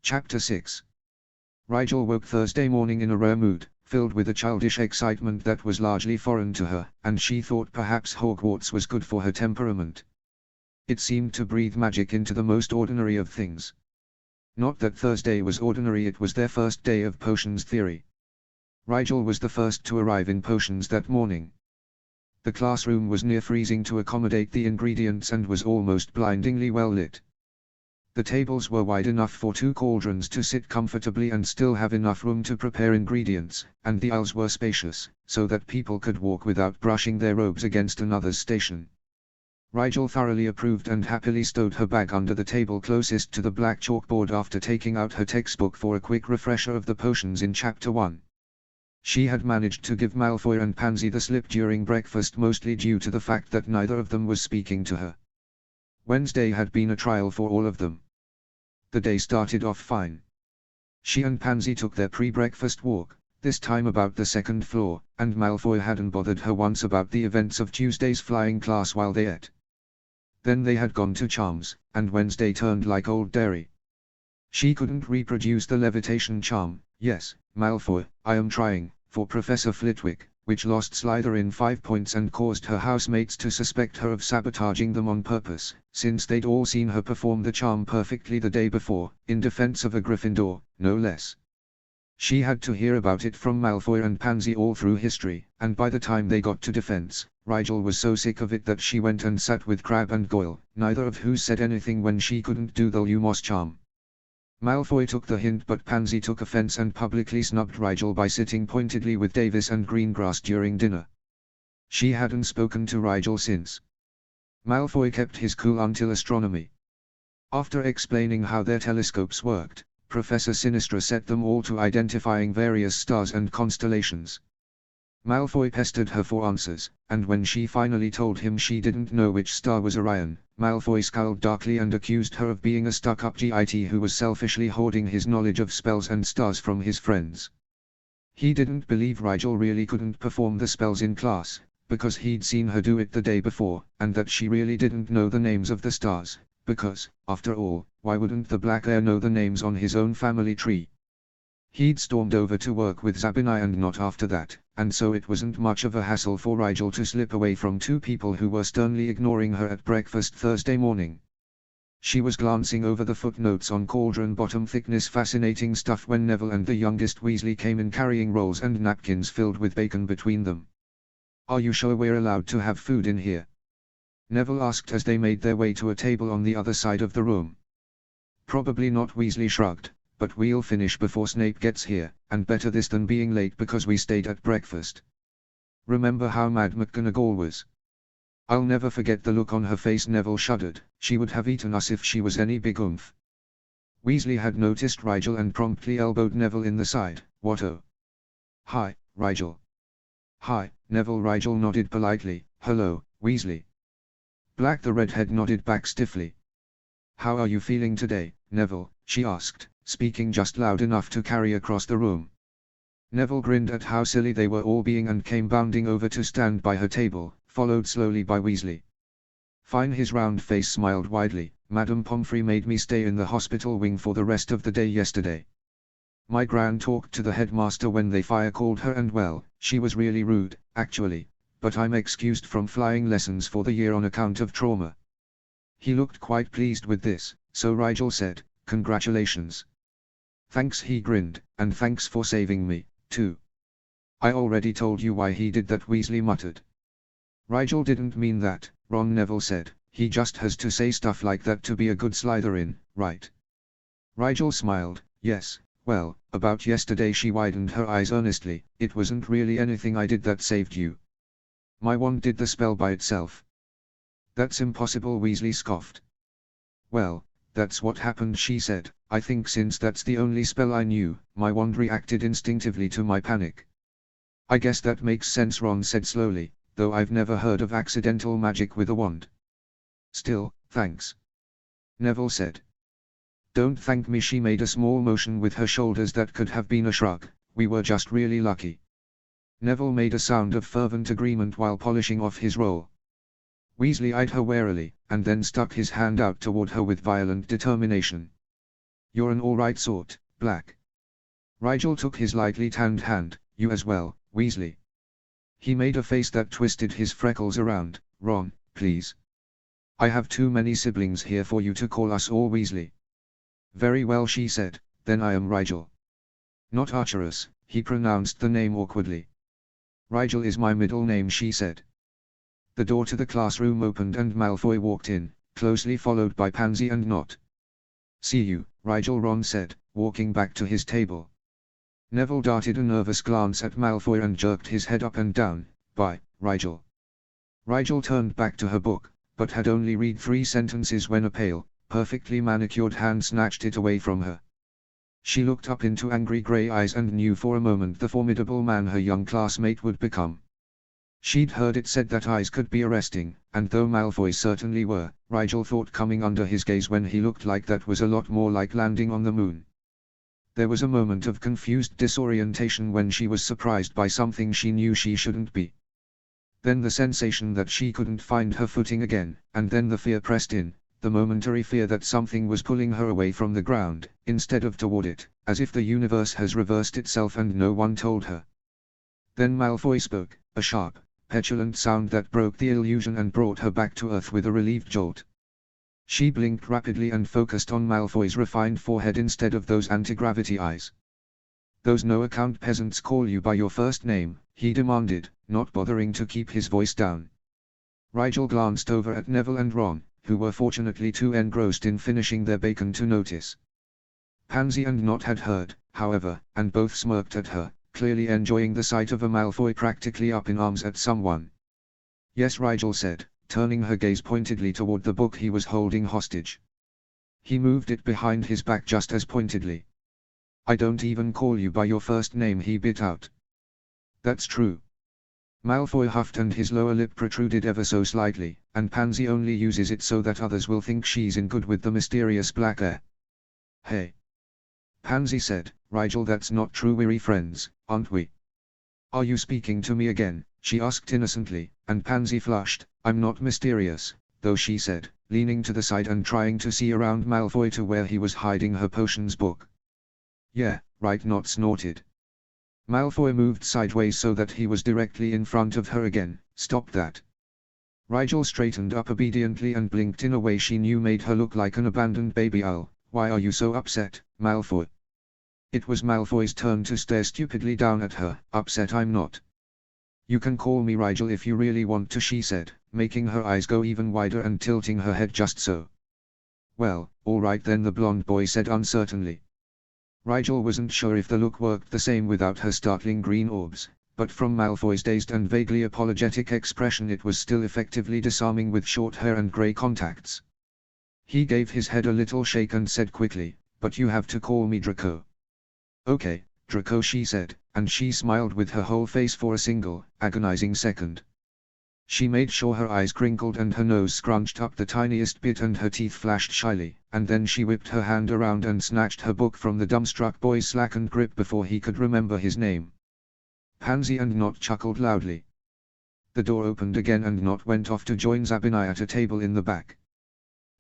Chapter 6. Rigel woke Thursday morning in a rare mood, filled with a childish excitement that was largely foreign to her, and she thought perhaps Hogwarts was good for her temperament. It seemed to breathe magic into the most ordinary of things. Not that Thursday was ordinary, it was their first day of potions theory. Rigel was the first to arrive in potions that morning. The classroom was near freezing to accommodate the ingredients and was almost blindingly well lit. The tables were wide enough for 2 cauldrons to sit comfortably and still have enough room to prepare ingredients, and the aisles were spacious, so that people could walk without brushing their robes against another's station. Rigel thoroughly approved and happily stowed her bag under the table closest to the black chalkboard after taking out her textbook for a quick refresher of the potions in Chapter 1. She had managed to give Malfoy and Pansy the slip during breakfast, mostly due to the fact that neither of them was speaking to her. Wednesday had been a trial for all of them. The day started off fine. She and Pansy took their pre-breakfast walk, this time about the 2nd floor, and Malfoy hadn't bothered her once about the events of Tuesday's flying class while they ate. Then they had gone to charms, and Wednesday turned like Old Derry. She couldn't reproduce the levitation charm, yes, Malfoy, I am trying, for Professor Flitwick, which lost Slytherin 5 points and caused her housemates to suspect her of sabotaging them on purpose, since they'd all seen her perform the charm perfectly the day before, in defense of a Gryffindor, no less. She had to hear about it from Malfoy and Pansy all through history, and by the time they got to defense, Rigel was so sick of it that she went and sat with Crabbe and Goyle, neither of who said anything when she couldn't do the Lumos charm. Malfoy took the hint, but Pansy took offense and publicly snubbed Rigel by sitting pointedly with Davis and Greengrass during dinner. She hadn't spoken to Rigel since. Malfoy kept his cool until astronomy. After explaining how their telescopes worked, Professor Sinistra set them all to identifying various stars and constellations. Malfoy pestered her for answers, and when she finally told him she didn't know which star was Orion, Malfoy scowled darkly and accused her of being a stuck-up git who was selfishly hoarding his knowledge of spells and stars from his friends. He didn't believe Rigel really couldn't perform the spells in class, because he'd seen her do it the day before, and that she really didn't know the names of the stars, because, after all, why wouldn't the Black Heir know the names on his own family tree? He'd stormed over to work with Zabini and not after that, and so it wasn't much of a hassle for Rigel to slip away from 2 people who were sternly ignoring her at breakfast Thursday morning. She was glancing over the footnotes on cauldron bottom thickness fascinating stuff when Neville and the youngest Weasley came in carrying rolls and napkins filled with bacon between them. "Are you sure we're allowed to have food in here?" Neville asked as they made their way to a table on the other side of the room. "Probably not," Weasley shrugged, "but we'll finish before Snape gets here, and better this than being late because we stayed at breakfast. Remember how mad McGonagall was?" "I'll never forget the look on her face." Neville shuddered. "She would have eaten us if she was any big oomph." Weasley had noticed Rigel and promptly elbowed Neville in the side. "What oh? Hi, Rigel." "Hi, Neville." Rigel nodded politely. "Hello, Weasley." Black the redhead nodded back stiffly. "How are you feeling today, Neville?" she asked, speaking just loud enough to carry across the room. Neville grinned at how silly they were all being and came bounding over to stand by her table, followed slowly by Weasley. "Fine." His round face smiled widely. "Madame Pomfrey made me stay in the hospital wing for the rest of the day yesterday. My gran talked to the headmaster when they fire-called her and well, she was really rude, actually, but I'm excused from flying lessons for the year on account of trauma." He looked quite pleased with this, so Rigel said, "Congratulations." "Thanks." He grinned, "and thanks for saving me, too." "I already told you why he did that," Weasley muttered. "Rigel didn't mean that," Ron. Neville said. "He just has to say stuff like that to be a good Slytherin, right?" Rigel smiled. "Yes, well, about yesterday." She widened her eyes earnestly. "It wasn't really anything I did that saved you. My wand did the spell by itself." "That's impossible," Weasley scoffed. "Well, that's what happened," she said. "I think since that's the only spell I knew, my wand reacted instinctively to my panic." "I guess that makes sense," Ron said slowly, "though I've never heard of accidental magic with a wand." "Still, thanks," Neville said. "Don't thank me." She made a small motion with her shoulders that could have been a shrug. "We were just really lucky." Neville made a sound of fervent agreement while polishing off his roll. Weasley eyed her warily, and then stuck his hand out toward her with violent determination. You're an alright sort, Black. Rigel took his lightly tanned hand. You as well, Weasley. He made a face that twisted his freckles around. Ron, please. I have too many siblings here for you to call us all Weasley. Very well, she said, then I am Rigel. Not Archerus, he pronounced the name awkwardly. Rigel is my middle name, she said. The door to the classroom opened and Malfoy walked in, closely followed by Pansy and Nott. See you, Rigel, Ron said, walking back to his table. Neville darted a nervous glance at Malfoy and jerked his head up and down. Bye, Rigel. Rigel turned back to her book, but had only read 3 sentences when a pale, perfectly manicured hand snatched it away from her. She looked up into angry grey eyes and knew for a moment the formidable man her young classmate would become. She'd heard it said that eyes could be arresting, and though Malfoy's certainly were, Rigel thought coming under his gaze when he looked like that was a lot more like landing on the moon. There was a moment of confused disorientation when she was surprised by something she knew she shouldn't be. Then the sensation that she couldn't find her footing again, and then the fear pressed in, the momentary fear that something was pulling her away from the ground, instead of toward it, as if the universe has reversed itself and no one told her. Then Malfoy spoke, a sharp, petulant sound that broke the illusion and brought her back to earth with a relieved jolt. She blinked rapidly and focused on Malfoy's refined forehead instead of those anti-gravity eyes. Those no-account peasants call you by your first name, he demanded, not bothering to keep his voice down. Rigel glanced over at Neville and Ron, who were fortunately too engrossed in finishing their bacon to notice. Pansy and Nott had heard, however, and both smirked at her, clearly enjoying the sight of a Malfoy practically up in arms at someone. Yes, Rigel said, turning her gaze pointedly toward the book he was holding hostage. He moved it behind his back just as pointedly. I don't even call you by your first name, he bit out. That's true. Malfoy huffed and his lower lip protruded ever so slightly, and Pansy only uses it so that others will think she's in good with the mysterious black heir. Hey. Pansy said, Rigel, that's not true, we're friends, aren't we? Are you speaking to me again? She asked innocently, and Pansy flushed. I'm not mysterious, though, she said, leaning to the side and trying to see around Malfoy to where he was hiding her potions book. Yeah, right, Nott snorted. Malfoy moved sideways so that he was directly in front of her again. Stop that. Rigel straightened up obediently and blinked in a way she knew made her look like an abandoned baby owl. Why are you so upset, Malfoy? It was Malfoy's turn to stare stupidly down at her. Upset I'm not. You can call me Rigel if you really want to, she said, making her eyes go even wider and tilting her head just so. Well, all right then, the blonde boy said uncertainly. Rigel wasn't sure if the look worked the same without her startling green orbs, but from Malfoy's dazed and vaguely apologetic expression it was still effectively disarming with short hair and grey contacts. He gave his head a little shake and said quickly, but you have to call me Draco. Okay, Draco, she said, and she smiled with her whole face for a single, agonizing second. She made sure her eyes crinkled and her nose scrunched up the tiniest bit and her teeth flashed shyly, and then she whipped her hand around and snatched her book from the dumbstruck boy's slackened grip before he could remember his name. Pansy and Nott chuckled loudly. The door opened again and Nott went off to join Zabinai at a table in the back.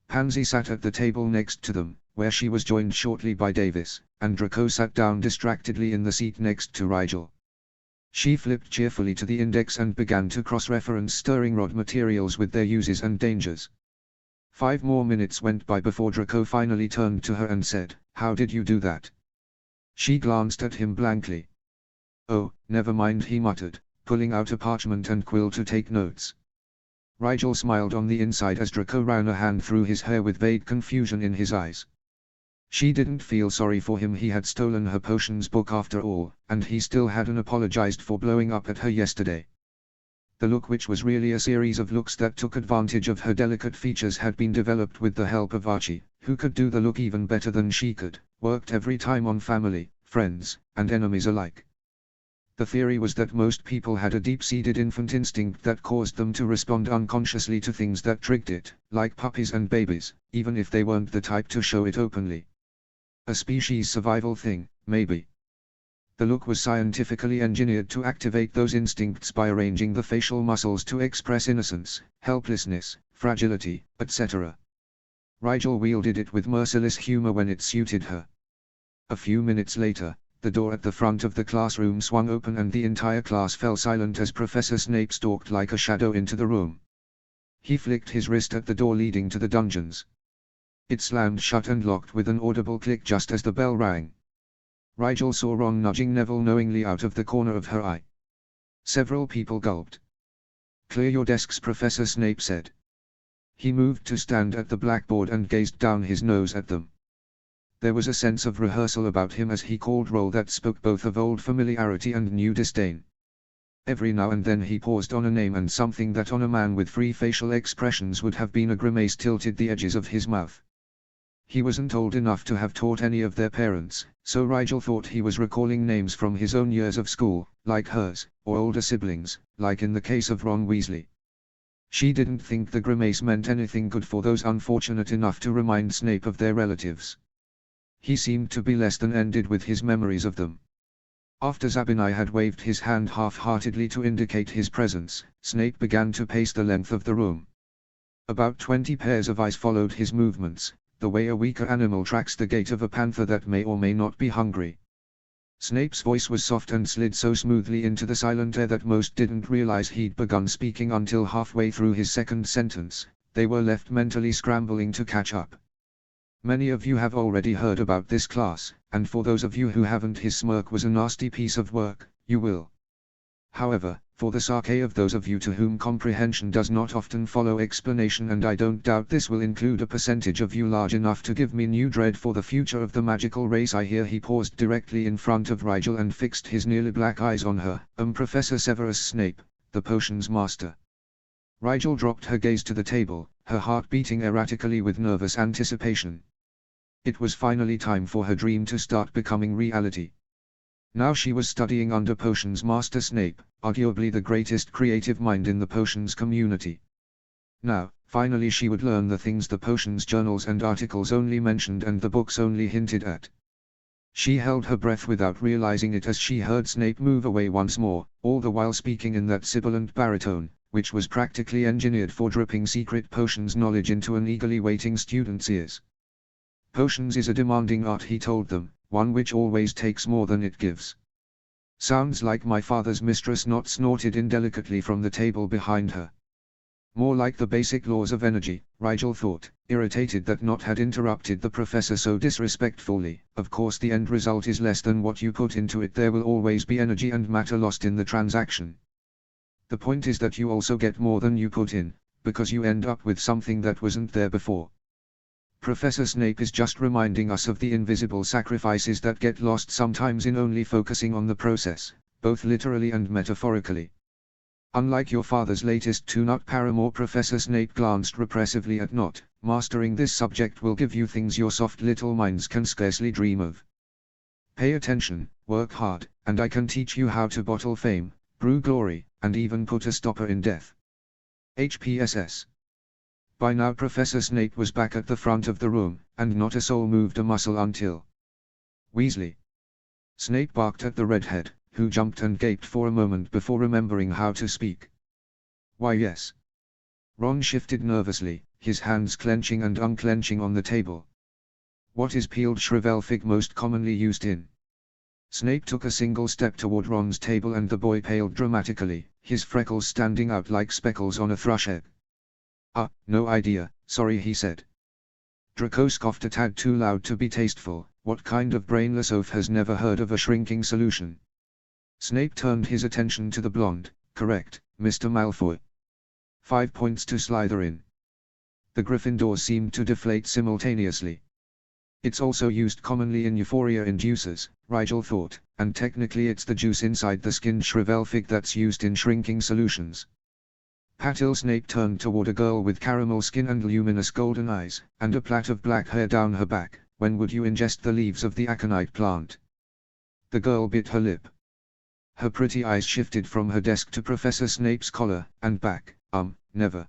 Pansy sat at the table next to them, where she was joined shortly by Davis, and Draco sat down distractedly in the seat next to Rigel. She flipped cheerfully to the index and began to cross-reference stirring rod materials with their uses and dangers. 5 more minutes went by before Draco finally turned to her and said, "How did you do that?" She glanced at him blankly. "Oh, never mind," he muttered, pulling out a parchment and quill to take notes. Rigel smiled on the inside as Draco ran a hand through his hair with vague confusion in his eyes. She didn't feel sorry for him. He had stolen her potions book after all, and he still hadn't apologized for blowing up at her yesterday. The look, which was really a series of looks that took advantage of her delicate features, had been developed with the help of Archie, who could do the look even better than she could, worked every time on family, friends, and enemies alike. The theory was that most people had a deep-seated infant instinct that caused them to respond unconsciously to things that triggered it, like puppies and babies, even if they weren't the type to show it openly. A species survival thing, maybe. The look was scientifically engineered to activate those instincts by arranging the facial muscles to express innocence, helplessness, fragility, etc. Rigel wielded it with merciless humor when it suited her. A few minutes later, the door at the front of the classroom swung open and the entire class fell silent as Professor Snape stalked like a shadow into the room. He flicked his wrist at the door leading to the dungeons. It slammed shut and locked with an audible click just as the bell rang. Rigel saw Ron nudging Neville knowingly out of the corner of her eye. Several people gulped. "Clear your desks," Professor Snape said. He moved to stand at the blackboard and gazed down his nose at them. There was a sense of rehearsal about him as he called roll that spoke both of old familiarity and new disdain. Every now and then he paused on a name and something that on a man with free facial expressions would have been a grimace tilted the edges of his mouth. He wasn't old enough to have taught any of their parents, so Rigel thought he was recalling names from his own years of school, like hers, or older siblings, like in the case of Ron Weasley. She didn't think the grimace meant anything good for those unfortunate enough to remind Snape of their relatives. He seemed to be less than ended with his memories of them. After Zabinai had waved his hand half-heartedly to indicate his presence, Snape began to pace the length of the room. About 20 pairs of eyes followed his movements, the way a weaker animal tracks the gait of a panther that may or may not be hungry. Snape's voice was soft and slid so smoothly into the silent air that most didn't realize he'd begun speaking until halfway through his second sentence. They were left mentally scrambling to catch up. "Many of you have already heard about this class, and for those of you who haven't, his smirk was a nasty piece of work, you will. However, for the sake of those of you to whom comprehension does not often follow explanation, and I don't doubt this will include a percentage of you large enough to give me new dread for the future of the magical race, I hear." He paused directly in front of Rigel and fixed his nearly black eyes on her. Professor Severus Snape, the potions master." Rigel dropped her gaze to the table, her heart beating erratically with nervous anticipation. It was finally time for her dream to start becoming reality. Now she was studying under Potions Master Snape, arguably the greatest creative mind in the potions community. Now, finally she would learn the things the potions journals and articles only mentioned and the books only hinted at. She held her breath without realizing it as she heard Snape move away once more, all the while speaking in that sibilant baritone, which was practically engineered for dripping secret potions knowledge into an eagerly waiting student's ears. "Potions is a demanding art," he told them, "one which always takes more than it gives." "Sounds like my father's mistress," Not snorted indelicately from the table behind her. "More like the basic laws of energy," Rigel thought, irritated that Not had interrupted the professor so disrespectfully. "Of course the end result is less than what you put into it. There will always be energy and matter lost in the transaction. The point is that you also get more than you put in, because you end up with something that wasn't there before." Professor Snape is just reminding us of the invisible sacrifices that get lost sometimes in only focusing on the process, both literally and metaphorically. Unlike your father's latest tune-up paramour, Professor Snape glanced repressively at Not, "mastering this subject will give you things your soft little minds can scarcely dream of. Pay attention, work hard, and I can teach you how to bottle fame, brew glory, and even put a stopper in death. HPSS. By now Professor Snape was back at the front of the room, and not a soul moved a muscle until Weasley. Snape barked at the redhead, who jumped and gaped for a moment before remembering how to speak. "Why yes." Ron shifted nervously, his hands clenching and unclenching on the table. "What is peeled shrivelfig most commonly used in?" Snape took a single step toward Ron's table and the boy paled dramatically, his freckles standing out like speckles on a thrush egg. No idea, sorry," he said. Draco scoffed a tad too loud to be tasteful. "What kind of brainless oaf has never heard of a shrinking solution?" Snape turned his attention to the blonde. "Correct, Mr. Malfoy. 5 points to Slytherin." The Gryffindors seemed to deflate simultaneously. "It's also used commonly in euphoria inducers," Rigel thought, "and technically it's the juice inside the skinned shrivelfig that's used in shrinking solutions." Patil Snape turned toward a girl with caramel skin and luminous golden eyes, and a plait of black hair down her back. "When would you ingest the leaves of the aconite plant?" The girl bit her lip. Her pretty eyes shifted from her desk to Professor Snape's collar, and back. Never.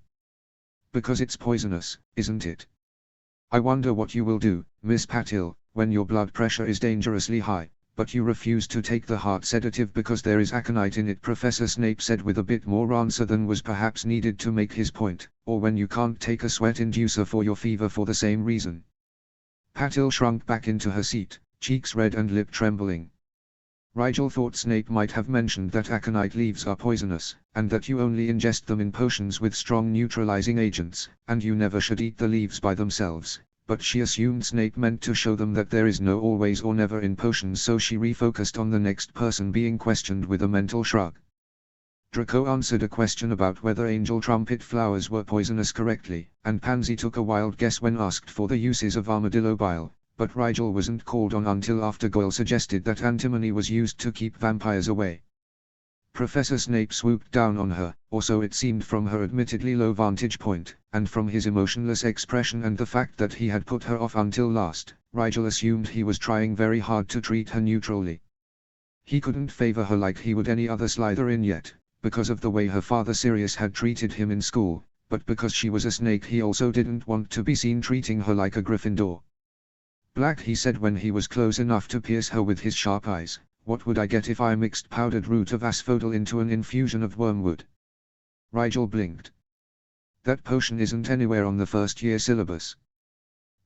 Because it's poisonous, isn't it? I wonder what you will do, Miss Patil, when your blood pressure is dangerously high, but you refuse to take the heart sedative because there is aconite in it, Professor Snape said with a bit more answer than was perhaps needed to make his point, or when you can't take a sweat inducer for your fever for the same reason. Patil shrunk back into her seat, cheeks red and lip trembling. Rigel thought Snape might have mentioned that aconite leaves are poisonous, and that you only ingest them in potions with strong neutralizing agents, and you never should eat the leaves by themselves, but she assumed Snape meant to show them that there is no always or never in potions, so she refocused on the next person being questioned with a mental shrug. Draco answered a question about whether angel trumpet flowers were poisonous correctly, and Pansy took a wild guess when asked for the uses of armadillo bile, but Rigel wasn't called on until after Goyle suggested that antimony was used to keep vampires away. Professor Snape swooped down on her, or so it seemed from her admittedly low vantage point, and from his emotionless expression and the fact that he had put her off until last, Rigel assumed he was trying very hard to treat her neutrally. He couldn't favor her like he would any other Slytherin yet, because of the way her father Sirius had treated him in school, but because she was a snake he also didn't want to be seen treating her like a Gryffindor. "Black," he said when he was close enough to pierce her with his sharp eyes, "what would I get if I mixed powdered root of asphodel into an infusion of wormwood?" Rigel blinked. "That potion isn't anywhere on the first-year syllabus.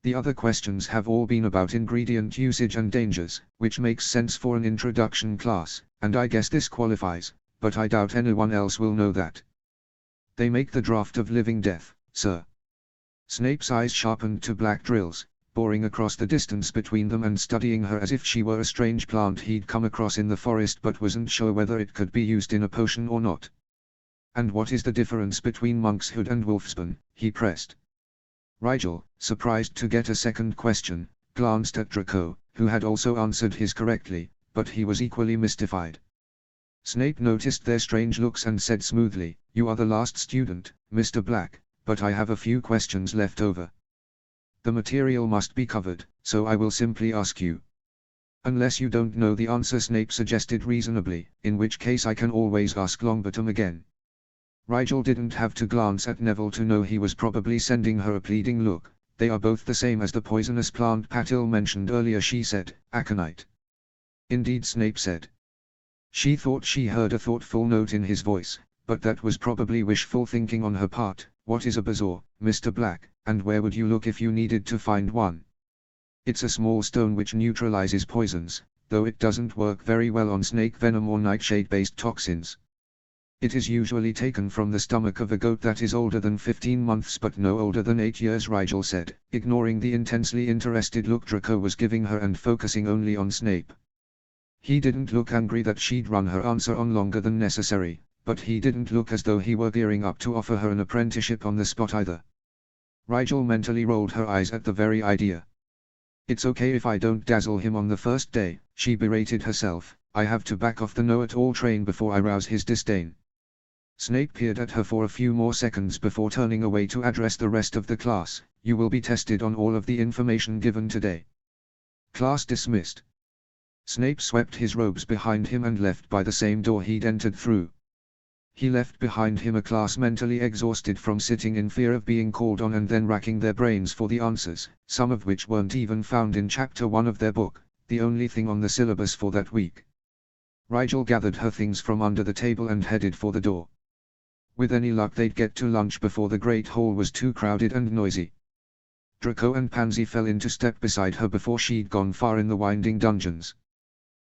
The other questions have all been about ingredient usage and dangers, which makes sense for an introduction class, and I guess this qualifies, but I doubt anyone else will know that. They make the draft of living death, sir." Snape's eyes sharpened to black drills, boring across the distance between them and studying her as if she were a strange plant he'd come across in the forest but wasn't sure whether it could be used in a potion or not. "And what is the difference between monkshood and wolfsbane?" he pressed. Rigel, surprised to get a second question, glanced at Draco, who had also answered his correctly, but he was equally mystified. Snape noticed their strange looks and said smoothly, "You are the last student, Mr. Black, but I have a few questions left over. The material must be covered, so I will simply ask you. Unless you don't know the answer," Snape suggested reasonably, "in which case I can always ask Longbottom again." Rigel didn't have to glance at Neville to know he was probably sending her a pleading look. "They are both the same as the poisonous plant Patil mentioned earlier," she said, "aconite." "Indeed," Snape said. She thought she heard a thoughtful note in his voice, but that was probably wishful thinking on her part. "What is a bezoar, Mr. Black, and where would you look if you needed to find one?" "It's a small stone which neutralizes poisons, though it doesn't work very well on snake venom or nightshade-based toxins. It is usually taken from the stomach of a goat that is older than 15 months but no older than 8 years," Rigel said, ignoring the intensely interested look Draco was giving her and focusing only on Snape. He didn't look angry that she'd run her answer on longer than necessary, but he didn't look as though he were gearing up to offer her an apprenticeship on the spot either. Rigel mentally rolled her eyes at the very idea. "It's okay if I don't dazzle him on the first day," she berated herself. "I have to back off the know-it-all train before I rouse his disdain." Snape peered at her for a few more seconds before turning away to address the rest of the class. "You will be tested on all of the information given today. Class dismissed." Snape swept his robes behind him and left by the same door he'd entered through. He left behind him a class mentally exhausted from sitting in fear of being called on and then racking their brains for the answers, some of which weren't even found in Chapter 1 of their book, the only thing on the syllabus for that week. Rigel gathered her things from under the table and headed for the door. With any luck they'd get to lunch before the Great Hall was too crowded and noisy. Draco and Pansy fell into step beside her before she'd gone far in the winding dungeons.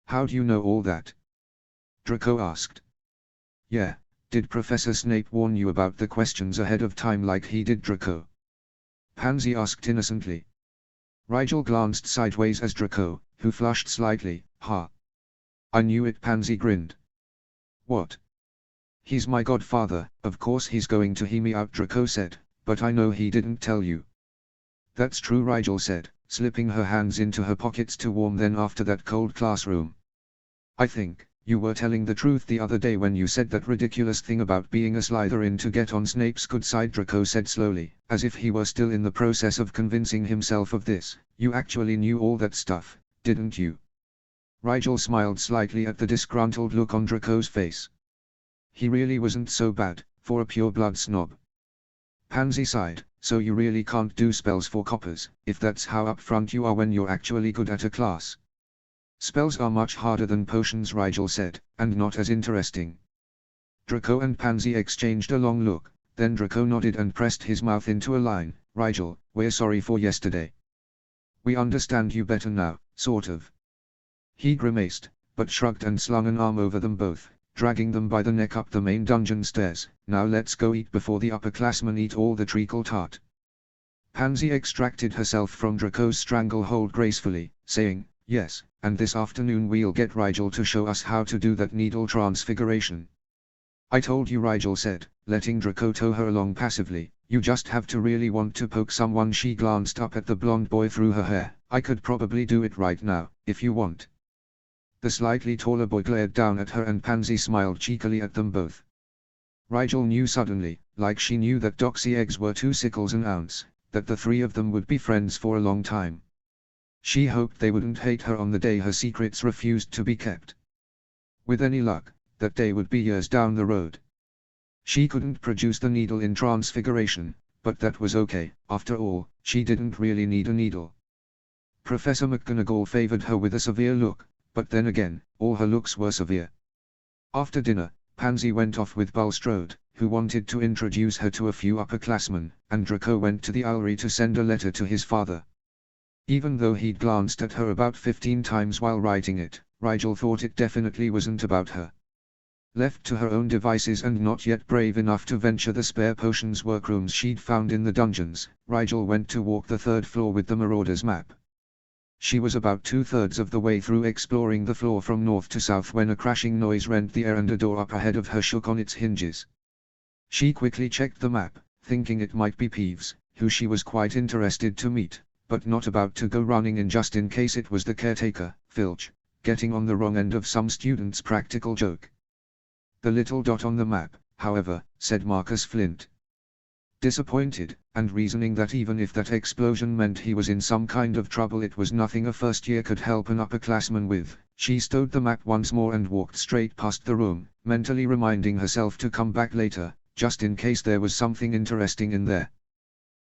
"How do you know all that?" Draco asked. "Yeah, did Professor Snape warn you about the questions ahead of time like he did Draco?" Pansy asked innocently. Rigel glanced sideways as Draco, who flushed slightly. "Ha! I knew it," Pansy grinned. "What?" "He's my godfather, of course he's going to hear me out," Draco said, "but I know he didn't tell you." "That's true," Rigel said, slipping her hands into her pockets to warm them after that cold classroom. "I think you were telling the truth the other day when you said that ridiculous thing about being a Slytherin to get on Snape's good side," Draco said slowly, as if he were still in the process of convincing himself of this. "You actually knew all that stuff, didn't you?" Rigel smiled slightly at the disgruntled look on Draco's face. He really wasn't so bad, for a pure-blood snob. Pansy sighed. "So you really can't do spells for coppers, if that's how upfront you are when you're actually good at a class?" "Spells are much harder than potions," Rigel said, "and not as interesting." Draco and Pansy exchanged a long look, then Draco nodded and pressed his mouth into a line. "Rigel, we're sorry for yesterday." "We understand you better now," sort of. He grimaced, but shrugged and slung an arm over them both, dragging them by the neck up the main dungeon stairs. Now let's go eat before the upperclassmen eat all the treacle tart. Pansy extracted herself from Draco's stranglehold gracefully, saying, yes, and this afternoon we'll get Rigel to show us how to do that needle transfiguration. I told you, Rigel said, letting Draco tow her along passively, you just have to really want to poke someone. She glanced up at the blonde boy through her hair. I could probably do it right now, if you want. The slightly taller boy glared down at her and Pansy smiled cheekily at them both. Rigel knew suddenly, like she knew that doxy eggs were 2 sickles an ounce, that the three of them would be friends for a long time. She hoped they wouldn't hate her on the day her secrets refused to be kept. With any luck, that day would be years down the road. She couldn't produce the needle in transfiguration, but that was okay. After all, she didn't really need a needle. Professor McGonagall favored her with a severe look, but then again, all her looks were severe. After dinner, Pansy went off with Bulstrode, who wanted to introduce her to a few upperclassmen, and Draco went to the Owlery to send a letter to his father. Even though he'd glanced at her about 15 times while writing it, Rigel thought it definitely wasn't about her. Left to her own devices and not yet brave enough to venture the spare potions workrooms she'd found in the dungeons, Rigel went to walk the 3rd floor with the Marauder's map. She was about 2/3 of the way through exploring the floor from north to south when a crashing noise rent the air and a door up ahead of her shook on its hinges. She quickly checked the map, thinking it might be Peeves, who she was quite interested to meet, but not about to go running in just in case it was the caretaker, Filch, getting on the wrong end of some student's practical joke. The little dot on the map, however, said Marcus Flint. Disappointed, and reasoning that even if that explosion meant he was in some kind of trouble it was nothing a first year could help an upperclassman with, she stowed the map once more and walked straight past the room, mentally reminding herself to come back later, just in case there was something interesting in there.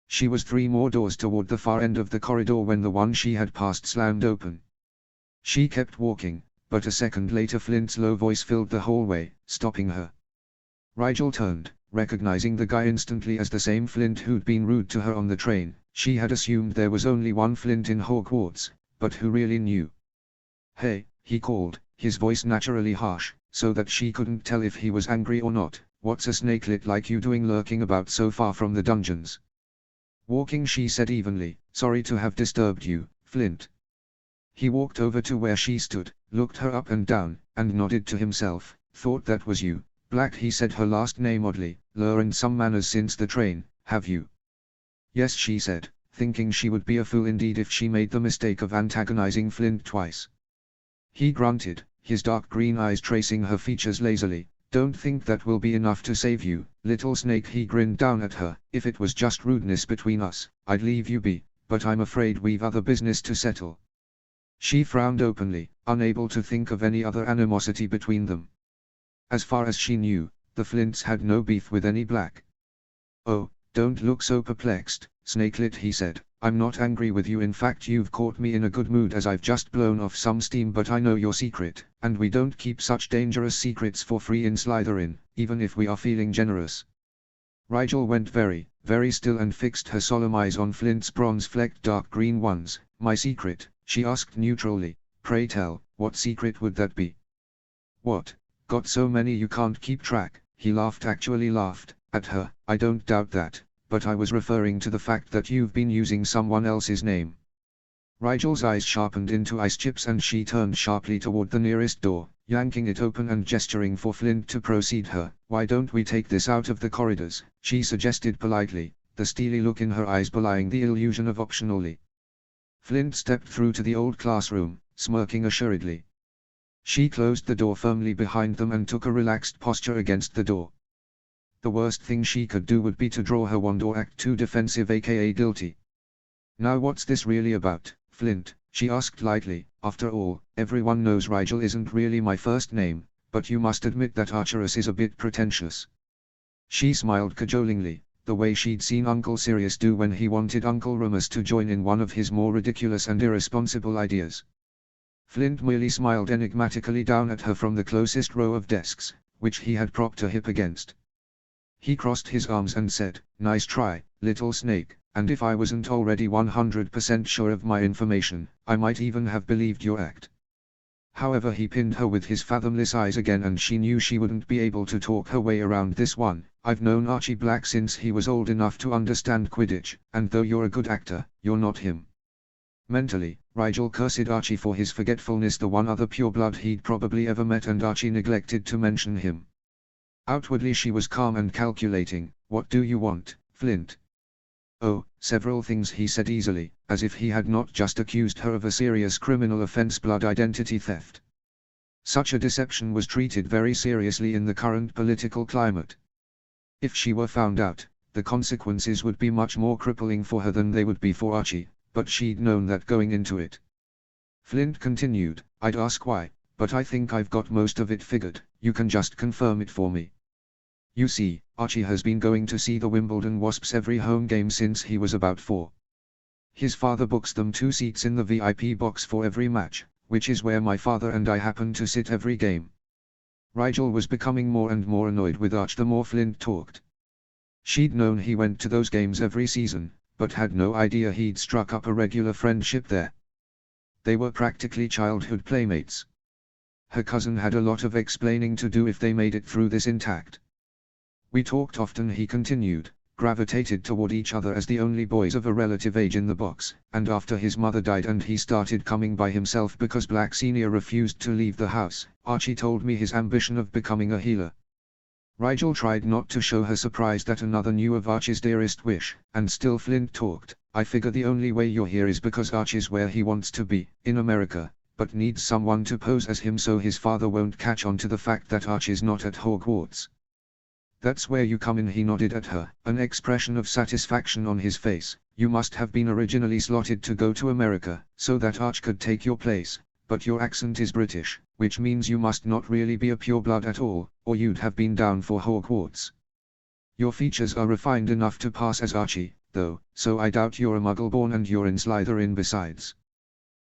She was 3 more doors toward the far end of the corridor when the one she had passed slammed open. She kept walking, but a second later Flint's low voice filled the hallway, stopping her. Rigel turned, recognizing the guy instantly as the same Flint who'd been rude to her on the train. She had assumed there was only one Flint in Hogwarts, but who really knew? Hey, he called, his voice naturally harsh, so that she couldn't tell if he was angry or not. What's a snakelet like you doing lurking about so far from the dungeons? Walking, she said evenly. Sorry to have disturbed you, Flint. He walked over to where she stood, looked her up and down, and nodded to himself. Thought that was you. Black, he said her last name oddly. Learned some manners since the train, have you? Yes, she said, thinking she would be a fool indeed if she made the mistake of antagonizing Flint twice. He grunted, his dark green eyes tracing her features lazily. Don't think that will be enough to save you, little snake. He grinned down at her. If it was just rudeness between us, I'd leave you be, but I'm afraid we've other business to settle. She frowned openly, unable to think of any other animosity between them. As far as she knew, the Flints had no beef with any Black. Oh, don't look so perplexed, Snakelet, he said. I'm not angry with you. In fact, you've caught me in a good mood as I've just blown off some steam, but I know your secret, and we don't keep such dangerous secrets for free in Slytherin, even if we are feeling generous. Rigel went very, very still and fixed her solemn eyes on Flint's bronze-flecked dark green ones. My secret? She asked neutrally. Pray tell, what secret would that be? What, got so many you can't keep track? He laughed, actually laughed, at her. I don't doubt that, but I was referring to the fact that you've been using someone else's name. Rigel's eyes sharpened into ice chips and she turned sharply toward the nearest door, yanking it open and gesturing for Flint to precede her. Why don't we take this out of the corridors? She suggested politely, the steely look in her eyes belying the illusion of optionally. Flint stepped through to the old classroom, smirking assuredly. She closed the door firmly behind them and took a relaxed posture against the door. The worst thing she could do would be to draw her wand or act too defensive, aka guilty. Now what's this really about, Flint? She asked lightly. After all, everyone knows Rigel isn't really my first name, but you must admit that Archerus is a bit pretentious. She smiled cajolingly, the way she'd seen Uncle Sirius do when he wanted Uncle Remus to join in one of his more ridiculous and irresponsible ideas. Flint merely smiled enigmatically down at her from the closest row of desks, which he had propped her hip against. He crossed his arms and said, nice try, little snake. and if I wasn't already 100% sure of my information, I might even have believed your act. However, he pinned her with his fathomless eyes again, and she knew she wouldn't be able to talk her way around this one. I've known Archie Black since he was old enough to understand Quidditch, and though you're a good actor, you're not him. Mentally, Rigel cursed Archie for his forgetfulness, the one other pureblood he'd probably ever met, and Archie neglected to mention him. Outwardly she was calm and calculating. What do you want, Flint? Oh, several things, he said easily, as if he had not just accused her of a serious criminal offense, blood identity theft. Such a deception was treated very seriously in the current political climate. If she were found out, the consequences would be much more crippling for her than they would be for Archie, but she'd known that going into it. Flint continued, I'd ask why, but I think I've got most of it figured. You can just confirm it for me. You see, Archie has been going to see the Wimbledon Wasps every home game since he was about 4. His father books them 2 seats in the VIP box for every match, which is where my father and I happen to sit every game. Rigel was becoming more and more annoyed with Arch the more Flint talked. She'd known he went to those games every season, but had no idea he'd struck up a regular friendship there. They were practically childhood playmates. Her cousin had a lot of explaining to do if they made it through this intact. We talked often, he continued, gravitated toward each other as the only boys of a relative age in the box, and after his mother died and he started coming by himself because Black Sr. refused to leave the house, Archie told me his ambition of becoming a healer. Rigel tried not to show her surprise that another knew of Archie's dearest wish, and still Flint talked. I figure the only way you're here is because Archie's where he wants to be, in America, but needs someone to pose as him so his father won't catch on to the fact that Archie's not at Hogwarts. That's where you come in, he nodded at her, an expression of satisfaction on his face. You must have been originally slotted to go to America, so that Arch could take your place, but your accent is British, which means you must not really be a pureblood at all, or you'd have been down for Hogwarts. Your features are refined enough to pass as Archie, though, so I doubt you're a Muggle-born, and you're in Slytherin besides.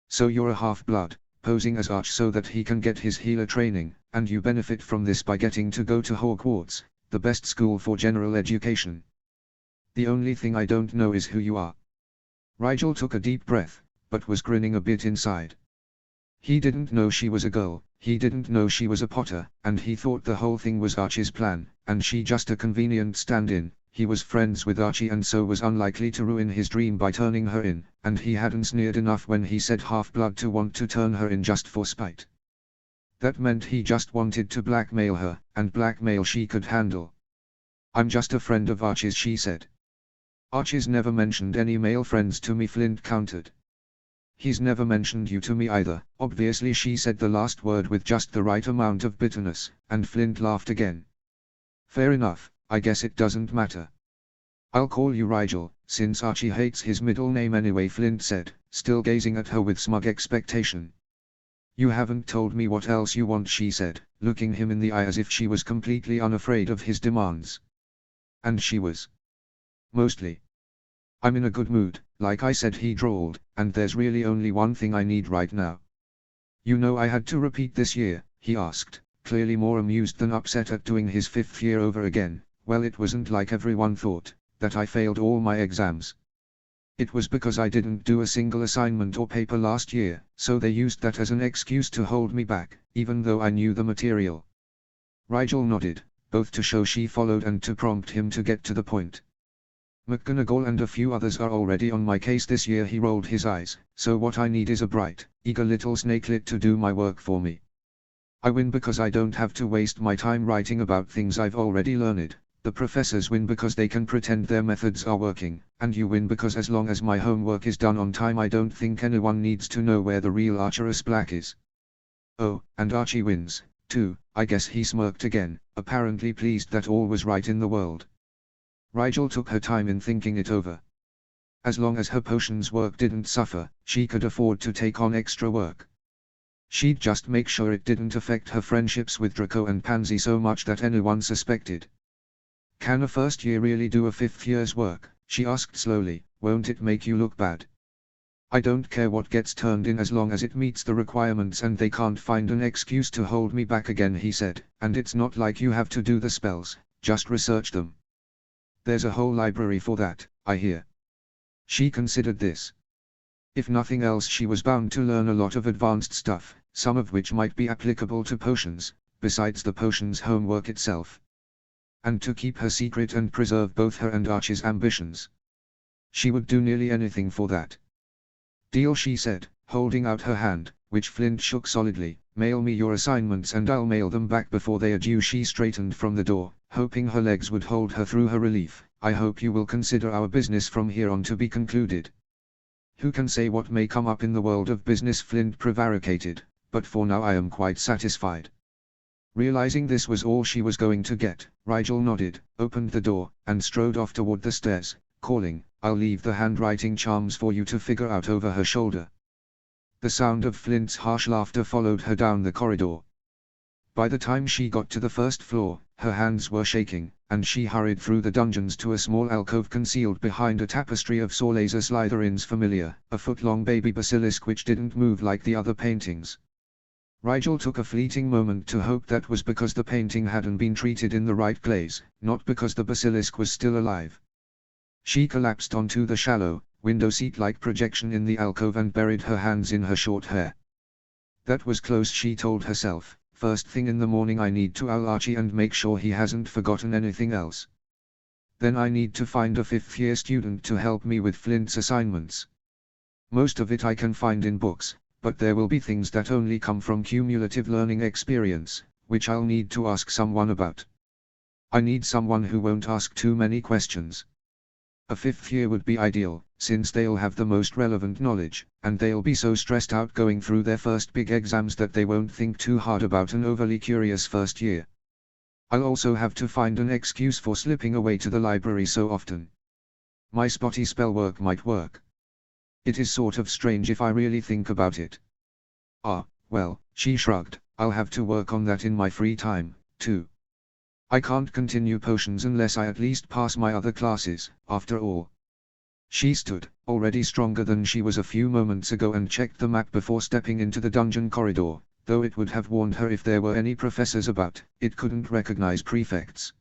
So you're a half-blood, posing as Arch so that he can get his healer training, and you benefit from this by getting to go to Hogwarts, the best school for general education. The only thing I don't know is who you are. Rigel took a deep breath, but was grinning a bit inside. He didn't know she was a girl, he didn't know she was a Potter, and he thought the whole thing was Archie's plan, and she just a convenient stand-in. He was friends with Archie and so was unlikely to ruin his dream by turning her in, and he hadn't sneered enough when he said half-blood to want to turn her in just for spite. That meant he just wanted to blackmail her, and blackmail she could handle. I'm just a friend of Archie's, she said. Archie's never mentioned any male friends to me, Flint countered. He's never mentioned you to me either. Obviously, she said the last word with just the right amount of bitterness, and Flint laughed again. Fair enough, I guess it doesn't matter. I'll call you Rigel, since Archie hates his middle name anyway, Flint said, still gazing at her with smug expectation. You haven't told me what else you want, she said, looking him in the eye as if she was completely unafraid of his demands. And she was. Mostly. I'm in a good mood, like I said, he drawled, and there's really only one thing I need right now. You know I had to repeat this year, he asked, clearly more amused than upset at doing his 5th year over again. Well, it wasn't like everyone thought, that I failed all my exams. It was because I didn't do a single assignment or paper last year, so they used that as an excuse to hold me back, even though I knew the material. Rigel nodded, both to show she followed and to prompt him to get to the point. McGonagall and a few others are already on my case this year, he rolled his eyes, so what I need is a bright, eager little snakelet to do my work for me. I win because I don't have to waste my time writing about things I've already learned. The professors win because they can pretend their methods are working, and you win because as long as my homework is done on time I don't think anyone needs to know where the real Archers Black is. Oh, and Archie wins, too, I guess, he smirked again, apparently pleased that all was right in the world. Rigel took her time in thinking it over. As long as her potions work didn't suffer, she could afford to take on extra work. She'd just make sure it didn't affect her friendships with Draco and Pansy so much that anyone suspected. Can a first year really do a 5th year's work? She asked slowly. Won't it make you look bad? I don't care what gets turned in as long as it meets the requirements and they can't find an excuse to hold me back again, he said, and it's not like you have to do the spells, just research them. There's a whole library for that, I hear. She considered this. If nothing else, she was bound to learn a lot of advanced stuff, some of which might be applicable to potions, besides the potions homework itself. And to keep her secret and preserve both her and Archie's ambitions. She would do nearly anything for that. Deal, she said, holding out her hand, which Flint shook solidly. Mail me your assignments and I'll mail them back before they are due. She straightened from the door, hoping her legs would hold her through her relief. I hope you will consider our business from here on to be concluded. Who can say what may come up in the world of business, Flint prevaricated, but for now I am quite satisfied. Realizing this was all she was going to get, Rigel nodded, opened the door, and strode off toward the stairs, calling, I'll leave the handwriting charms for you to figure out, over her shoulder. The sound of Flint's harsh laughter followed her down the corridor. By the time she got to the first floor, her hands were shaking, and she hurried through the dungeons to a small alcove concealed behind a tapestry of Sorlaser Slytherin's familiar, a foot-long baby basilisk which didn't move like the other paintings. Rigel took a fleeting moment to hope that was because the painting hadn't been treated in the right glaze, not because the basilisk was still alive. She collapsed onto the shallow, window seat-like projection in the alcove and buried her hands in her short hair. That was close, she told herself. First thing in the morning I need to owl Archie and make sure he hasn't forgotten anything else. Then I need to find a fifth-year student to help me with Flint's assignments. Most of it I can find in books, but there will be things that only come from cumulative learning experience, which I'll need to ask someone about. I need someone who won't ask too many questions. A fifth year would be ideal, since they'll have the most relevant knowledge, and they'll be so stressed out going through their first big exams that they won't think too hard about an overly curious first year. I'll also have to find an excuse for slipping away to the library so often. My spotty spell work might work. It is sort of strange if I really think about it. Ah, well, she shrugged, I'll have to work on that in my free time, too. I can't continue potions unless I at least pass my other classes, after all. She stood, already stronger than she was a few moments ago, and checked the map before stepping into the dungeon corridor. Though it would have warned her if there were any professors about, it couldn't recognize prefects.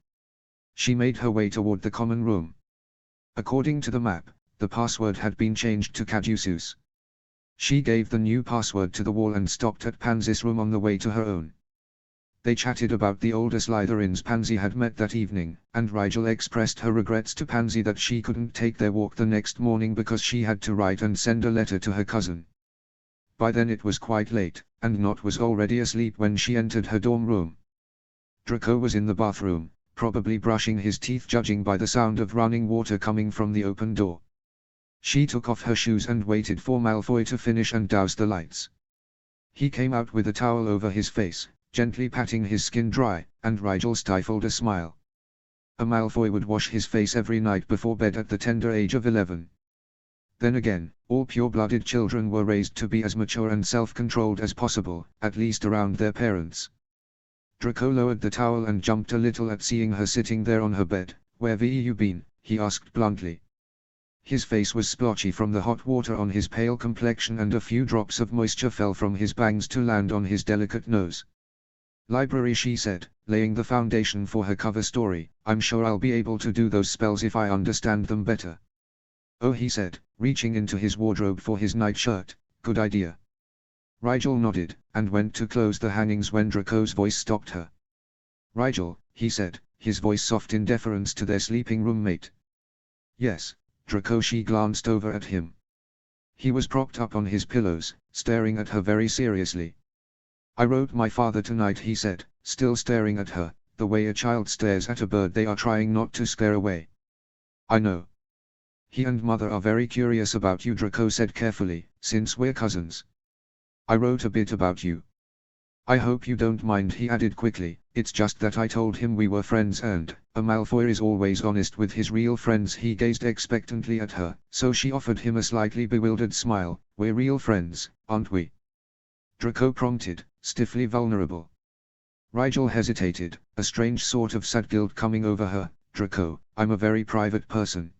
She made her way toward the common room. According to the map, the password had been changed to Caduceus. She gave the new password to the wall and stopped at Pansy's room on the way to her own. They chatted about the older Slytherins Pansy had met that evening, and Rigel expressed her regrets to Pansy that she couldn't take their walk the next morning because she had to write and send a letter to her cousin. By then it was quite late, and Not was already asleep when she entered her dorm room. Draco was in the bathroom, probably brushing his teeth, judging by the sound of running water coming from the open door. She took off her shoes and waited for Malfoy to finish and douse the lights. He came out with a towel over his face, gently patting his skin dry, and Rigel stifled a smile. A Malfoy would wash his face every night before bed at the tender age of 11. Then again, all pure-blooded children were raised to be as mature and self-controlled as possible, at least around their parents. Draco lowered the towel and jumped a little at seeing her sitting there on her bed. "Where've you been?" he asked bluntly. His face was splotchy from the hot water on his pale complexion, and a few drops of moisture fell from his bangs to land on his delicate nose. "Library," she said, laying the foundation for her cover story. "I'm sure I'll be able to do those spells if I understand them better." "Oh," he said, reaching into his wardrobe for his nightshirt. "Good idea." Rigel nodded, and went to close the hangings when Draco's voice stopped her. "Rigel," he said, his voice soft in deference to their sleeping roommate. "Yes, Draco." She glanced over at him. He was propped up on his pillows, staring at her very seriously. "I wrote my father tonight," he said, still staring at her, the way a child stares at a bird they are trying not to scare away. "I know. He and Mother are very curious about you," Draco said carefully, "since we're cousins. I wrote a bit about you. I hope you don't mind," he added quickly. "It's just that I told him we were friends, and a Malfoy is always honest with his real friends." He gazed expectantly at her, so she offered him a slightly bewildered smile. "We're real friends, aren't we?" Draco prompted, stiffly vulnerable. Rigel hesitated, a strange sort of sad guilt coming over her. "Draco, I'm a very private person.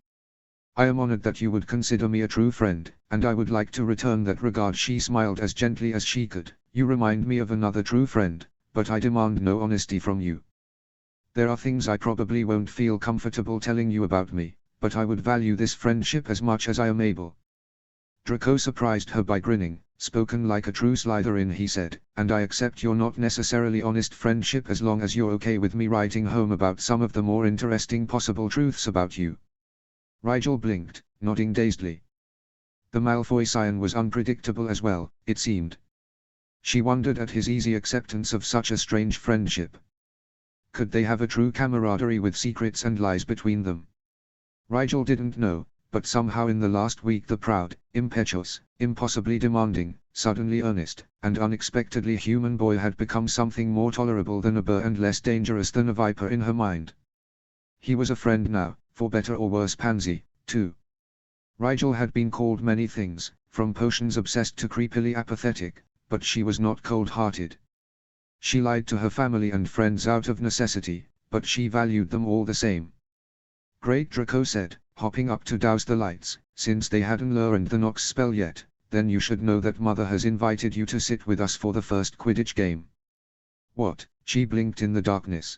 I am honored that you would consider me a true friend, and I would like to return that regard." She smiled as gently as she could. "You remind me of another true friend, but I demand no honesty from you. There are things I probably won't feel comfortable telling you about me, but I would value this friendship as much as I am able. Draco surprised her by grinning. Spoken like a true Slytherin, he said, and I accept your not necessarily honest friendship as long as you're okay with me writing home about some of the more interesting possible truths about you. Rigel blinked, nodding dazedly. The Malfoy scion was unpredictable as well, it seemed. She wondered at his easy acceptance of such a strange friendship. Could they have a true camaraderie with secrets and lies between them? Rigel didn't know, but somehow in the last week the proud, impetuous, impossibly demanding, suddenly earnest, and unexpectedly human boy had become something more tolerable than a burr and less dangerous than a viper in her mind. He was a friend now, for better or worse. Pansy, too. Rigel had been called many things, from potions obsessed to creepily apathetic, but she was not cold-hearted. She lied to her family and friends out of necessity, but she valued them all the same. Great, Draco said, hopping up to douse the lights. Since they hadn't learned the Nox spell yet, then you should know that Mother has invited you to sit with us for the first Quidditch game. What? She blinked in the darkness.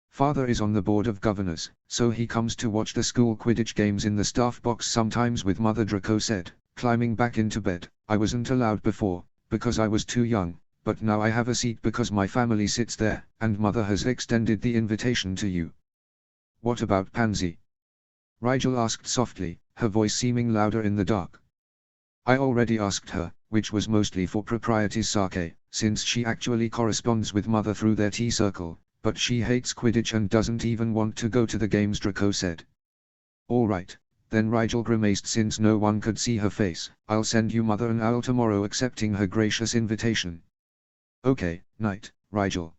Father is on the board of governors, so he comes to watch the school Quidditch games in the staff box sometimes with Mother, Draco said, climbing back into bed. I wasn't allowed before, because I was too young, but now I have a seat because my family sits there, and Mother has extended the invitation to you. What about Pansy? Rigel asked softly, her voice seeming louder in the dark. I already asked her, which was mostly for propriety's sake, since she actually corresponds with Mother through their tea circle, but she hates Quidditch and doesn't even want to go to the games, Draco said. All right, then, Rigel grimaced since no one could see her face. I'll send you Mother an owl tomorrow, accepting her gracious invitation. Okay, night, Rigel.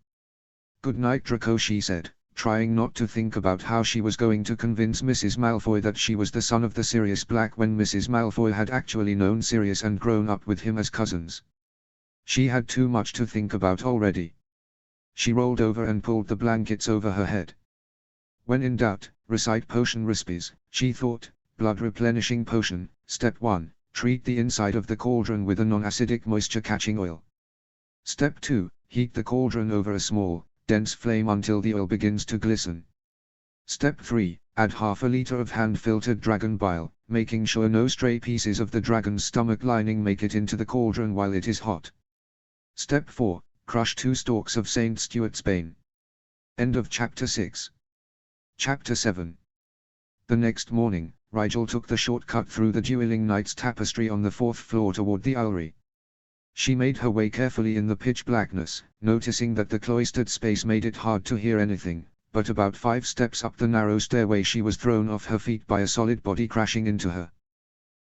Good night, Draco, she said, trying not to think about how she was going to convince Mrs. Malfoy that she was the son of the Sirius Black when Mrs. Malfoy had actually known Sirius and grown up with him as cousins. She had too much to think about already. She rolled over and pulled the blankets over her head. When in doubt, recite potion recipes, she thought. Blood replenishing potion. Step 1, treat the inside of the cauldron with a non-acidic moisture-catching oil. Step 2, heat the cauldron over a small, dense flame until the oil begins to glisten. Step 3, add half a liter of hand-filtered dragon bile, making sure no stray pieces of the dragon's stomach lining make it into the cauldron while it is hot. Step 4, crush 2 stalks of St. Stuart's Bane. End of Chapter 6. Chapter 7. The next morning, Rigel took the shortcut through the Dueling Knights tapestry on the 4th floor toward the owlery. She made her way carefully in the pitch blackness, noticing that the cloistered space made it hard to hear anything, but about 5 steps up the narrow stairway she was thrown off her feet by a solid body crashing into her.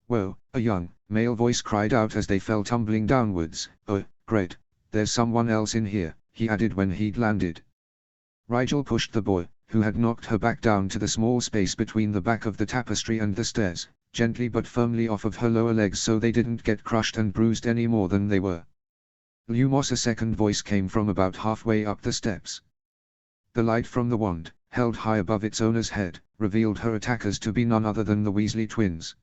Whoa, a young, male voice cried out as they fell tumbling downwards. Oh, great, there's someone else in here, he added when he'd landed. Rigel pushed the boy, who had knocked her back down to the small space between the back of the tapestry and the stairs, gently but firmly off of her lower legs so they didn't get crushed and bruised any more than they were. Lumos, a second voice came from about halfway up the steps. The light from the wand, held high above its owner's head, revealed her attackers to be none other than the Weasley twins.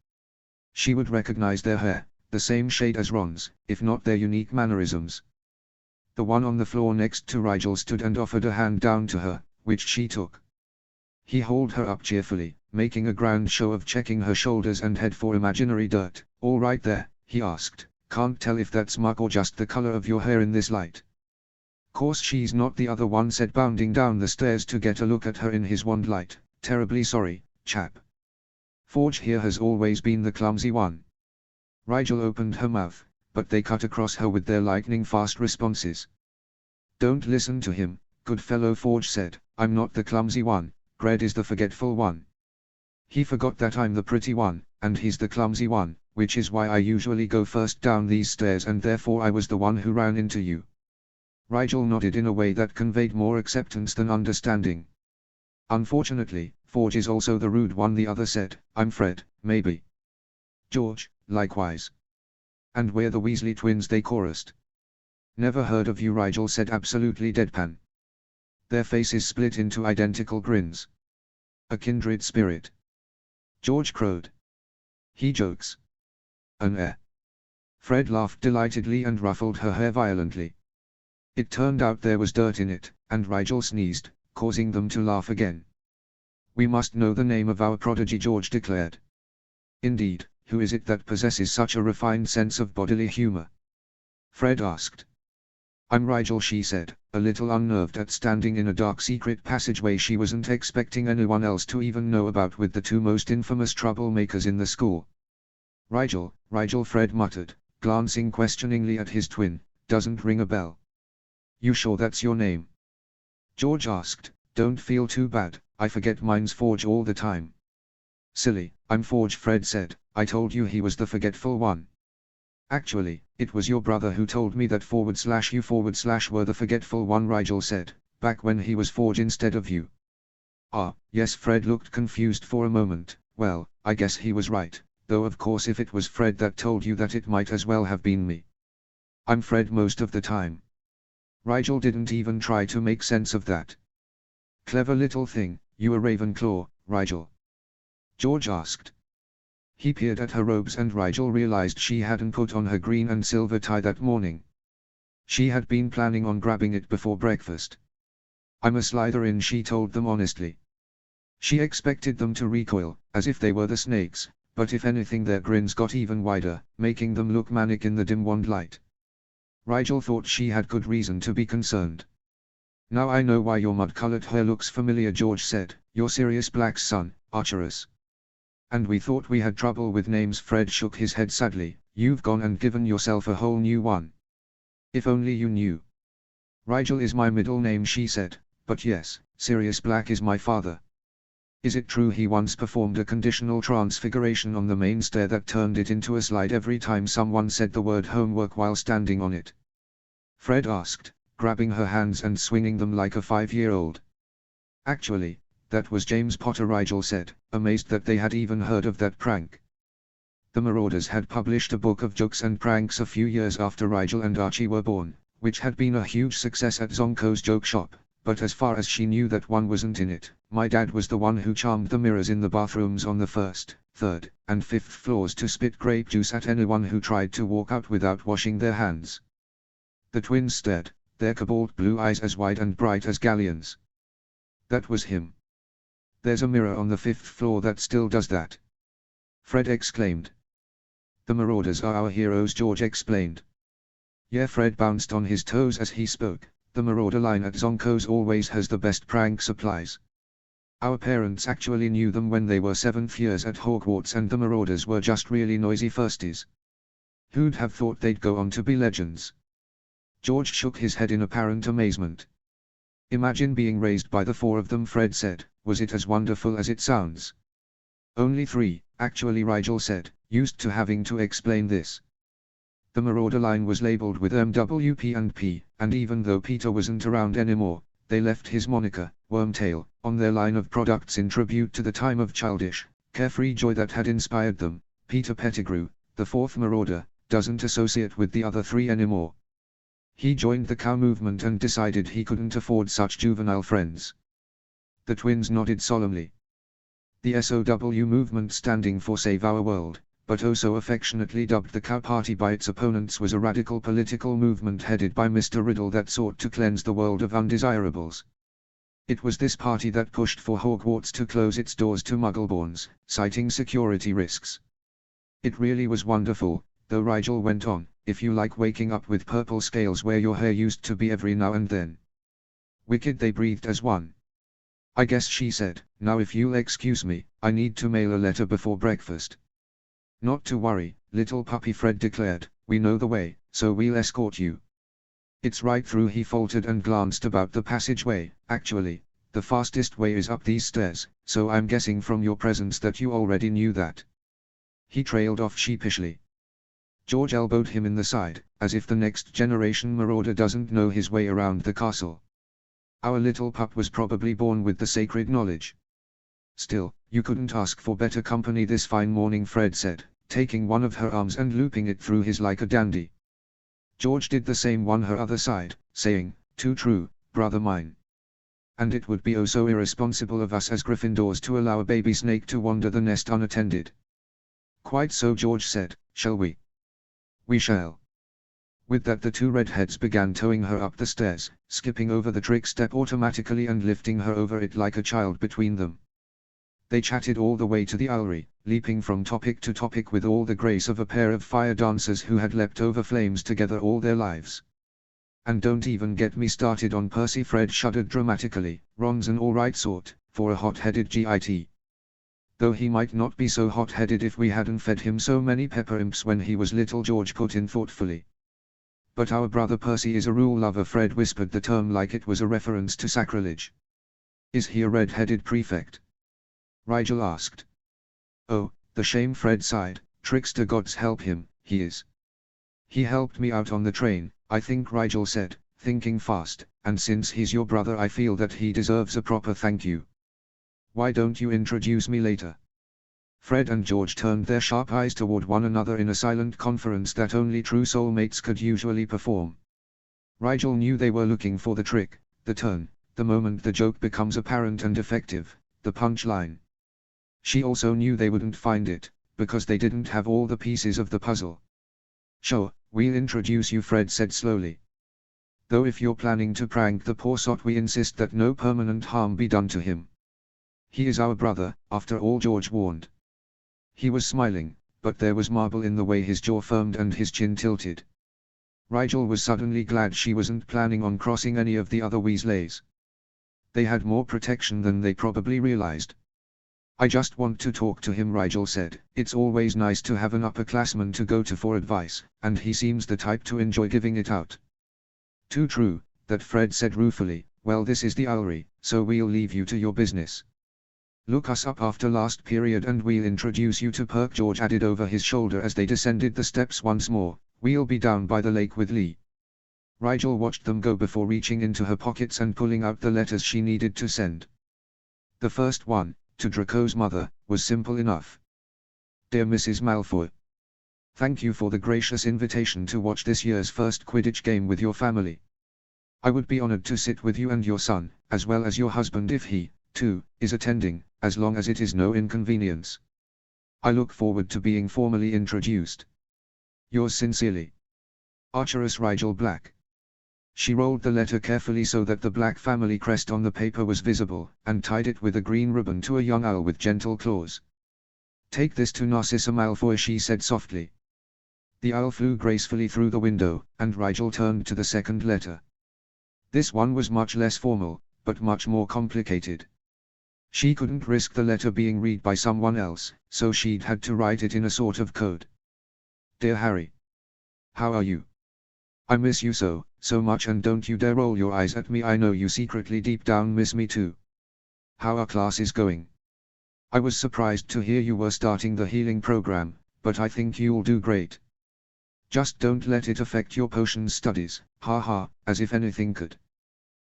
She would recognize their hair, the same shade as Ron's, if not their unique mannerisms. The one on the floor next to Rigel stood and offered a hand down to her, which she took. He hauled her up cheerfully, making a grand show of checking her shoulders and head for imaginary dirt. All right there, he asked, can't tell if that's muck or just the color of your hair in this light. Course she's not, the other one said, bounding down the stairs to get a look at her in his wand light. Terribly sorry, chap. Forge here has always been the clumsy one. Rigel opened her mouth, but they cut across her with their lightning-fast responses. Don't listen to him, good fellow, Forge said. I'm not the clumsy one, Gred is the forgetful one. He forgot that I'm the pretty one, and he's the clumsy one, which is why I usually go first down these stairs, and therefore I was the one who ran into you. Rigel nodded in a way that conveyed more acceptance than understanding. Unfortunately, Forge is also the rude one, the other said. I'm Fred, maybe. George, likewise. And we're the Weasley twins, they chorused. Never heard of you, Rigel said, absolutely deadpan. Their faces split into identical grins. A kindred spirit. George crowed. He jokes. An air. Fred laughed delightedly and ruffled her hair violently. It turned out there was dirt in it, and Rigel sneezed, causing them to laugh again. We must know the name of our prodigy, George declared. Indeed, who is it that possesses such a refined sense of bodily humor? Fred asked. I'm Rigel, she said, a little unnerved at standing in a dark secret passageway she wasn't expecting anyone else to even know about with the two most infamous troublemakers in the school. Rigel, Fred muttered, glancing questioningly at his twin, doesn't ring a bell. You sure that's your name? George asked. Don't feel too bad, I forget mine's Forge all the time. Silly, I'm Forge, Fred said, I told you he was the forgetful one. Actually, it was your brother who told me that /you/ were the forgetful one, Rigel said, back when he was Forge instead of you. Ah, yes, Fred looked confused for a moment. Well, I guess he was right, though of course if it was Fred that told you that, it might as well have been me. I'm Fred most of the time. Rigel didn't even try to make sense of that. Clever little thing, you a Ravenclaw, Rigel? George asked. He peered at her robes and Rigel realized she hadn't put on her green and silver tie that morning. She had been planning on grabbing it before breakfast. I'm a Slytherin, she told them honestly. She expected them to recoil, as if they were the snakes, but if anything their grins got even wider, making them look manic in the dim wand light. Rigel thought she had good reason to be concerned. Now I know why your mud-colored hair looks familiar, George said, you're Sirius Black's son, Archerus. And we thought we had trouble with names. Fred shook his head sadly. You've gone and given yourself a whole new one. If only you knew. Rigel is my middle name, she said, but yes, Sirius Black is my father. Is it true he once performed a conditional transfiguration on the main stair that turned it into a slide every time someone said the word homework while standing on it? Fred asked, grabbing her hands and swinging them like a 5-year-old. Actually, that was James Potter, Rigel said, amazed that they had even heard of that prank. The Marauders had published a book of jokes and pranks a few years after Rigel and Archie were born, which had been a huge success at Zonko's joke shop, but as far as she knew that one wasn't in it. My dad was the one who charmed the mirrors in the bathrooms on the 1st, 3rd, and 5th floors to spit grape juice at anyone who tried to walk out without washing their hands. The twins stared, their cobalt blue eyes as wide and bright as galleons. That was him. There's a mirror on the 5th floor that still does that. Fred exclaimed. The Marauders are our heroes, George explained. Yeah, Fred bounced on his toes as he spoke, the Marauder line at Zonko's always has the best prank supplies. Our parents actually knew them when they were 7th years at Hogwarts, and the Marauders were just really noisy firsties. Who'd have thought they'd go on to be legends? George shook his head in apparent amazement. Imagine being raised by the 4 of them, Fred said. Was it as wonderful as it sounds? Only 3, actually, Rigel said, used to having to explain this. The Marauder line was labeled with MWP and P, and even though Peter wasn't around anymore, they left his moniker, Wormtail, on their line of products in tribute to the time of childish, carefree joy that had inspired them. Peter Pettigrew, the 4th Marauder, doesn't associate with the other 3 anymore. He joined the cow movement and decided he couldn't afford such juvenile friends. The twins nodded solemnly. The SOW movement, standing for Save Our World, but also affectionately dubbed the Cow Party by its opponents, was a radical political movement headed by Mr. Riddle that sought to cleanse the world of undesirables. It was this party that pushed for Hogwarts to close its doors to Muggleborns, citing security risks. It really was wonderful, though, Rigel went on, if you like waking up with purple scales where your hair used to be every now and then. Wicked, they breathed as one. I guess, she said, now if you'll excuse me, I need to mail a letter before breakfast. Not to worry, little puppy, Fred declared, we know the way, so we'll escort you. It's right through, he faltered and glanced about the passageway. Actually, the fastest way is up these stairs, so I'm guessing from your presence that you already knew that. He trailed off sheepishly. George elbowed him in the side, as if the next generation Marauder doesn't know his way around the castle. Our little pup was probably born with the sacred knowledge. Still, you couldn't ask for better company this fine morning, Fred said, taking one of her arms and looping it through his like a dandy. George did the same on her other side, saying, too true, brother mine. And it would be oh so irresponsible of us as Gryffindors to allow a baby snake to wander the nest unattended. Quite so, George said, shall we? We shall. With that, the 2 redheads began towing her up the stairs, skipping over the trick step automatically and lifting her over it like a child between them. They chatted all the way to the owlery, leaping from topic to topic with all the grace of a pair of fire dancers who had leapt over flames together all their lives. And don't even get me started on Percy. Fred shuddered dramatically. Ron's an alright sort, for a hot-headed git. Though he might not be so hot-headed if we hadn't fed him so many pepper imps when he was little, George put in thoughtfully. But our brother Percy is a rule lover. Fred whispered the term like it was a reference to sacrilege. Is he a red-headed prefect? Rigel asked. Oh, the shame. Fred sighed. Trickster, gods help him, he is. He helped me out on the train, I think, Rigel said, thinking fast, and since he's your brother I feel that he deserves a proper thank you. Why don't you introduce me later? Fred and George turned their sharp eyes toward one another in a silent conference that only true soulmates could usually perform. Rigel knew they were looking for the trick, the turn, the moment the joke becomes apparent and effective, the punchline. She also knew they wouldn't find it, because they didn't have all the pieces of the puzzle. Sure, we'll introduce you, Fred said slowly. Though if you're planning to prank the poor sot, we insist that no permanent harm be done to him. He is our brother, after all, George warned. He was smiling, but there was marble in the way his jaw firmed and his chin tilted. Rigel was suddenly glad she wasn't planning on crossing any of the other Weasleys. They had more protection than they probably realized. I just want to talk to him, Rigel said. It's always nice to have an upperclassman to go to for advice, and he seems the type to enjoy giving it out. Too true, that, Fred said ruefully. Well, this is the owlery, so we'll leave you to your business. Look us up after last period and we'll introduce you to Perk, George added over his shoulder as they descended the steps once more. We'll be down by the lake with Lee. Rigel watched them go before reaching into her pockets and pulling out the letters she needed to send. The first one, to Draco's mother, was simple enough. Dear Mrs. Malfoy. Thank you for the gracious invitation to watch this year's first Quidditch game with your family. I would be honored to sit with you and your son, as well as your husband if he, too, is attending, as long as it is no inconvenience. I look forward to being formally introduced. Yours sincerely, Archerus Rigel Black. She rolled the letter carefully so that the Black family crest on the paper was visible, and tied it with a green ribbon to a young owl with gentle claws. Take this to Narcissa Malfoy, she said softly. The owl flew gracefully through the window, and Rigel turned to the second letter. This one was much less formal, but much more complicated. She couldn't risk the letter being read by someone else, so she'd had to write it in a sort of code. Dear Harry. How are you? I miss you so much, and don't you dare roll your eyes at me, I know you secretly deep down miss me too. How are classes going? I was surprised to hear you were starting the healing program, but I think you'll do great. Just don't let it affect your potions studies, haha, as if anything could.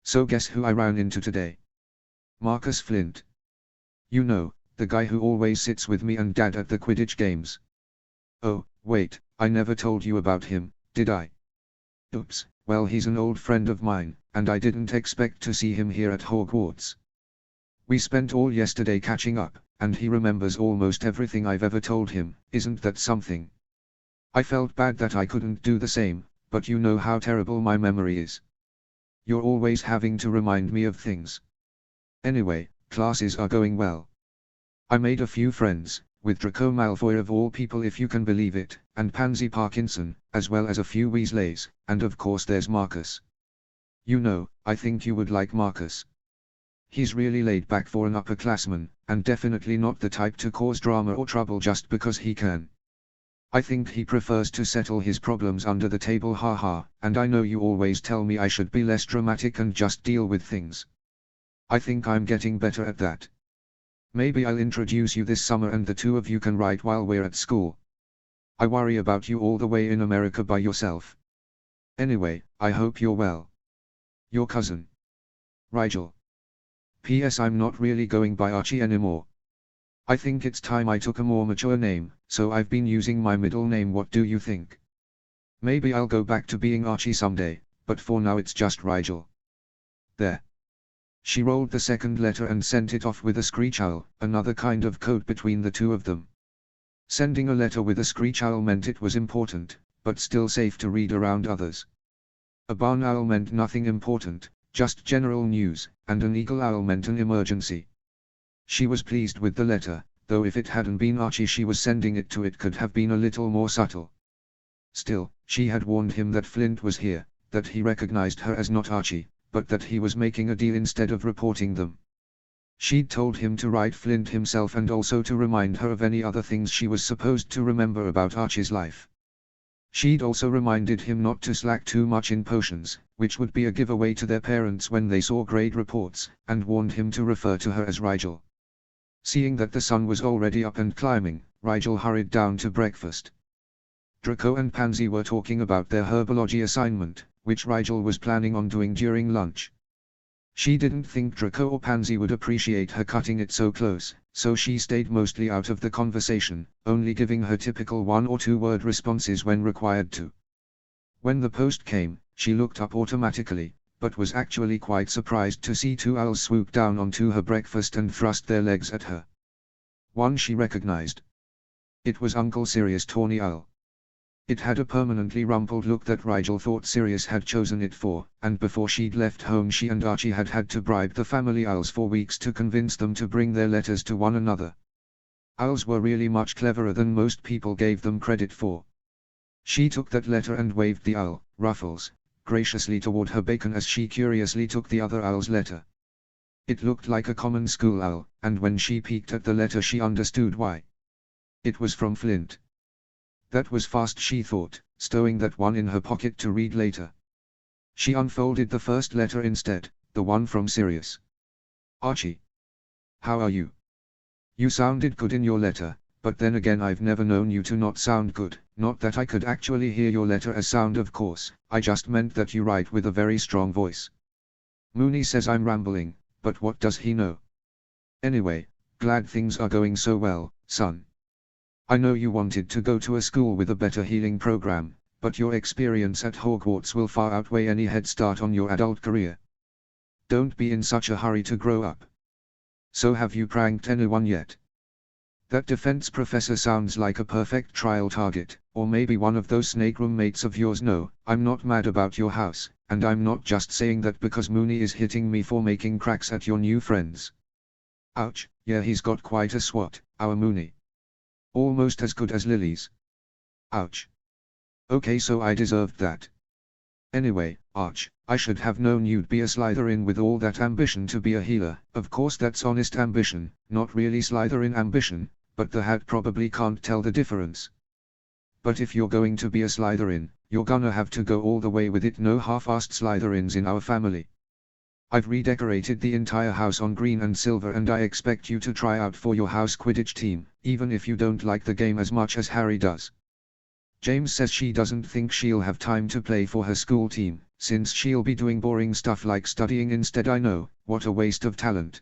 So guess who I ran into today? Marcus Flint. You know, the guy who always sits with me and Dad at the Quidditch games. Oh, wait, I never told you about him, did I? Oops, well, he's an old friend of mine, and I didn't expect to see him here at Hogwarts. We spent all yesterday catching up, and he remembers almost everything I've ever told him. Isn't that something? I felt bad that I couldn't do the same, but you know how terrible my memory is. You're always having to remind me of things. Anyway, classes are going well. I made a few friends, with Draco Malfoy of all people if you can believe it, and Pansy Parkinson, as well as a few Weasleys, and of course there's Marcus. You know, I think you would like Marcus. He's really laid back for an upperclassman, and definitely not the type to cause drama or trouble just because he can. I think he prefers to settle his problems under the table, haha, and I know you always tell me I should be less dramatic and just deal with things. I think I'm getting better at that. Maybe I'll introduce you this summer and the two of you can write while we're at school. I worry about you all the way in America by yourself. Anyway, I hope you're well. Your cousin, Rigel. P.S. I'm not really going by Archie anymore. I think it's time I took a more mature name, so I've been using my middle name. What do you think? Maybe I'll go back to being Archie someday, but for now it's just Rigel. There. She rolled the second letter and sent it off with a screech owl, another kind of code between the two of them. Sending a letter with a screech owl meant it was important, but still safe to read around others. A barn owl meant nothing important, just general news, and an eagle owl meant an emergency. She was pleased with the letter, though if it hadn't been Archie she was sending it to it could have been a little more subtle. Still, she had warned him that Flint was here, that he recognized her as not Archie, but that he was making a deal instead of reporting them. She'd told him to write Flint himself and also to remind her of any other things she was supposed to remember about Archie's life. She'd also reminded him not to slack too much in potions, which would be a giveaway to their parents when they saw grade reports, and warned him to refer to her as Rigel. Seeing that the sun was already up and climbing, Rigel hurried down to breakfast. Draco and Pansy were talking about their herbology assignment, which Rigel was planning on doing during lunch. She didn't think Draco or Pansy would appreciate her cutting it so close, so she stayed mostly out of the conversation, only giving her typical 1 or 2 word responses when required to. When the post came, she looked up automatically, but was actually quite surprised to see 2 owls swoop down onto her breakfast and thrust their legs at her. One she recognized. It was Uncle Sirius' tawny owl. It had a permanently rumpled look that Rigel thought Sirius had chosen it for, and before she'd left home she and Archie had had to bribe the family owls for weeks to convince them to bring their letters to one another. Owls were really much cleverer than most people gave them credit for. She took that letter and waved the owl, Ruffles, graciously toward her bacon as she curiously took the other owl's letter. It looked like a common school owl, and when she peeked at the letter she understood why. It was from Flint. That was fast, she thought, stowing that one in her pocket to read later. She unfolded the first letter instead, the one from Sirius. Archie. How are you? You sounded good in your letter, but then again I've never known you to not sound good, not that I could actually hear your letter as sound of course, I just meant that you write with a very strong voice. Mooney says I'm rambling, but what does he know? Anyway, glad things are going so well, son. I know you wanted to go to a school with a better healing program, but your experience at Hogwarts will far outweigh any head start on your adult career. Don't be in such a hurry to grow up. So have you pranked anyone yet? That defense professor sounds like a perfect trial target, or maybe one of those snake roommates of yours. No, I'm not mad about your house, and I'm not just saying that because Mooney is hitting me for making cracks at your new friends. Ouch, yeah, he's got quite a swat, our Mooney. Almost as good as Lily's. Ouch. Okay, so I deserved that. Anyway, Arch, I should have known you'd be a Slytherin with all that ambition to be a healer. Of course that's honest ambition, not really Slytherin ambition, but the hat probably can't tell the difference. But if you're going to be a Slytherin, you're gonna have to go all the way with it. No half-assed Slytherins in our family. I've redecorated the entire house on green and silver and I expect you to try out for your house Quidditch team, even if you don't like the game as much as Harry does. James says she doesn't think she'll have time to play for her school team, since she'll be doing boring stuff like studying instead. I know, what a waste of talent.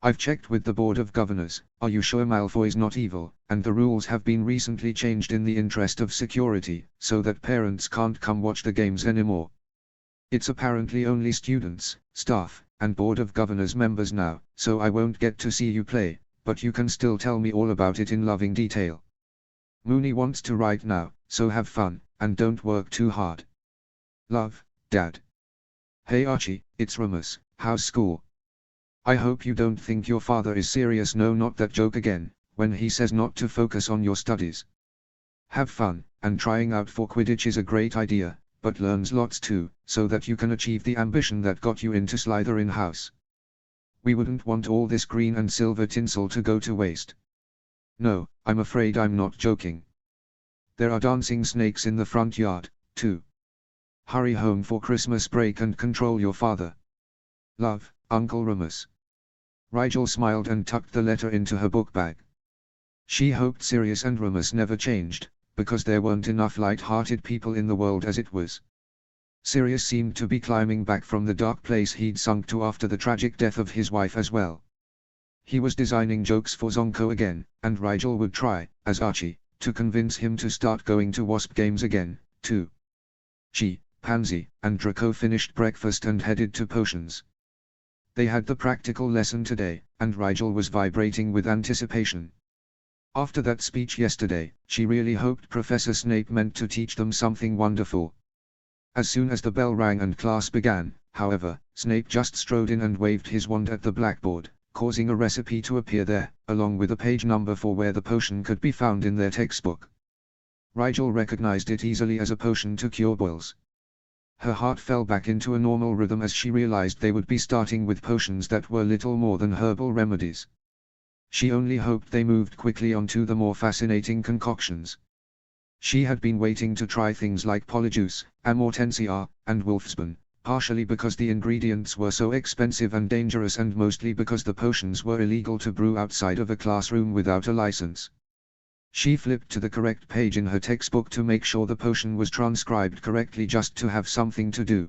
I've checked with the Board of Governors. Are you sure Malfoy's not evil? And the rules have been recently changed in the interest of security, so that parents can't come watch the games anymore. It's apparently only students, staff, and Board of Governors members now, so I won't get to see you play, but you can still tell me all about it in loving detail. Mooney wants to write now, so have fun, and don't work too hard. Love, Dad. Hey Archie, it's Remus, how's school? I hope you don't think your father is serious. No, not that joke again, when he says not to focus on your studies. Have fun, and trying out for Quidditch is a great idea, but learns lots too, so that you can achieve the ambition that got you into Slytherin house. We wouldn't want all this green and silver tinsel to go to waste. No, I'm afraid I'm not joking. There are dancing snakes in the front yard, too. Hurry home for Christmas break and control your father. Love, Uncle Remus. Rigel smiled and tucked the letter into her book bag. She hoped Sirius and Remus never changed, because there weren't enough light-hearted people in the world as it was. Sirius seemed to be climbing back from the dark place he'd sunk to after the tragic death of his wife as well. He was designing jokes for Zonko again, and Rigel would try, as Archie, to convince him to start going to WASP games again, too. She, Pansy, and Draco finished breakfast and headed to potions. They had the practical lesson today, and Rigel was vibrating with anticipation. After that speech yesterday, she really hoped Professor Snape meant to teach them something wonderful. As soon as the bell rang and class began, however, Snape just strode in and waved his wand at the blackboard, causing a recipe to appear there, along with a page number for where the potion could be found in their textbook. Rigel recognized it easily as a potion to cure boils. Her heart fell back into a normal rhythm as she realized they would be starting with potions that were little more than herbal remedies. She only hoped they moved quickly on to the more fascinating concoctions. She had been waiting to try things like polyjuice, amortensia, and wolfsbane, partially because the ingredients were so expensive and dangerous and mostly because the potions were illegal to brew outside of a classroom without a license. She flipped to the correct page in her textbook to make sure the potion was transcribed correctly just to have something to do.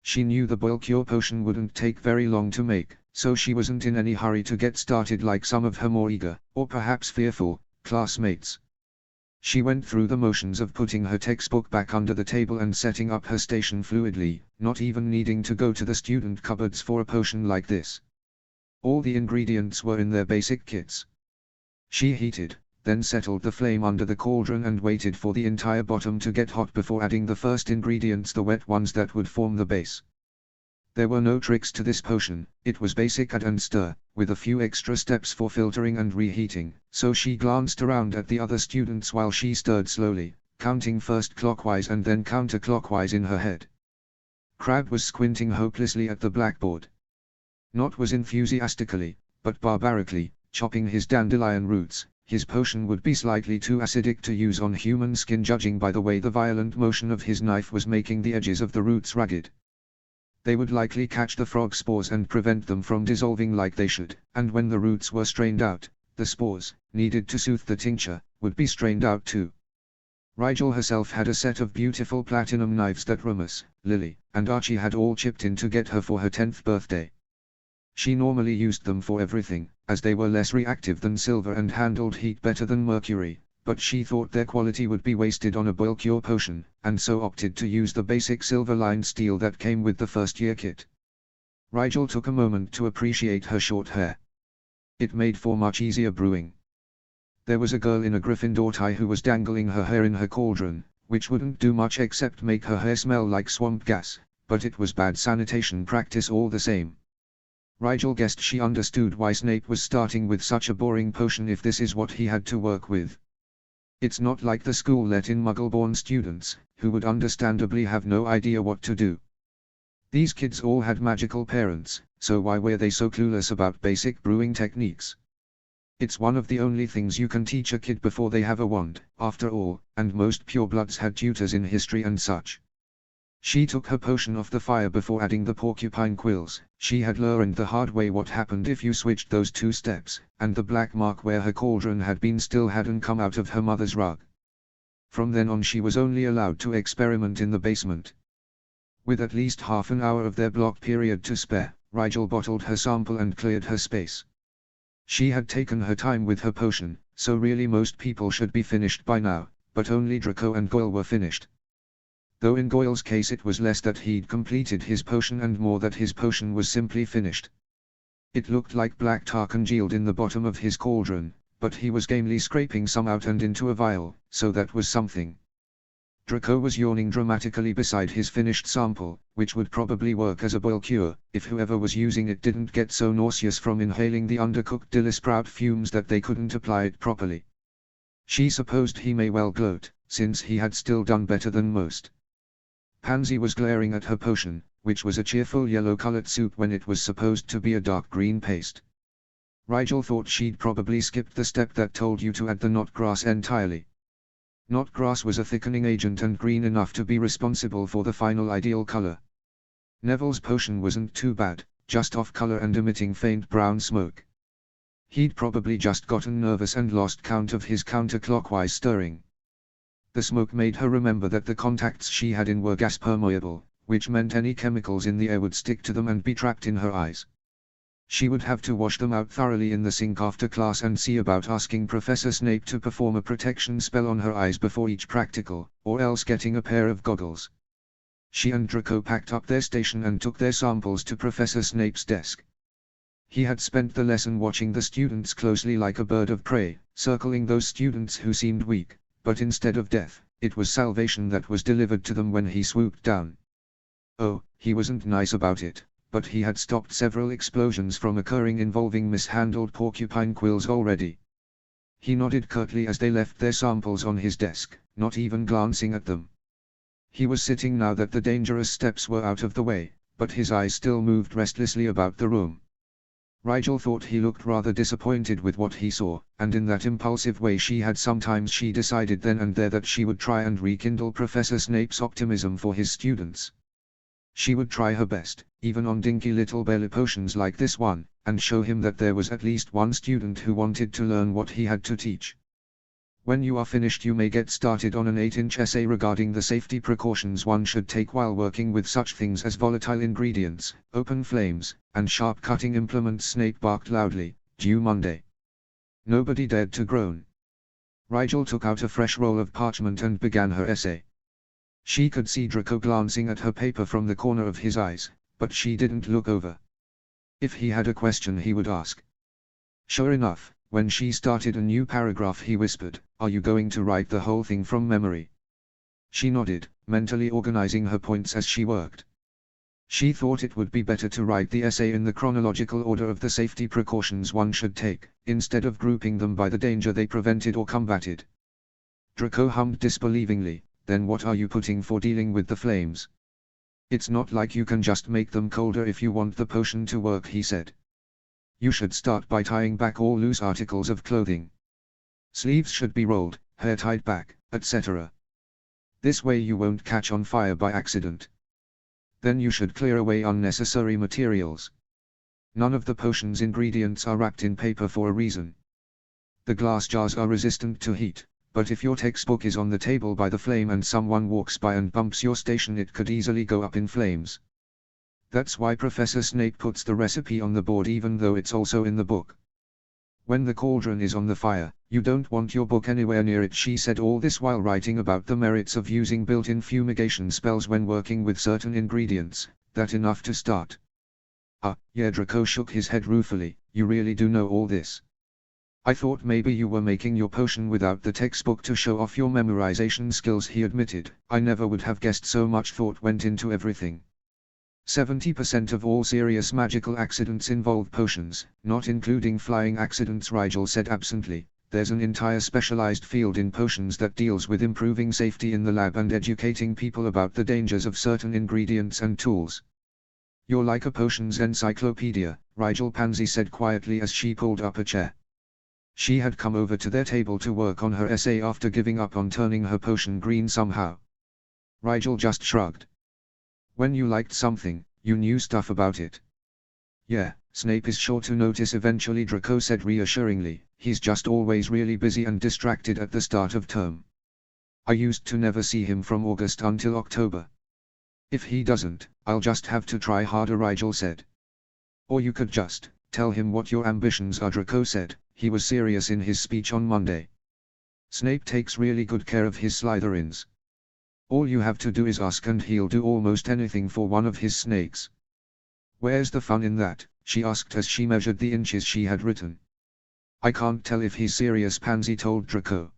She knew the boil cure potion wouldn't take very long to make, so she wasn't in any hurry to get started like some of her more eager, or perhaps fearful, classmates. She went through the motions of putting her textbook back under the table and setting up her station fluidly, not even needing to go to the student cupboards for a potion like this. All the ingredients were in their basic kits. She heated, then settled the flame under the cauldron and waited for the entire bottom to get hot before adding the first ingredients, the wet ones that would form the base. There were no tricks to this potion, it was basic add and stir, with a few extra steps for filtering and reheating, so she glanced around at the other students while she stirred slowly, counting first clockwise and then counterclockwise in her head. Crab was squinting hopelessly at the blackboard. Not was enthusiastically, but barbarically, chopping his dandelion roots. His potion would be slightly too acidic to use on human skin, judging by the way the violent motion of his knife was making the edges of the roots ragged. They would likely catch the frog spores and prevent them from dissolving like they should, and when the roots were strained out, the spores, needed to soothe the tincture, would be strained out too. Rigel herself had a set of beautiful platinum knives that Remus, Lily, and Archie had all chipped in to get her for her 10th birthday. She normally used them for everything, as they were less reactive than silver and handled heat better than mercury, but she thought their quality would be wasted on a boil cure potion, and so opted to use the basic silver-lined steel that came with the first-year kit. Rigel took a moment to appreciate her short hair. It made for much easier brewing. There was a girl in a Gryffindor tie who was dangling her hair in her cauldron, which wouldn't do much except make her hair smell like swamp gas, but it was bad sanitation practice all the same. Rigel guessed she understood why Snape was starting with such a boring potion if this is what he had to work with. It's not like the school let in Muggle-born students, who would understandably have no idea what to do. These kids all had magical parents, so why were they so clueless about basic brewing techniques? It's one of the only things you can teach a kid before they have a wand, after all, and most purebloods had tutors in history and such. She took her potion off the fire before adding the porcupine quills. She had learned the hard way what happened if you switched those two steps, and the black mark where her cauldron had been still hadn't come out of her mother's rug. From then on she was only allowed to experiment in the basement. With at least half an hour of their block period to spare, Rigel bottled her sample and cleared her space. She had taken her time with her potion, so really most people should be finished by now, but only Draco and Goyle were finished. Though in Goyle's case it was less that he'd completed his potion and more that his potion was simply finished. It looked like black tar congealed in the bottom of his cauldron, but he was gamely scraping some out and into a vial, so that was something. Draco was yawning dramatically beside his finished sample, which would probably work as a boil cure, if whoever was using it didn't get so nauseous from inhaling the undercooked dilly sprout fumes that they couldn't apply it properly. She supposed he may well gloat, since he had still done better than most. Pansy was glaring at her potion, which was a cheerful yellow-colored soup when it was supposed to be a dark green paste. Rigel thought she'd probably skipped the step that told you to add the knot grass entirely. Knot grass was a thickening agent and green enough to be responsible for the final ideal color. Neville's potion wasn't too bad, just off color and emitting faint brown smoke. He'd probably just gotten nervous and lost count of his counterclockwise stirring. The smoke made her remember that the contacts she had in were gas permeable, which meant any chemicals in the air would stick to them and be trapped in her eyes. She would have to wash them out thoroughly in the sink after class and see about asking Professor Snape to perform a protection spell on her eyes before each practical, or else getting a pair of goggles. She and Draco packed up their station and took their samples to Professor Snape's desk. He had spent the lesson watching the students closely like a bird of prey, circling those students who seemed weak. But instead of death, it was salvation that was delivered to them when he swooped down. Oh, he wasn't nice about it, but he had stopped several explosions from occurring involving mishandled porcupine quills already. He nodded curtly as they left their samples on his desk, not even glancing at them. He was sitting now that the dangerous steps were out of the way, but his eyes still moved restlessly about the room. Rigel thought he looked rather disappointed with what he saw, and in that impulsive way she decided then and there that she would try and rekindle Professor Snape's optimism for his students. She would try her best, even on dinky little belly potions like this one, and show him that there was at least one student who wanted to learn what he had to teach. When you are finished you may get started on an 8-inch essay regarding the safety precautions one should take while working with such things as volatile ingredients, open flames, and sharp cutting implements. Snape barked loudly, due Monday. Nobody dared to groan. Rigel took out a fresh roll of parchment and began her essay. She could see Draco glancing at her paper from the corner of his eyes, but she didn't look over. If he had a question he would ask. Sure enough, when she started a new paragraph he whispered, "Are you going to write the whole thing from memory?" She nodded, mentally organizing her points as she worked. She thought it would be better to write the essay in the chronological order of the safety precautions one should take, instead of grouping them by the danger they prevented or combated. Draco hummed disbelievingly, "Then what are you putting for dealing with the flames? It's not like you can just make them colder if you want the potion to work," he said. "You should start by tying back all loose articles of clothing. Sleeves should be rolled, hair tied back, etc. This way you won't catch on fire by accident. Then you should clear away unnecessary materials. None of the potion's ingredients are wrapped in paper for a reason. The glass jars are resistant to heat, but if your textbook is on the table by the flame and someone walks by and bumps your station it could easily go up in flames. That's why Professor Snape puts the recipe on the board even though it's also in the book. When the cauldron is on the fire, you don't want your book anywhere near it." She said all this while writing about the merits of using built-in fumigation spells when working with certain ingredients. That enough to start? Yeah, Draco shook his head ruefully, "You really do know all this. I thought maybe you were making your potion without the textbook to show off your memorization skills," he admitted. "I never would have guessed so much thought went into everything. 70% of all serious magical accidents involve potions, not including flying accidents," Rigel said absently. "There's an entire specialized field in potions that deals with improving safety in the lab and educating people about the dangers of certain ingredients and tools." "You're like a potions encyclopedia," Rigel Pansy said quietly as she pulled up a chair. She had come over to their table to work on her essay after giving up on turning her potion green somehow. Rigel just shrugged. "When you liked something, you knew stuff about it." "Yeah, Snape is sure to notice eventually," Draco said reassuringly. "He's just always really busy and distracted at the start of term. I used to never see him from August until October. If he doesn't, I'll just have to try harder," Rigel said. "Or you could just tell him what your ambitions are," Draco said. He was serious in his speech on Monday. "Snape takes really good care of his Slytherins. All you have to do is ask and he'll do almost anything for one of his snakes." "Where's the fun in that?" she asked as she measured the inches she had written. "I can't tell if he's serious," Pansy told Draco.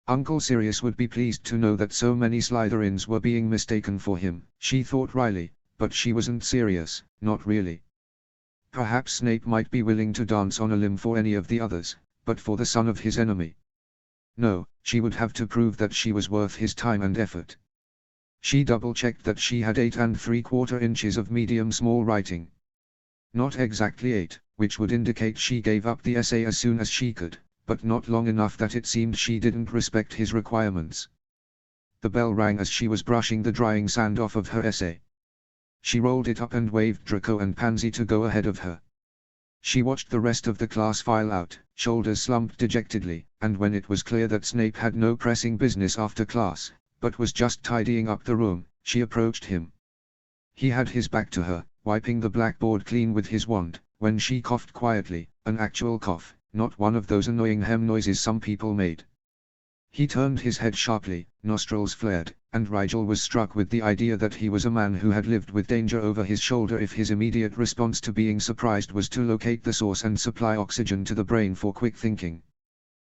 Uncle Sirius would be pleased to know that so many Slytherins were being mistaken for him, she thought wryly, but she wasn't serious, not really. Perhaps Snape might be willing to dance on a limb for any of the others, but for the son of his enemy? No, she would have to prove that she was worth his time and effort. She double-checked that she had 8 3/4 inches of medium-small writing. Not exactly 8, which would indicate she gave up the essay as soon as she could, but not long enough that it seemed she didn't respect his requirements. The bell rang as she was brushing the drying sand off of her essay. She rolled it up and waved Draco and Pansy to go ahead of her. She watched the rest of the class file out, shoulders slumped dejectedly, and when it was clear that Snape had no pressing business after class, but was just tidying up the room, she approached him. He had his back to her, wiping the blackboard clean with his wand, when she coughed quietly, an actual cough, not one of those annoying hem noises some people made. He turned his head sharply, nostrils flared, and Rigel was struck with the idea that he was a man who had lived with danger over his shoulder if his immediate response to being surprised was to locate the source and supply oxygen to the brain for quick thinking.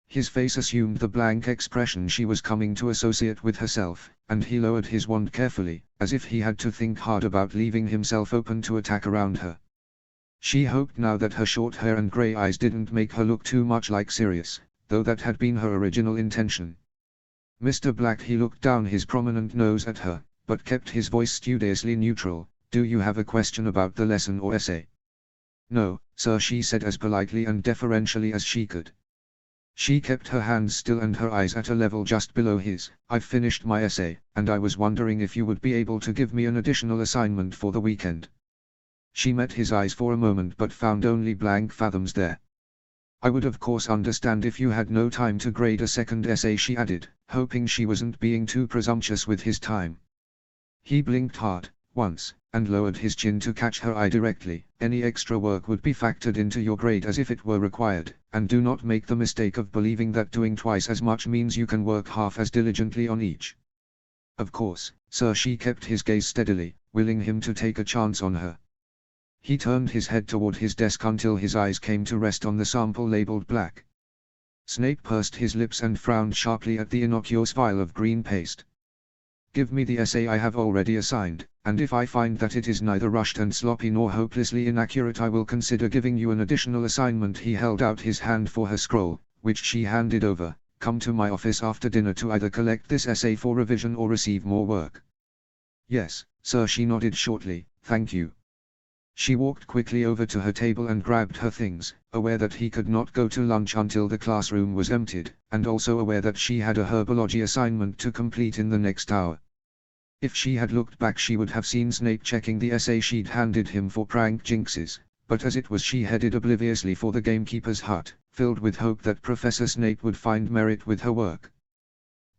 His face assumed the blank expression she was coming to associate with herself, and he lowered his wand carefully, as if he had to think hard about leaving himself open to attack around her. She hoped now that her short hair and grey eyes didn't make her look too much like Sirius, though that had been her original intention. Mr. Black, he looked down his prominent nose at her, but kept his voice studiously neutral. Do you have a question about the lesson or essay? No, sir, she said as politely and deferentially as she could. She kept her hands still and her eyes at a level just below his. I've finished my essay, and I was wondering if you would be able to give me an additional assignment for the weekend. She met his eyes for a moment but found only blank fathoms there. I would of course understand if you had no time to grade a second essay, she added, hoping she wasn't being too presumptuous with his time. He blinked hard, once, and lowered his chin to catch her eye directly. Any extra work would be factored into your grade as if it were required, and do not make the mistake of believing that doing twice as much means you can work half as diligently on each. Of course, sir. She kept his gaze steadily, willing him to take a chance on her. He turned his head toward his desk until his eyes came to rest on the sample labeled black. Snape pursed his lips and frowned sharply at the innocuous vial of green paste. Give me the essay I have already assigned, and if I find that it is neither rushed and sloppy nor hopelessly inaccurate, I will consider giving you an additional assignment. He held out his hand for her scroll, which she handed over. Come to my office after dinner to either collect this essay for revision or receive more work. Yes, sir, she nodded shortly. Thank you. She walked quickly over to her table and grabbed her things, aware that he could not go to lunch until the classroom was emptied, and also aware that she had a herbology assignment to complete in the next hour. If she had looked back, she would have seen Snape checking the essay she'd handed him for prank jinxes, but as it was, she headed obliviously for the gamekeeper's hut, filled with hope that Professor Snape would find merit with her work.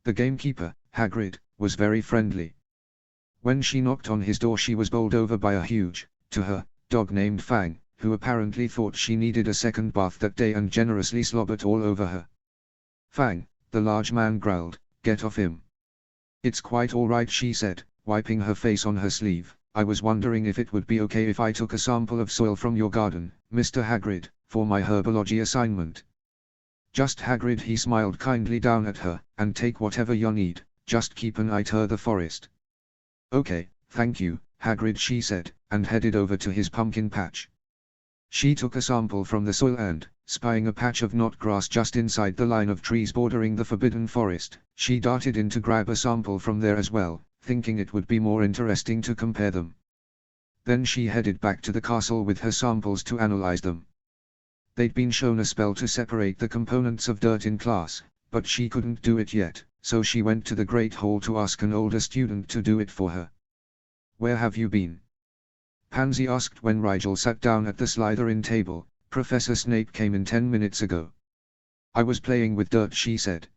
The gamekeeper, Hagrid, was very friendly. When she knocked on his door, she was bowled over by a huge, to her, dog named Fang, who apparently thought she needed a second bath that day and generously slobbered all over her. Fang, the large man growled, get off him. It's quite all right, she said, wiping her face on her sleeve. I was wondering if it would be okay if I took a sample of soil from your garden, Mr. Hagrid, for my herbology assignment. Just Hagrid, he smiled kindly down at her, and take whatever you need, just keep an eye to the forest. Okay, thank you, Hagrid, she said, and headed over to his pumpkin patch. She took a sample from the soil and, spying a patch of knot grass just inside the line of trees bordering the forbidden forest, she darted in to grab a sample from there as well, thinking it would be more interesting to compare them. Then she headed back to the castle with her samples to analyze them. They'd been shown a spell to separate the components of dirt in class, but she couldn't do it yet, so she went to the Great Hall to ask an older student to do it for her. Where have you been? Pansy asked when Rigel sat down at the Slytherin table. Professor Snape came in 10 minutes ago. I was playing with dirt, she said.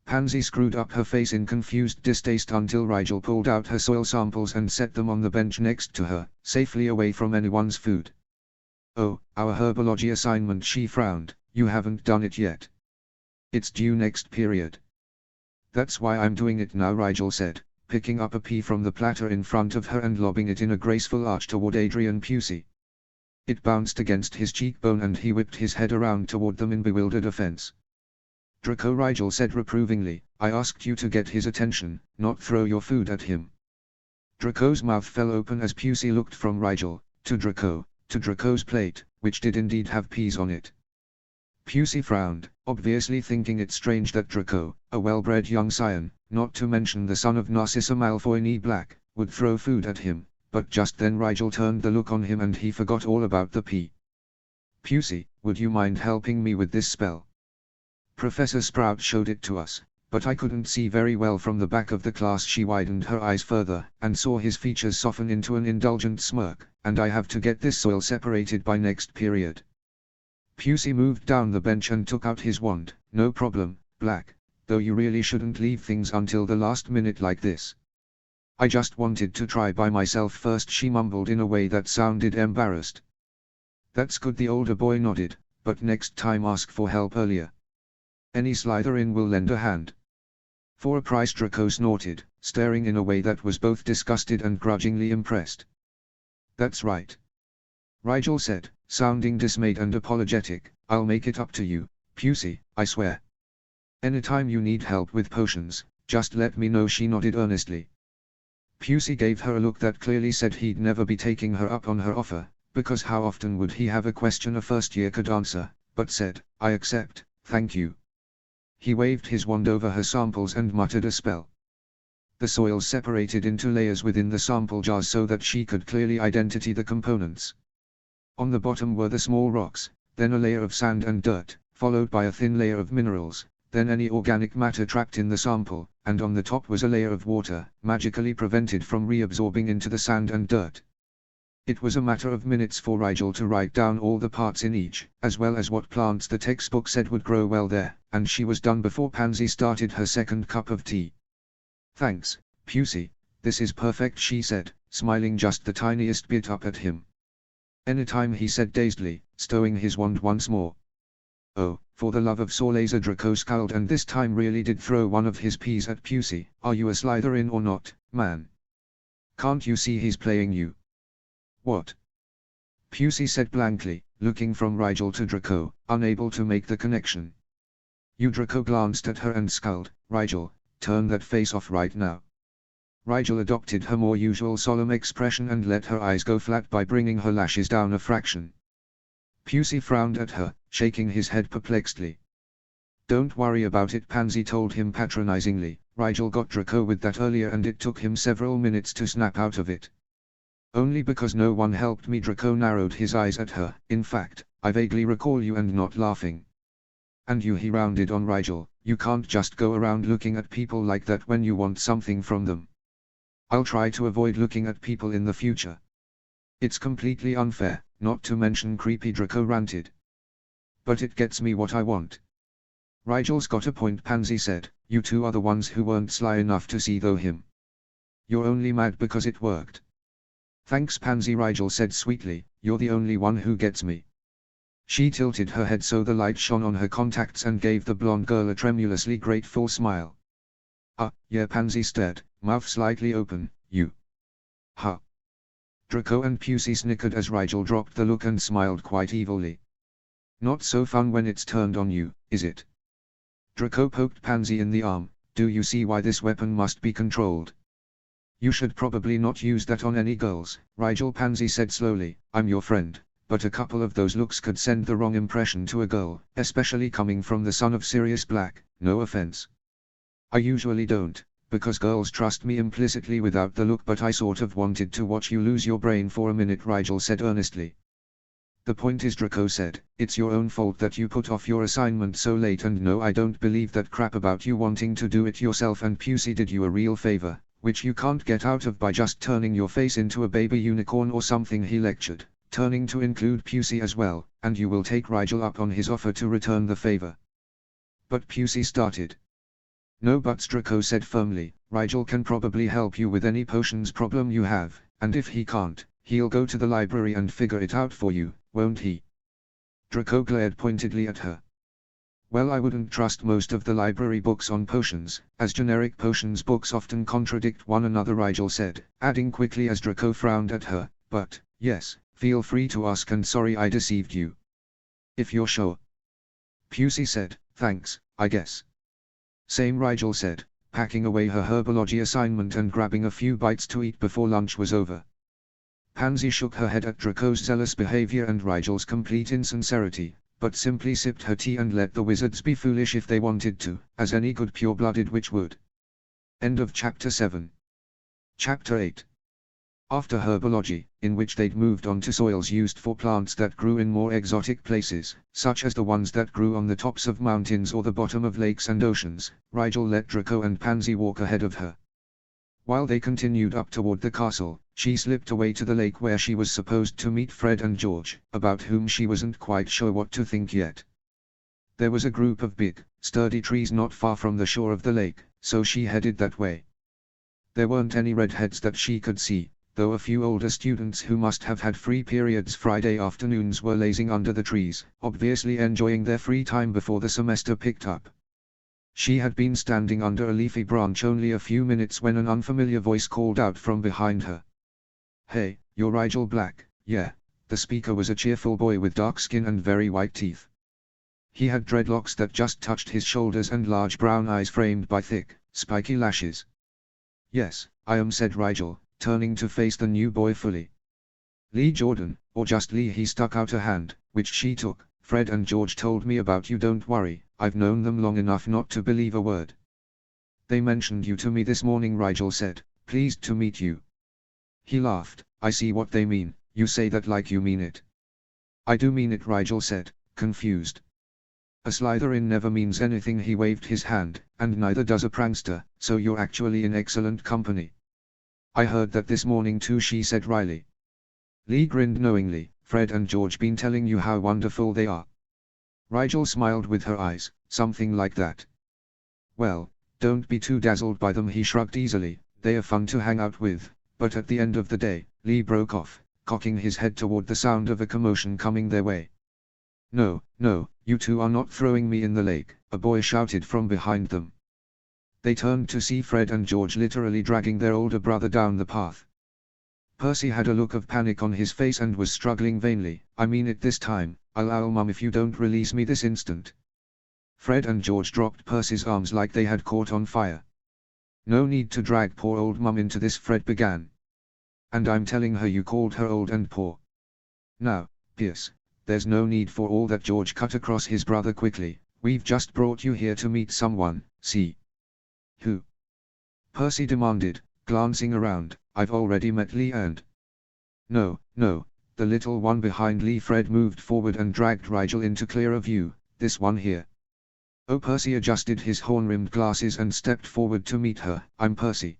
Pansy screwed up her face in confused distaste until Rigel pulled out her soil samples and set them on the bench next to her, safely away from anyone's food. Oh, our herbology assignment, she frowned. You haven't done it yet. It's due next period. That's why I'm doing it now, Rigel said, picking up a pea from the platter in front of her and lobbing it in a graceful arch toward Adrian Pusey. It bounced against his cheekbone and he whipped his head around toward them in bewildered offense. Draco, Rigel said reprovingly, I asked you to get his attention, not throw your food at him. Draco's mouth fell open as Pusey looked from Rigel, to Draco, to Draco's plate, which did indeed have peas on it. Pusey frowned, obviously thinking it strange that Draco, a well-bred young scion, not to mention the son of Narcissa Malfoy knee black, would throw food at him, but just then Rigel turned the look on him and he forgot all about the pea. Pusey, would you mind helping me with this spell? Professor Sprout showed it to us, but I couldn't see very well from the back of the class. She widened her eyes further, and saw his features soften into an indulgent smirk, and I have to get this soil separated by next period. Pusey moved down the bench and took out his wand. No problem, Black, though you really shouldn't leave things until the last minute like this. I just wanted to try by myself first, she mumbled in a way that sounded embarrassed. That's good, the older boy nodded, but next time ask for help earlier. Any Slytherin will lend a hand. For a price, Draco snorted, staring in a way that was both disgusted and grudgingly impressed. That's right. Rigel said, sounding dismayed and apologetic, I'll make it up to you, Pusey, I swear. Anytime you need help with potions, just let me know, she nodded earnestly. Pusey gave her a look that clearly said he'd never be taking her up on her offer, because how often would he have a question a first year could answer, but said, I accept, thank you. He waved his wand over her samples and muttered a spell. The soils separated into layers within the sample jars so that she could clearly identify the components. On the bottom were the small rocks, then a layer of sand and dirt, followed by a thin layer of minerals, then any organic matter trapped in the sample, and on the top was a layer of water, magically prevented from reabsorbing into the sand and dirt. It was a matter of minutes for Rigel to write down all the parts in each, as well as what plants the textbook said would grow well there, and she was done before Pansy started her second cup of tea. Thanks, Pusey, this is perfect, she said, smiling just the tiniest bit up at him. Anytime, he said dazedly, stowing his wand once more. Oh, for the love of Sorlaser, Draco scowled and this time really did throw one of his peas at Pusey. Are you a Slytherin or not, man? Can't you see he's playing you? What? Pusey said blankly, looking from Rigel to Draco, unable to make the connection. You. Draco glanced at her and scowled. Rigel, turn that face off right now. Rigel adopted her more usual solemn expression and let her eyes go flat by bringing her lashes down a fraction. Pusey frowned at her, shaking his head perplexedly. Don't worry about it, Pansy told him patronizingly. Rigel got Draco with that earlier and it took him several minutes to snap out of it. Only because no one helped me. Draco narrowed his eyes at her. In fact, I vaguely recall you and not laughing. And you, he rounded on Rigel, you can't just go around looking at people like that when you want something from them. I'll try to avoid looking at people in the future. It's completely unfair, not to mention creepy, Draco ranted. But it gets me what I want. Rigel's got a point, Pansy said. You two are the ones who weren't sly enough to see though him. You're only mad because it worked. Thanks, Pansy, Rigel said sweetly, you're the only one who gets me. She tilted her head so the light shone on her contacts and gave the blonde girl a tremulously grateful smile. Yeah, Pansy stared, mouth slightly open. You. Ha. Draco and Pusey snickered as Rigel dropped the look and smiled quite evilly. Not so fun when it's turned on you, is it? Draco poked Pansy in the arm. Do you see why this weapon must be controlled? You should probably not use that on any girls, Rigel. Pansy said slowly. I'm your friend, but a couple of those looks could send the wrong impression to a girl, especially coming from the son of Sirius Black. No offense. I usually don't, because girls trust me implicitly without the look, but I sort of wanted to watch you lose your brain for a minute, Rigel said earnestly. The point is, Draco said, it's your own fault that you put off your assignment so late, and no, I don't believe that crap about you wanting to do it yourself, and Pusey did you a real favor, which you can't get out of by just turning your face into a baby unicorn or something, he lectured, turning to include Pusey as well, and you will take Rigel up on his offer to return the favor. But Pusey started. No buts, Draco said firmly. Rigel can probably help you with any potions problem you have, and if he can't, he'll go to the library and figure it out for you, won't he? Draco glared pointedly at her. Well, I wouldn't trust most of the library books on potions, as generic potions books often contradict one another, Rigel said, adding quickly as Draco frowned at her, but, yes, feel free to ask, and sorry I deceived you. If you're sure. Pusey said, thanks, I guess. Same, Rigel said, packing away her herbology assignment and grabbing a few bites to eat before lunch was over. Pansy shook her head at Draco's zealous behavior and Rigel's complete insincerity, but simply sipped her tea and let the wizards be foolish if they wanted to, as any good pure-blooded witch would. End of Chapter 7. Chapter 8. After herbology, in which they'd moved on to soils used for plants that grew in more exotic places, such as the ones that grew on the tops of mountains or the bottom of lakes and oceans, Rigel let Draco and Pansy walk ahead of her. While they continued up toward the castle, she slipped away to the lake where she was supposed to meet Fred and George, about whom she wasn't quite sure what to think yet. There was a group of big, sturdy trees not far from the shore of the lake, so she headed that way. There weren't any redheads that she could see, though a few older students who must have had free periods Friday afternoons were lazing under the trees, obviously enjoying their free time before the semester picked up. She had been standing under a leafy branch only a few minutes when an unfamiliar voice called out from behind her. Hey, you're Rigel Black, yeah. The speaker was a cheerful boy with dark skin and very white teeth. He had dreadlocks that just touched his shoulders and large brown eyes framed by thick, spiky lashes. "Yes, I am," said Rigel, turning to face the new boy fully. "Lee Jordan, or just Lee." He stuck out a hand, which she took. "Fred and George told me about you. Don't worry, I've known them long enough not to believe a word." "They mentioned you to me this morning," Rigel said. "Pleased to meet you." He laughed. "I see what they mean. You say that like you mean it." "I do mean it," Rigel said, confused. "A Slytherin never means anything." He waved his hand, "and neither does a prankster, so you're actually in excellent company." "I heard that this morning too," she said wryly. Lee grinned knowingly. "Fred and George been telling you how wonderful they are?" Rigel smiled with her eyes. "Something like that." "Well, don't be too dazzled by them." He shrugged easily. "They are fun to hang out with, but at the end of the day," Lee broke off, cocking his head toward the sound of a commotion coming their way. "No, no, you two are not throwing me in the lake," a boy shouted from behind them. They turned to see Fred and George literally dragging their older brother down the path. Percy had a look of panic on his face and was struggling vainly. "I mean it this time. I'll Mum if you don't release me this instant." Fred and George dropped Percy's arms like they had caught on fire. "No need to drag poor old Mum into this," Fred began. "And I'm telling her you called her old and poor." "Now, Pierce, there's no need for all that." George cut across his brother quickly. "We've just brought you here to meet someone." "See? Who?" Percy demanded, glancing around. "I've already met Lee and—" "No, no, the little one behind Lee." Fred moved forward and dragged Rigel into clearer view. "This one here." "Oh." Percy adjusted his horn-rimmed glasses and stepped forward to meet her. "I'm Percy."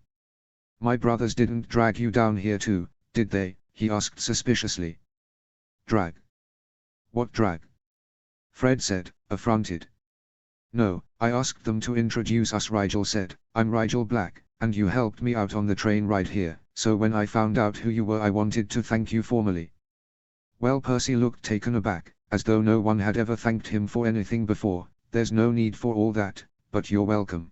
"My brothers didn't drag you down here too, did they?" he asked suspiciously. "Drag? What drag?" Fred said, affronted. "No, I asked them to introduce us," Rigel said. "I'm Rigel Black, and you helped me out on the train ride here, so when I found out who you were I wanted to thank you formally." "Well," Percy looked taken aback, as though no one had ever thanked him for anything before. "There's no need for all that, but you're welcome.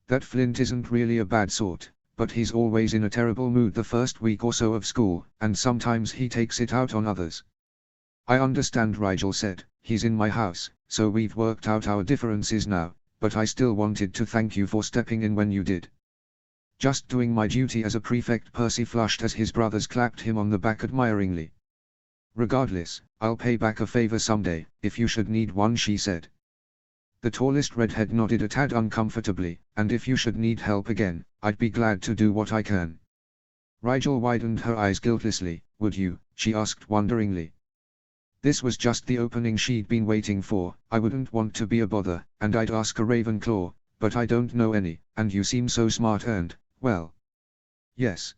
That Flint isn't really a bad sort, but he's always in a terrible mood the first week or so of school, and sometimes he takes it out on others." "I understand," Rigel said. "He's in my house, so we've worked out our differences now, but I still wanted to thank you for stepping in when you did." "Just doing my duty as a prefect." Percy flushed as his brothers clapped him on the back admiringly. "Regardless, I'll pay back a favor someday, if you should need one," she said. The tallest redhead nodded a tad uncomfortably. "And if you should need help again, I'd be glad to do what I can." Rigel widened her eyes guiltlessly. "Would you?" she asked wonderingly. This was just the opening she'd been waiting for. "I wouldn't want to be a bother, and I'd ask a Ravenclaw, but I don't know any, and you seem so smart and, well." "Yes?"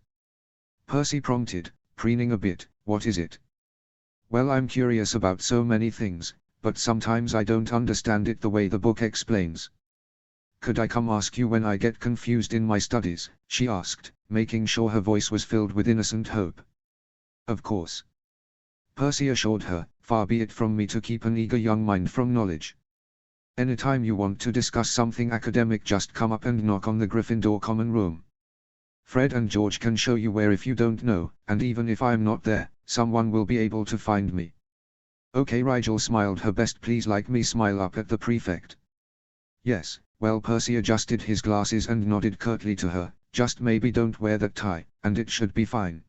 Percy prompted, preening a bit. "What is it?" "Well, I'm curious about so many things, but sometimes I don't understand it the way the book explains." "Could I come ask you when I get confused in my studies?" she asked, making sure her voice was filled with innocent hope. "Of course," Percy assured her. "Far be it from me to keep an eager young mind from knowledge. Anytime you want to discuss something academic, just come up and knock on the Gryffindor common room. Fred and George can show you where if you don't know, and even if I'm not there, someone will be able to find me." "Okay." Rigel smiled her best please like me smile up at the prefect. "Yes, well." Percy adjusted his glasses and nodded curtly to her. "Just maybe don't wear that tie, and it should be fine."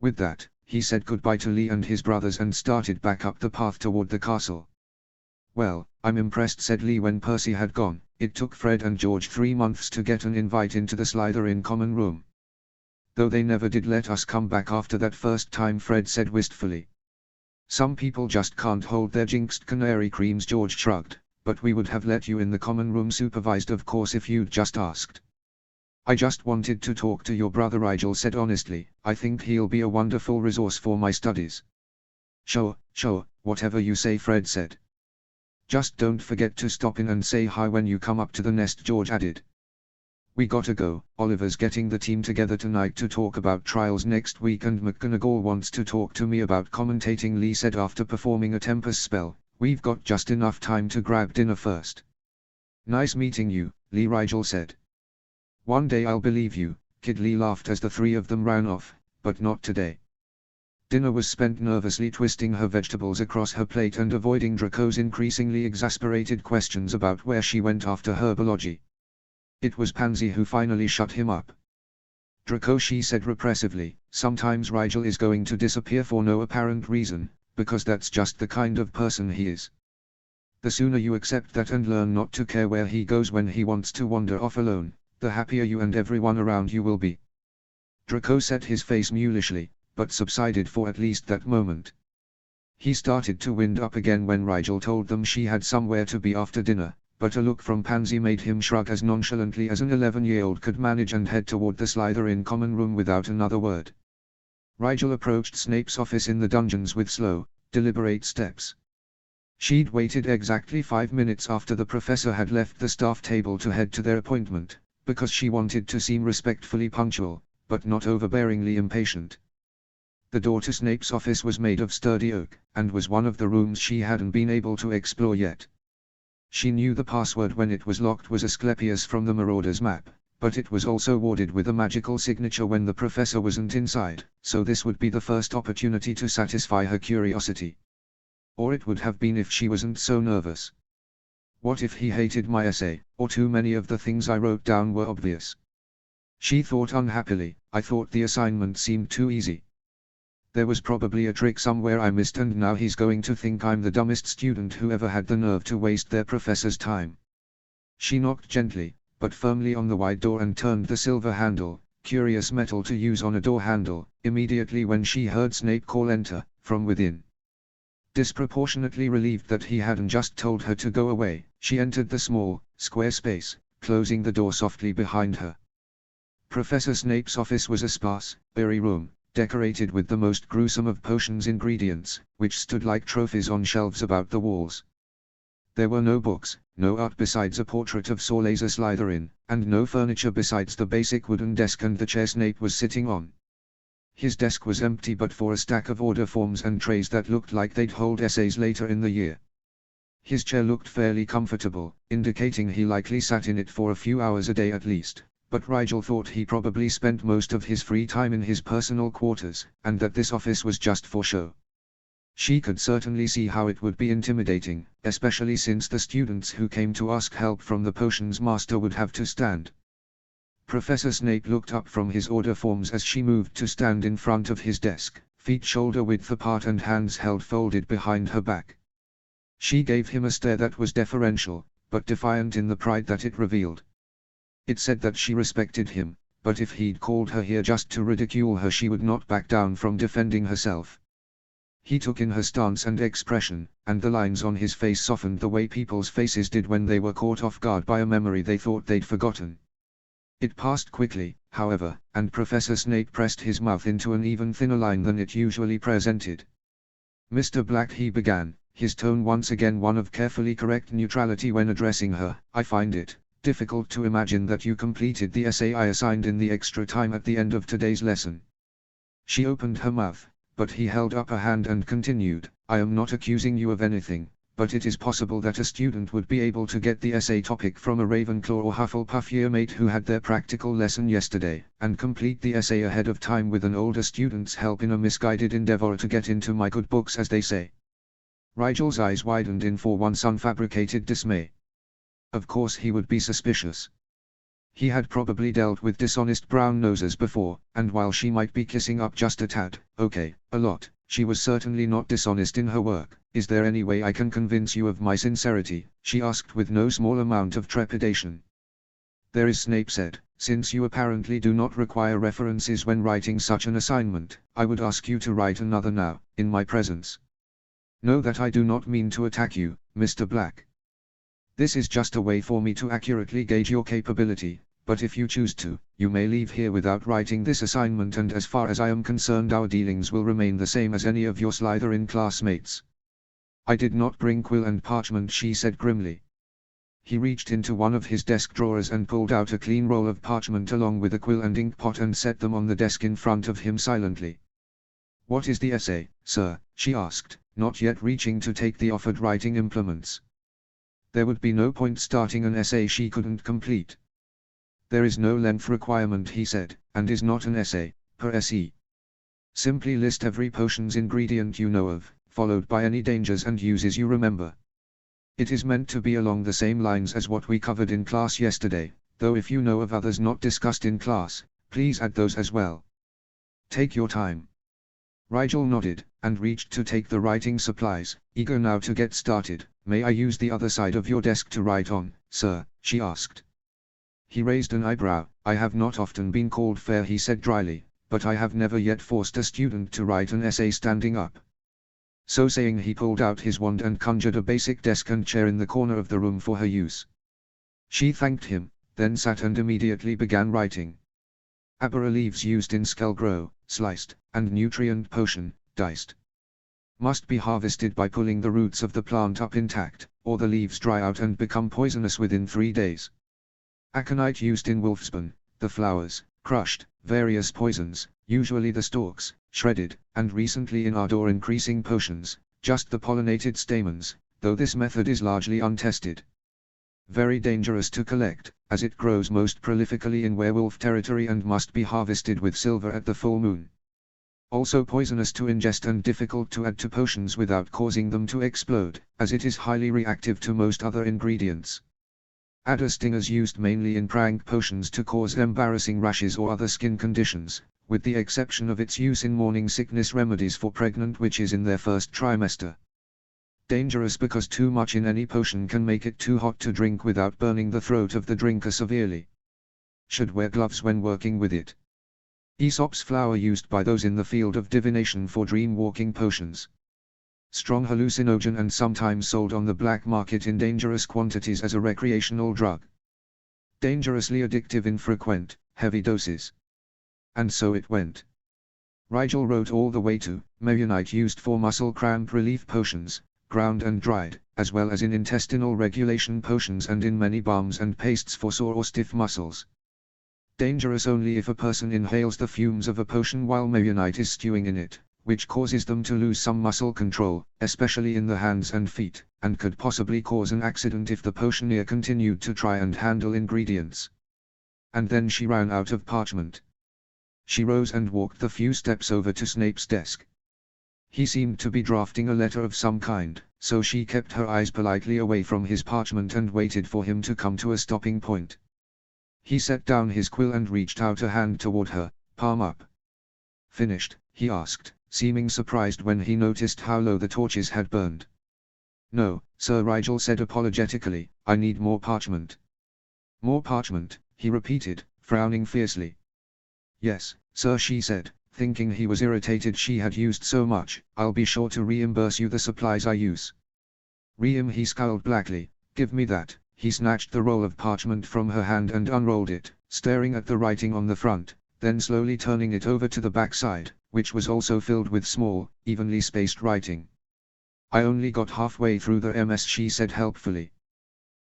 With that, he said goodbye to Lee and his brothers and started back up the path toward the castle. "Well, I'm impressed," said Lee when Percy had gone. "It took Fred and George 3 months to get an invite into the Slytherin common room. Though they never did let us come back after that first time," Fred said wistfully. "Some people just can't hold their jinxed canary creams." George shrugged. "But we would have let you in the common room supervised of course if you'd just asked." "I just wanted to talk to your brother," Rigel said honestly. "I think he'll be a wonderful resource for my studies." Sure, whatever you say," Fred said. "Just don't forget to stop in and say hi when you come up to the nest," George added. "We gotta go. Oliver's getting the team together tonight to talk about trials next week and McGonagall wants to talk to me about commentating," Lee said after performing a Tempest spell. "We've got just enough time to grab dinner first." "Nice meeting you, Lee," Rigel said. "One day I'll believe you," Kid Lee laughed as the three of them ran off, "but not today." Dinner was spent nervously twisting her vegetables across her plate and avoiding Draco's increasingly exasperated questions about where she went after herbology. It was Pansy who finally shut him up. "Draco," she said repressively, "sometimes Rigel is going to disappear for no apparent reason, because that's just the kind of person he is. The sooner you accept that and learn not to care where he goes when he wants to wander off alone, the happier you and everyone around you will be." Draco set his face mulishly, but subsided for at least that moment. He started to wind up again when Rigel told them she had somewhere to be after dinner, but a look from Pansy made him shrug as nonchalantly as an 11-year-old could manage and head toward the Slytherin common room without another word. Rigel approached Snape's office in the dungeons with slow, deliberate steps. She'd waited exactly 5 minutes after the professor had left the staff table to head to their appointment, because she wanted to seem respectfully punctual, but not overbearingly impatient. The door to Snape's office was made of sturdy oak, and was one of the rooms she hadn't been able to explore yet. She knew the password when it was locked was Asclepius from the Marauder's map, but it was also warded with a magical signature when the professor wasn't inside, so this would be the first opportunity to satisfy her curiosity. Or it would have been if she wasn't so nervous. What if he hated my essay, or too many of the things I wrote down were obvious? She thought unhappily, I thought the assignment seemed too easy. There was probably a trick somewhere I missed and now he's going to think I'm the dumbest student who ever had the nerve to waste their professor's time. She knocked gently, but firmly on the wide door and turned the silver handle, curious metal to use on a door handle, immediately when she heard Snape call enter, from within. Disproportionately relieved that he hadn't just told her to go away, she entered the small, square space, closing the door softly behind her. Professor Snape's office was a sparse, airy room, decorated with the most gruesome of potions ingredients, which stood like trophies on shelves about the walls. There were no books, no art besides a portrait of Sorlaser Slytherin, and no furniture besides the basic wooden desk and the chair Snape was sitting on. His desk was empty but for a stack of order forms and trays that looked like they'd hold essays later in the year. His chair looked fairly comfortable, indicating he likely sat in it for a few hours a day at least, but Rigel thought he probably spent most of his free time in his personal quarters, and that this office was just for show. She could certainly see how it would be intimidating, especially since the students who came to ask help from the potions master would have to stand. Professor Snape looked up from his order forms as she moved to stand in front of his desk, feet shoulder-width apart and hands held folded behind her back. She gave him a stare that was deferential, but defiant in the pride that it revealed. It said that she respected him, but if he'd called her here just to ridicule her she would not back down from defending herself. He took in her stance and expression, and the lines on his face softened the way people's faces did when they were caught off guard by a memory they thought they'd forgotten. It passed quickly, however, and Professor Snape pressed his mouth into an even thinner line than it usually presented. "Mr. Black," he began, his tone once again one of carefully correct neutrality when addressing her, "I find it difficult to imagine that you completed the essay I assigned in the extra time at the end of today's lesson." She opened her mouth, but he held up a hand and continued, "I am not accusing you of anything, but it is possible that a student would be able to get the essay topic from a Ravenclaw or Hufflepuff yearmate who had their practical lesson yesterday, and complete the essay ahead of time with an older student's help in a misguided endeavor to get into my good books, as they say." Rigel's eyes widened in for once unfabricated dismay. Of course he would be suspicious. He had probably dealt with dishonest brown noses before, and while she might be kissing up just a tad, okay, a lot, she was certainly not dishonest in her work. "Is there any way I can convince you of my sincerity?" she asked with no small amount of trepidation. "There is," Snape said. "Since you apparently do not require references when writing such an assignment, I would ask you to write another now, in my presence. Know that I do not mean to attack you, Mr. Black. This is just a way for me to accurately gauge your capability, but if you choose to, you may leave here without writing this assignment, and as far as I am concerned our dealings will remain the same as any of your Slytherin classmates." "I did not bring quill and parchment," she said grimly. He reached into one of his desk drawers and pulled out a clean roll of parchment along with a quill and ink pot and set them on the desk in front of him silently. "What is the essay, sir?" she asked, not yet reaching to take the offered writing implements. There would be no point starting an essay she couldn't complete. "There is no length requirement," he said, "and is not an essay, per se." Simply list every potion's ingredient you know of, followed by any dangers and uses you remember. It is meant to be along the same lines as what we covered in class yesterday, though if you know of others not discussed in class, please add those as well. Take your time. Rigel nodded, and reached to take the writing supplies, eager now to get started. May I use the other side of your desk to write on, sir? She asked. He raised an eyebrow. I have not often been called fair, he said dryly, but I have never yet forced a student to write an essay standing up. So saying, he pulled out his wand and conjured a basic desk and chair in the corner of the room for her use. She thanked him, then sat and immediately began writing. Abora leaves used in skull grow, sliced, and nutrient potion, diced. Must be harvested by pulling the roots of the plant up intact, or the leaves dry out and become poisonous within 3 days. Aconite used in wolfsbane, the flowers, crushed, various poisons, usually the stalks, shredded, and recently in ardor increasing potions, just the pollinated stamens, though this method is largely untested. Very dangerous to collect, as it grows most prolifically in werewolf territory and must be harvested with silver at the full moon. Also poisonous to ingest and difficult to add to potions without causing them to explode, as it is highly reactive to most other ingredients. Adder stingers used mainly in prank potions to cause embarrassing rashes or other skin conditions, with the exception of its use in morning sickness remedies for pregnant witches in their first trimester. Dangerous because too much in any potion can make it too hot to drink without burning the throat of the drinker severely. Should wear gloves when working with it. Aesop's flower used by those in the field of divination for dream-walking potions. Strong hallucinogen and sometimes sold on the black market in dangerous quantities as a recreational drug. Dangerously addictive in frequent, heavy doses. And so it went. Rigel wrote all the way to Mayonite used for muscle cramp relief potions, ground and dried, as well as in intestinal regulation potions and in many balms and pastes for sore or stiff muscles. Dangerous only if a person inhales the fumes of a potion while mayonite is stewing in it, which causes them to lose some muscle control, especially in the hands and feet, and could possibly cause an accident if the potioneer continued to try and handle ingredients. And then she ran out of parchment. She rose and walked the few steps over to Snape's desk. He seemed to be drafting a letter of some kind, so she kept her eyes politely away from his parchment and waited for him to come to a stopping point. He set down his quill and reached out a hand toward her, palm up. Finished? He asked, seeming surprised when he noticed how low the torches had burned. No, Sir, Rigel said apologetically, I need more parchment. More parchment, he repeated, frowning fiercely. Yes, sir, she said, thinking he was irritated she had used so much. I'll be sure to reimburse you the supplies I use. He scowled blackly. Give me that. He snatched the roll of parchment from her hand and unrolled it, staring at the writing on the front, then slowly turning it over to the back side, which was also filled with small, evenly spaced writing. I only got halfway through the MS, she said helpfully.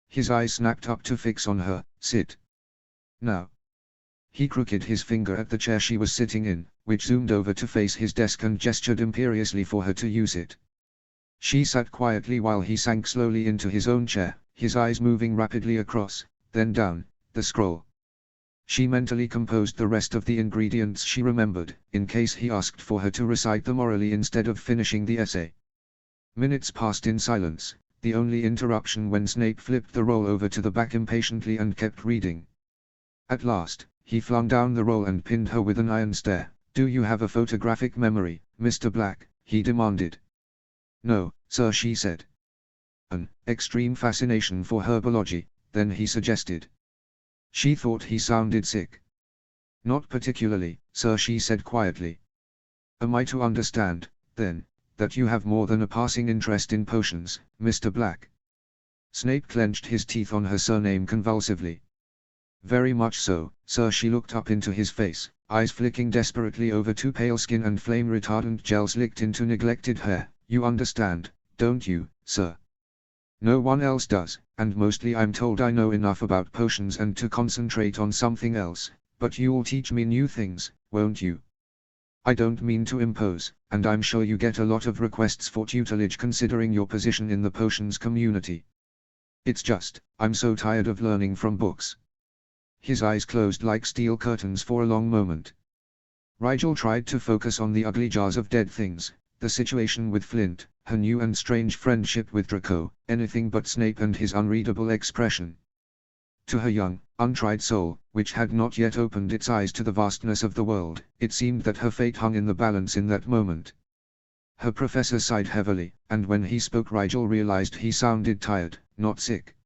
His eyes snapped up to fix on her. Sit. Now. He crooked his finger at the chair she was sitting in, which zoomed over to face his desk and gestured imperiously for her to use it. She sat quietly while he sank slowly into his own chair, his eyes moving rapidly across, then down, the scroll. She mentally composed the rest of the ingredients she remembered, in case he asked for her to recite them orally instead of finishing the essay. Minutes passed in silence, the only interruption when Snape flipped the roll over to the back impatiently and kept reading. At last, he flung down the roll and pinned her with an iron stare. Do you have a photographic memory, Mr. Black? He demanded. No, sir, she said. An extreme fascination for herbology, then he suggested. She thought he sounded sick. Not particularly, sir, she said quietly. Am I to understand, then, that you have more than a passing interest in potions, Mr. Black? Snape clenched his teeth on her surname convulsively. Very much so, sir. She looked up into his face, eyes flicking desperately over to pale skin and flame-retardant gels licked into neglected hair. You understand, don't you, sir? No one else does, and mostly I'm told I know enough about potions and to concentrate on something else, but you'll teach me new things, won't you? I don't mean to impose, and I'm sure you get a lot of requests for tutelage considering your position in the potions community. It's just, I'm so tired of learning from books. His eyes closed like steel curtains for a long moment. Rigel tried to focus on the ugly jars of dead things, the situation with Flint, her new and strange friendship with Draco, anything but Snape and his unreadable expression. To her young, untried soul, which had not yet opened its eyes to the vastness of the world, it seemed that her fate hung in the balance in that moment. Her professor sighed heavily, and when he spoke Rigel realized he sounded tired, not sick.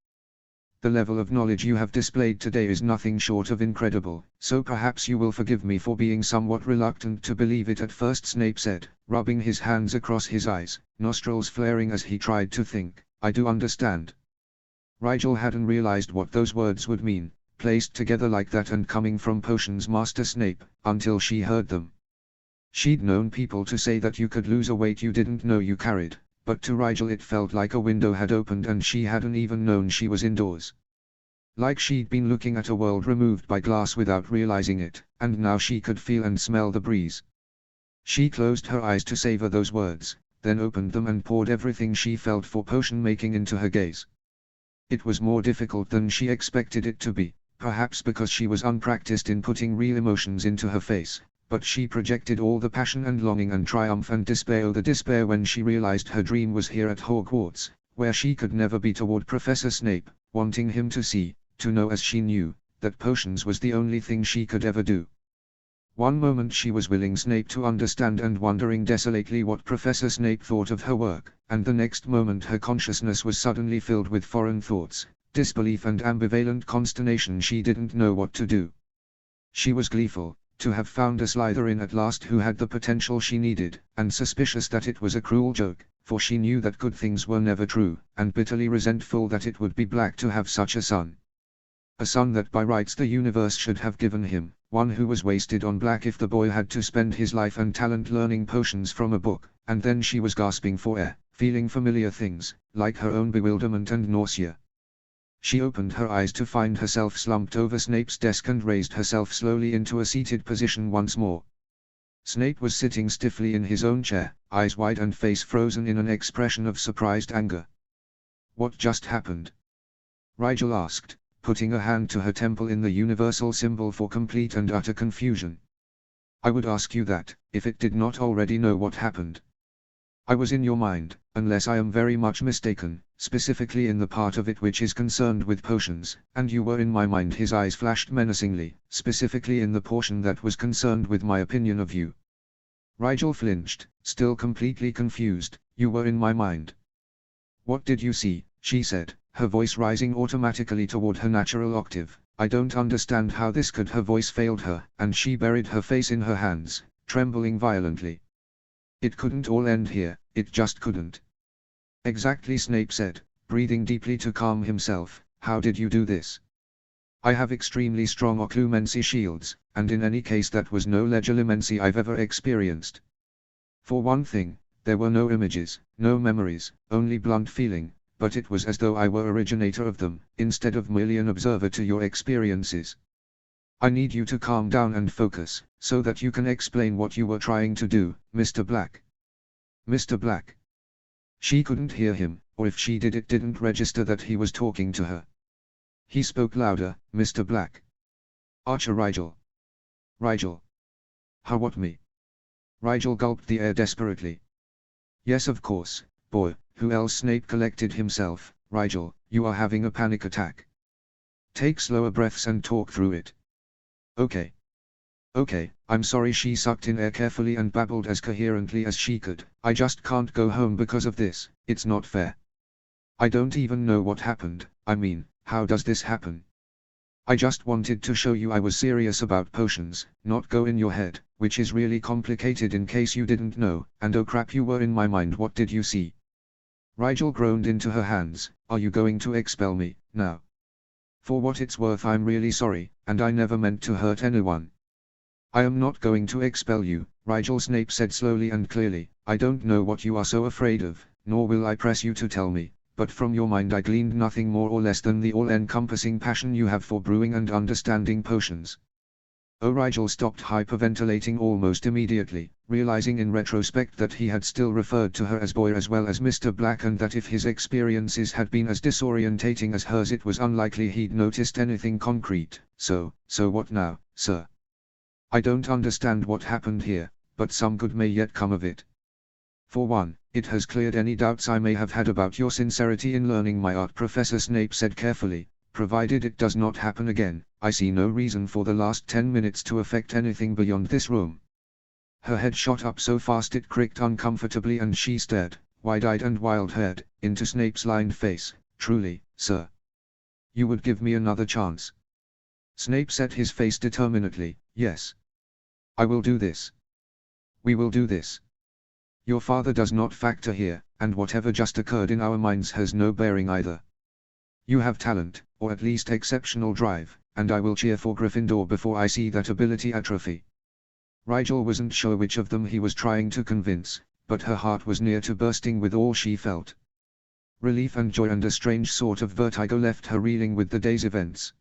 The level of knowledge you have displayed today is nothing short of incredible, so perhaps you will forgive me for being somewhat reluctant to believe it at first, Snape said, rubbing his hands across his eyes, nostrils flaring as he tried to think. I do understand. Rigel hadn't realized what those words would mean, placed together like that and coming from Potions Master Snape, until she heard them. She'd known people to say that you could lose a weight you didn't know you carried, but to Rigel it felt like a window had opened and she hadn't even known she was indoors. Like she'd been looking at a world removed by glass without realizing it, and now she could feel and smell the breeze. She closed her eyes to savor those words, then opened them and poured everything she felt for potion making into her gaze. It was more difficult than she expected it to be, perhaps because she was unpracticed in putting real emotions into her face. But she projected all the passion and longing and triumph and despair, oh the despair when she realized her dream was here at Hogwarts, where she could never be, toward Professor Snape, wanting him to see, to know as she knew, that potions was the only thing she could ever do. One moment she was willing Snape to understand and wondering desolately what Professor Snape thought of her work, and the next moment her consciousness was suddenly filled with foreign thoughts, disbelief and ambivalent consternation. She didn't know what to do. She was gleeful to have found a Slytherin at last who had the potential she needed, and suspicious that it was a cruel joke, for she knew that good things were never true, and bitterly resentful that it would be black to have such a son. A son that by rights the universe should have given him, one who was wasted on black if the boy had to spend his life and talent learning potions from a book, and then she was gasping for air, feeling familiar things, like her own bewilderment and nausea. She opened her eyes to find herself slumped over Snape's desk and raised herself slowly into a seated position once more. Snape was sitting stiffly in his own chair, eyes wide and face frozen in an expression of surprised anger. What just happened? Rigel asked, putting a hand to her temple in the universal symbol for complete and utter confusion. I would ask you that, if it did not already know what happened. I was in your mind, unless I am very much mistaken, specifically in the part of it which is concerned with potions, and you were in my mind. His eyes flashed menacingly, specifically in the portion that was concerned with my opinion of you. Rigel flinched, still completely confused. You were in my mind. What did you see? She said, her voice rising automatically toward her natural octave. I don't understand how this could. Her voice failed her, and she buried her face in her hands, trembling violently. It couldn't all end here, it just couldn't. Exactly, Snape said, breathing deeply to calm himself. How did you do this? I have extremely strong occlumency shields, and in any case that was no legilimency I've ever experienced. For one thing, there were no images, no memories, only blunt feeling, but it was as though I were originator of them, instead of merely an observer to your experiences. I need you to calm down and focus, so that you can explain what you were trying to do, Mr. Black. Mr. Black. She couldn't hear him, or if she did it didn't register that he was talking to her. He spoke louder, Mr. Black. Archer Rigel. Rigel. How what me? Rigel gulped the air desperately. Yes of course, boy, who else? Snape collected himself. Rigel, you are having a panic attack. Take slower breaths and talk through it. Okay. Okay, I'm sorry. She sucked in air carefully and babbled as coherently as she could. I just can't go home because of this. It's not fair. I don't even know what happened. I mean, how does this happen? I just wanted to show you I was serious about potions, not go in your head, which is really complicated in case you didn't know, and oh crap, you were in my mind. What did you see? Rigel groaned into her hands. Are you going to expel me, now? For what it's worth, I'm really sorry, and I never meant to hurt anyone. I am not going to expel you, Rigel. Snape said slowly and clearly. I don't know what you are so afraid of, nor will I press you to tell me, but from your mind I gleaned nothing more or less than the all-encompassing passion you have for brewing and understanding potions. Oh, Rigel stopped hyperventilating almost immediately, realizing in retrospect that he had still referred to her as boy as well as Mr. Black, and that if his experiences had been as disorientating as hers it was unlikely he'd noticed anything concrete. So what now, sir? I don't understand what happened here, but some good may yet come of it. For one, it has cleared any doubts I may have had about your sincerity in learning my art," Professor Snape said carefully. "Provided it does not happen again, I see no reason for the last 10 minutes to affect anything beyond this room." Her head shot up so fast it cricked uncomfortably and she stared, wide-eyed and wild-haired, into Snape's lined face. "Truly, sir? You would give me another chance?" Snape set his face determinedly. "Yes. I will do this. We will do this. Your father does not factor here, and whatever just occurred in our minds has no bearing either. You have talent, or at least exceptional drive, and I will cheer for Gryffindor before I see that ability atrophy." Rigel wasn't sure which of them he was trying to convince, but her heart was near to bursting with all she felt. Relief and joy and a strange sort of vertigo left her reeling with the day's events.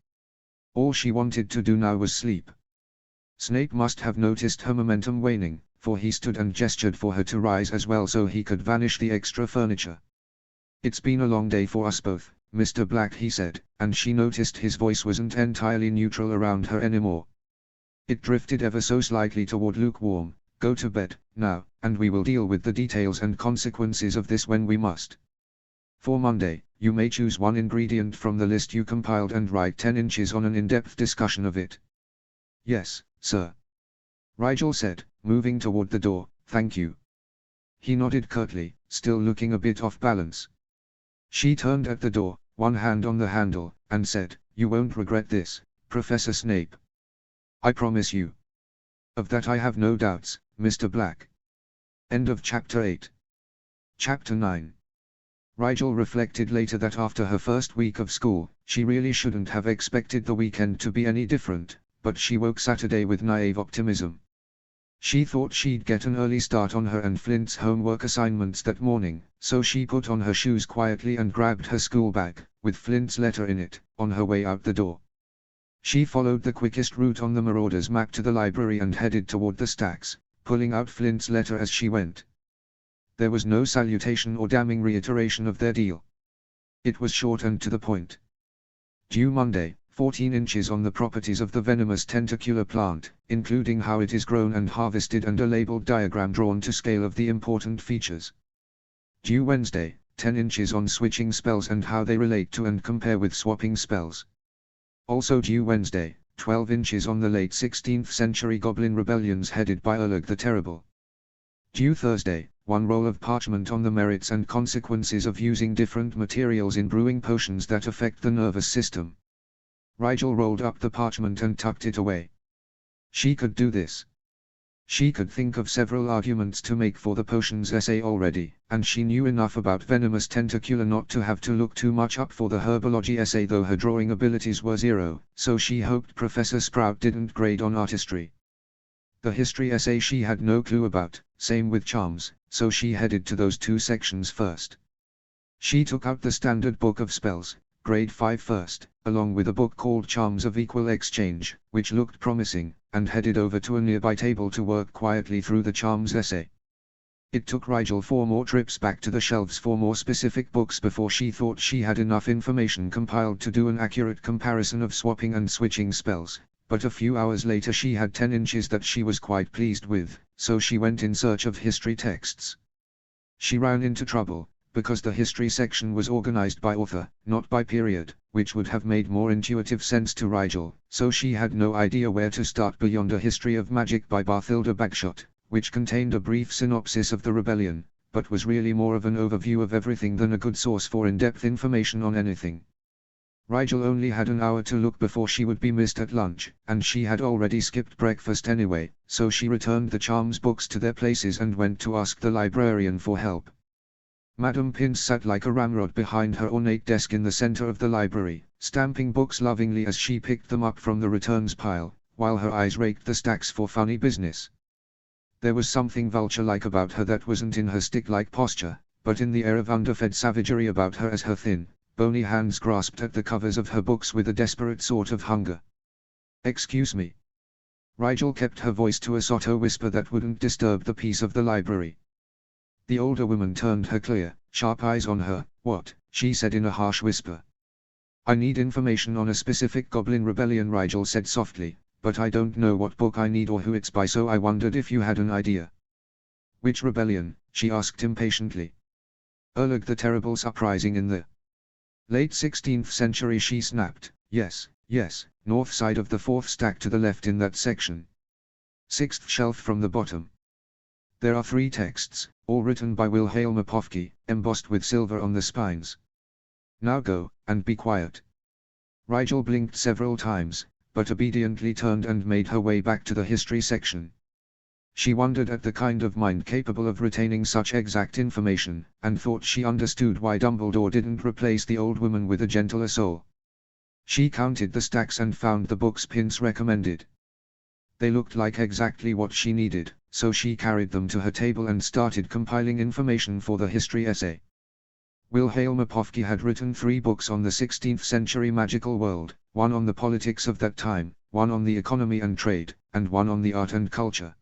All she wanted to do now was sleep. Snape must have noticed her momentum waning, for he stood and gestured for her to rise as well so he could vanish the extra furniture. "It's been a long day for us both, Mr. Black," he said, and she noticed his voice wasn't entirely neutral around her anymore. It drifted ever so slightly toward lukewarm. "Go to bed, now, and we will deal with the details and consequences of this when we must. For Monday, you may choose one ingredient from the list you compiled and write 10 inches on an in-depth discussion of it." "Yes, sir," Rigel said, moving toward the door. "Thank you." He nodded curtly, still looking a bit off balance. She turned at the door, one hand on the handle, and said, "You won't regret this, Professor Snape. I promise you." "Of that I have no doubts, Mr. Black." End of Chapter 8. Chapter 9. Rigel reflected later that after her first week of school, she really shouldn't have expected the weekend to be any different, but she woke Saturday with naive optimism. She thought she'd get an early start on her and Flint's homework assignments that morning, so she put on her shoes quietly and grabbed her school bag, with Flint's letter in it, on her way out the door. She followed the quickest route on the Marauder's map to the library and headed toward the stacks, pulling out Flint's letter as she went. There was no salutation or damning reiteration of their deal. It was short and to the point. Due Monday, 14 inches on the properties of the venomous tentacular plant, including how it is grown and harvested and a labeled diagram drawn to scale of the important features. Due Wednesday, 10 inches on switching spells and how they relate to and compare with swapping spells. Also due Wednesday, 12 inches on the late 16th century goblin rebellions headed by Urlug the Terrible. Due Thursday, one roll of parchment on the merits and consequences of using different materials in brewing potions that affect the nervous system. Rigel rolled up the parchment and tucked it away. She could do this. She could think of several arguments to make for the potions essay already, and she knew enough about venomous tentacular not to have to look too much up for the herbology essay, though her drawing abilities were 0, so she hoped Professor Sprout didn't grade on artistry. The history essay she had no clue about, same with charms, so she headed to those two sections first. She took out the standard book of spells, grade 5 first, along with a book called Charms of Equal Exchange, which looked promising, and headed over to a nearby table to work quietly through the charms essay. It took Rigel 4 more trips back to the shelves for more specific books before she thought she had enough information compiled to do an accurate comparison of swapping and switching spells, but a few hours later she had 10 inches that she was quite pleased with, so she went in search of history texts. She ran into trouble, because the history section was organized by author, not by period, which would have made more intuitive sense to Rigel, so she had no idea where to start beyond A History of Magic by Bathilda Bagshot, which contained a brief synopsis of the rebellion, but was really more of an overview of everything than a good source for in-depth information on anything. Rigel only had an hour to look before she would be missed at lunch, and she had already skipped breakfast anyway, so she returned the charms books to their places and went to ask the librarian for help. Madame Pince sat like a ramrod behind her ornate desk in the center of the library, stamping books lovingly as she picked them up from the returns pile, while her eyes raked the stacks for funny business. There was something vulture-like about her that wasn't in her stick-like posture, but in the air of underfed savagery about her as her thin, bony hands grasped at the covers of her books with a desperate sort of hunger. "Excuse me." Rigel kept her voice to a sotto whisper that wouldn't disturb the peace of the library. The older woman turned her clear, sharp eyes on her. "What?" she said in a harsh whisper. "I need information on a specific goblin rebellion," Rigel said softly, but I don't know what book I need or who it's by, so I wondered if you had an idea. Which rebellion? She asked impatiently. Erleg the Terrible uprising in the late 16th century, she snapped. Yes, north side of the fourth stack to the left in that section. Sixth shelf from the bottom. There are 3 texts, all written by Wilhelm Apofsky, embossed with silver on the spines. Now go, and be quiet. Rigel blinked several times, but obediently turned and made her way back to the history section. She wondered at the kind of mind capable of retaining such exact information, and thought she understood why Dumbledore didn't replace the old woman with a gentler soul. She counted the stacks and found the books Pince recommended. They looked like exactly what she needed, so she carried them to her table and started compiling information for the history essay. Wilhelm Apofsky had written 3 books on the 16th century magical world, one on the politics of that time, one on the economy and trade, and one on the art and culture.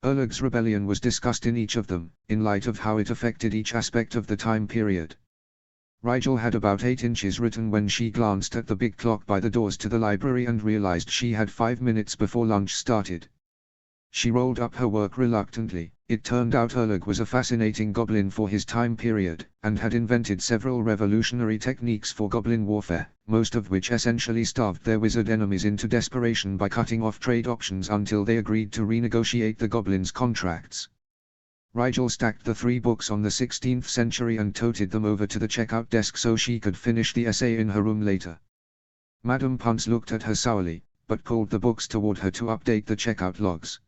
Erleg's rebellion was discussed in each of them, in light of how it affected each aspect of the time period. Rigel had about 8 inches written when she glanced at the big clock by the doors to the library and realized she had 5 minutes before lunch started. She rolled up her work reluctantly. It turned out Erleg was a fascinating goblin for his time period, and had invented several revolutionary techniques for goblin warfare, most of which essentially starved their wizard enemies into desperation by cutting off trade options until they agreed to renegotiate the goblins' contracts. Rigel stacked the 3 books on the 16th century and toted them over to the checkout desk so she could finish the essay in her room later. Madame Punce looked at her sourly, but pulled the books toward her to update the checkout logs.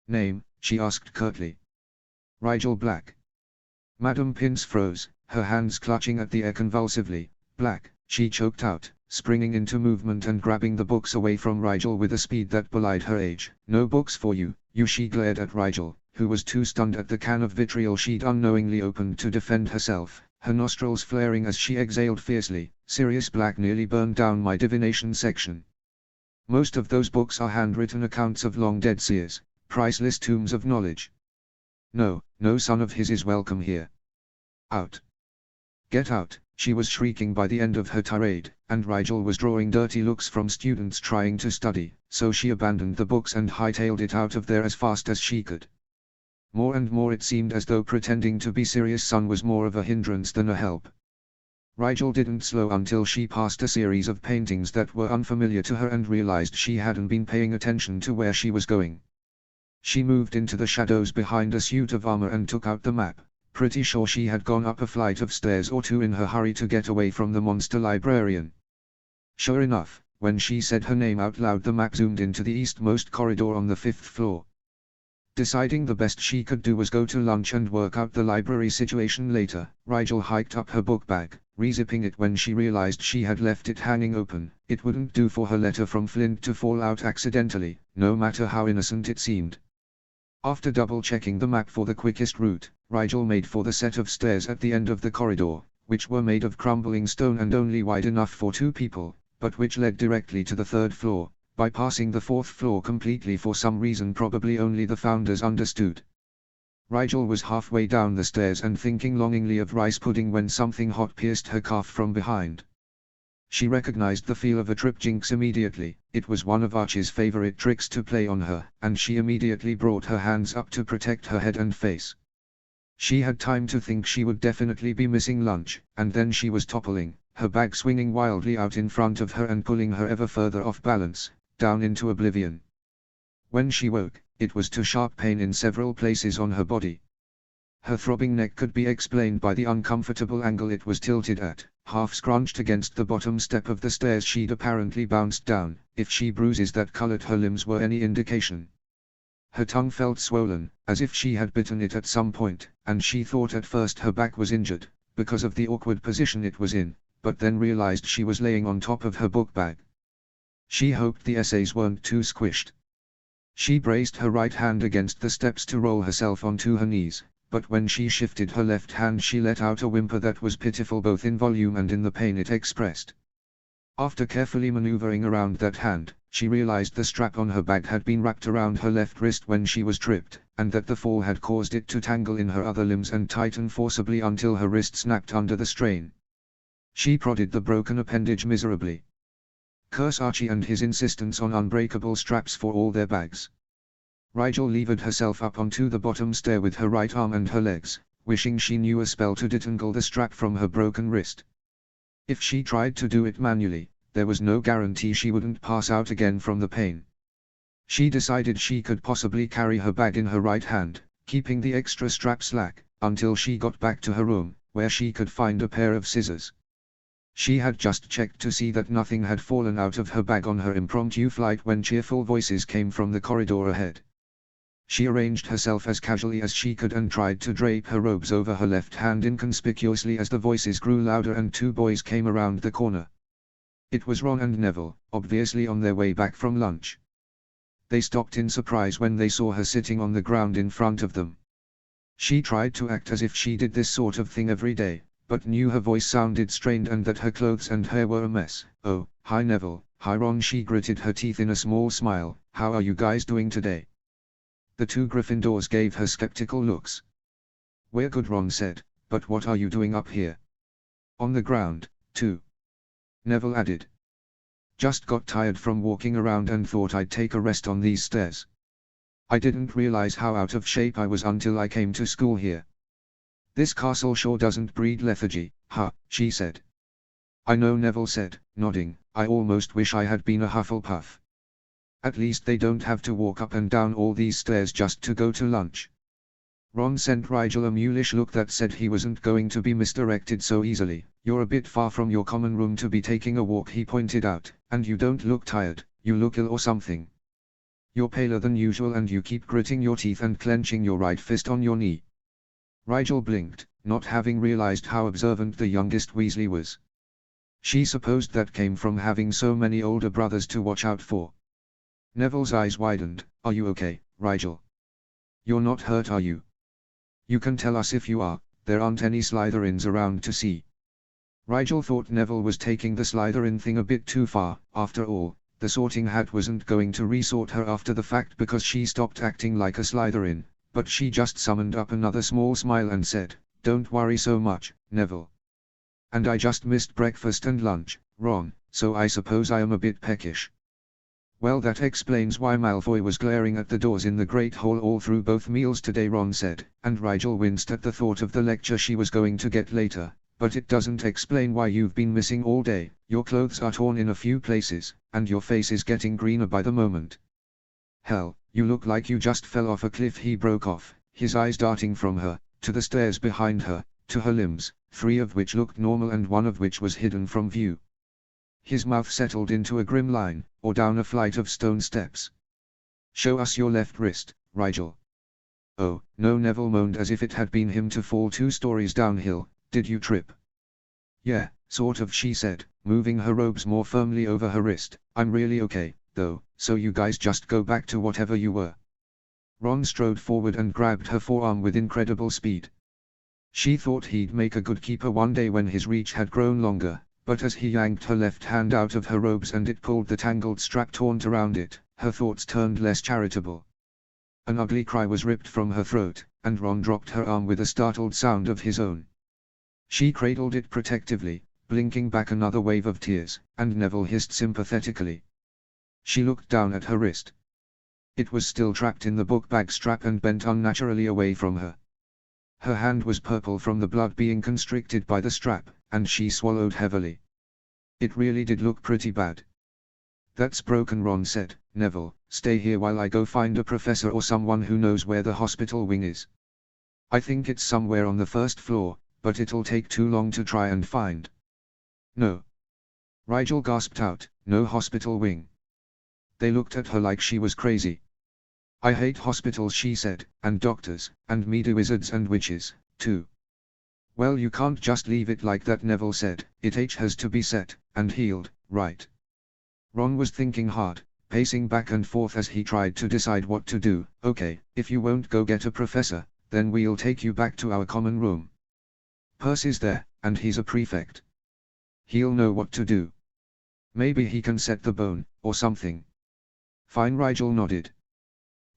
Name? She asked curtly. Rigel Black. Madame Pince froze, her hands clutching at the air convulsively. Black, she choked out, springing into movement and grabbing the books away from Rigel with a speed that belied her age. No books for you, she glared at Rigel, who was too stunned at the can of vitriol she'd unknowingly opened to defend herself, her nostrils flaring as she exhaled fiercely. Sirius Black nearly burned down my divination section. Most of those books are handwritten accounts of long-dead seers, priceless tombs of knowledge. No son of his is welcome here. Out. Get out, she was shrieking by the end of her tirade, and Rigel was drawing dirty looks from students trying to study, so she abandoned the books and hightailed it out of there as fast as she could. More and more it seemed as though pretending to be Sirius' son was more of a hindrance than a help. Rigel didn't slow until she passed a series of paintings that were unfamiliar to her and realized she hadn't been paying attention to where she was going. She moved into the shadows behind a suit of armor and took out the map, pretty sure she had gone up a flight of stairs or 2 in her hurry to get away from the monster librarian. Sure enough, when she said her name out loud, the map zoomed into the eastmost corridor on the 5th floor. Deciding the best she could do was go to lunch and work out the library situation later, Rigel hiked up her book bag, rezipping it when she realized she had left it hanging open. It wouldn't do for her letter from Flint to fall out accidentally, no matter how innocent it seemed. After double-checking the map for the quickest route, Rigel made for the set of stairs at the end of the corridor, which were made of crumbling stone and only wide enough for 2 people, but which led directly to the 3rd floor, bypassing the 4th floor completely for some reason probably only the founders understood. Rigel was halfway down the stairs and thinking longingly of rice pudding when something hot pierced her calf from behind. She recognized the feel of a trip jinx immediately. It was one of Archie's favorite tricks to play on her, and she immediately brought her hands up to protect her head and face. She had time to think she would definitely be missing lunch, and then she was toppling, her bag swinging wildly out in front of her and pulling her ever further off balance, down into oblivion. When she woke, it was to sharp pain in several places on her body. Her throbbing neck could be explained by the uncomfortable angle it was tilted at, half scrunched against the bottom step of the stairs she'd apparently bounced down, if she bruises that colored her limbs were any indication. Her tongue felt swollen, as if she had bitten it at some point, and she thought at first her back was injured, because of the awkward position it was in, but then realized she was laying on top of her book bag. She hoped the essays weren't too squished. She braced her right hand against the steps to roll herself onto her knees, but when she shifted her left hand she let out a whimper that was pitiful both in volume and in the pain it expressed. After carefully maneuvering around that hand, she realized the strap on her bag had been wrapped around her left wrist when she was tripped, and that the fall had caused it to tangle in her other limbs and tighten forcibly until her wrist snapped under the strain. She prodded the broken appendage miserably. Curse Archie and his insistence on unbreakable straps for all their bags. Rigel levered herself up onto the bottom stair with her right arm and her legs, wishing she knew a spell to detangle the strap from her broken wrist. If she tried to do it manually, there was no guarantee she wouldn't pass out again from the pain. She decided she could possibly carry her bag in her right hand, keeping the extra strap slack, until she got back to her room, where she could find a pair of scissors. She had just checked to see that nothing had fallen out of her bag on her impromptu flight when cheerful voices came from the corridor ahead. She arranged herself as casually as she could and tried to drape her robes over her left hand inconspicuously as the voices grew louder and two boys came around the corner. It was Ron and Neville, obviously on their way back from lunch. They stopped in surprise when they saw her sitting on the ground in front of them. She tried to act as if she did this sort of thing every day, but knew her voice sounded strained and that her clothes and hair were a mess. "Oh, hi Neville, hi Ron," she gritted her teeth in a small smile. "How are you guys doing today?" The two Gryffindors gave her skeptical looks. "We're good," Ron said, "but what are you doing up here?" "On the ground, too," Neville added. "Just got tired from walking around and thought I'd take a rest on these stairs. I didn't realize how out of shape I was until I came to school here." "This castle sure doesn't breed lethargy, huh," she said. "I know," Neville said, nodding. "I almost wish I had been a Hufflepuff. At least they don't have to walk up and down all these stairs just to go to lunch." Ron sent Rigel a mulish look that said he wasn't going to be misdirected so easily. "You're a bit far from your common room to be taking a walk," he pointed out, "and you don't look tired, you look ill or something. You're paler than usual and you keep gritting your teeth and clenching your right fist on your knee." Rigel blinked, not having realized how observant the youngest Weasley was. She supposed that came from having so many older brothers to watch out for. Neville's eyes widened. "Are you okay, Rigel? You're not hurt, are you? You can tell us if you are, there aren't any Slytherins around to see." Rigel thought Neville was taking the Slytherin thing a bit too far. After all, the Sorting Hat wasn't going to resort her after the fact because she stopped acting like a Slytherin, but she just summoned up another small smile and said, "Don't worry so much, Neville. And I just missed breakfast and lunch, Ron, so I suppose I am a bit peckish." "Well, that explains why Malfoy was glaring at the doors in the Great Hall all through both meals today," Ron said, and Rigel winced at the thought of the lecture she was going to get later. "But it doesn't explain why you've been missing all day. Your clothes are torn in a few places, and your face is getting greener by the moment. Hell, you look like you just fell off a cliff." He broke off, his eyes darting from her, to the stairs behind her, to her limbs, 3 of which looked normal and 1 of which was hidden from view. His mouth settled into a grim line, or down a flight of stone steps. "Show us your left wrist, Rigel." "Oh, no," Neville moaned as if it had been him to fall 2 stories downhill. "Did you trip?" "Yeah, sort of," she said, moving her robes more firmly over her wrist. "I'm really okay, though, so you guys just go back to whatever you were." Ron strode forward and grabbed her forearm with incredible speed. She thought he'd make a good keeper one day when his reach had grown longer, but as he yanked her left hand out of her robes and it pulled the tangled strap taut around it, her thoughts turned less charitable. An ugly cry was ripped from her throat, and Ron dropped her arm with a startled sound of his own. She cradled it protectively, blinking back another wave of tears, and Neville hissed sympathetically. She looked down at her wrist. It was still trapped in the book bag strap and bent unnaturally away from her. Her hand was purple from the blood being constricted by the strap, and she swallowed heavily. It really did look pretty bad. "That's broken," Ron said. "Neville, stay here while I go find a professor or someone who knows where the hospital wing is. I think it's somewhere on the 1st floor, but it'll take too long to try and find." "No." Rigel gasped out, "No hospital wing." They looked at her like she was crazy. "I hate hospitals," she said, "and doctors, and meaty wizards and witches, too." "Well, you can't just leave it like that," Neville said. "It has to be set, and healed, right?" Ron was thinking hard, pacing back and forth as he tried to decide what to do. "Okay, if you won't go get a professor, then we'll take you back to our common room. Percy's there, and he's a prefect. He'll know what to do. Maybe he can set the bone, or something." "Fine," Rigel nodded.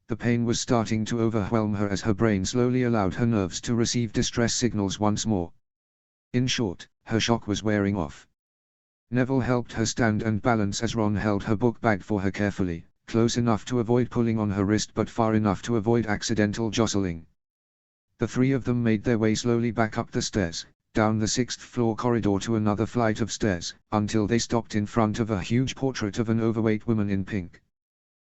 The pain was starting to overwhelm her as her brain slowly allowed her nerves to receive distress signals once more. In short, her shock was wearing off. Neville helped her stand and balance as Ron held her book bag for her carefully, close enough to avoid pulling on her wrist but far enough to avoid accidental jostling. The three of them made their way slowly back up the stairs, down the 6th-floor corridor to another flight of stairs, until they stopped in front of a huge portrait of an overweight woman in pink.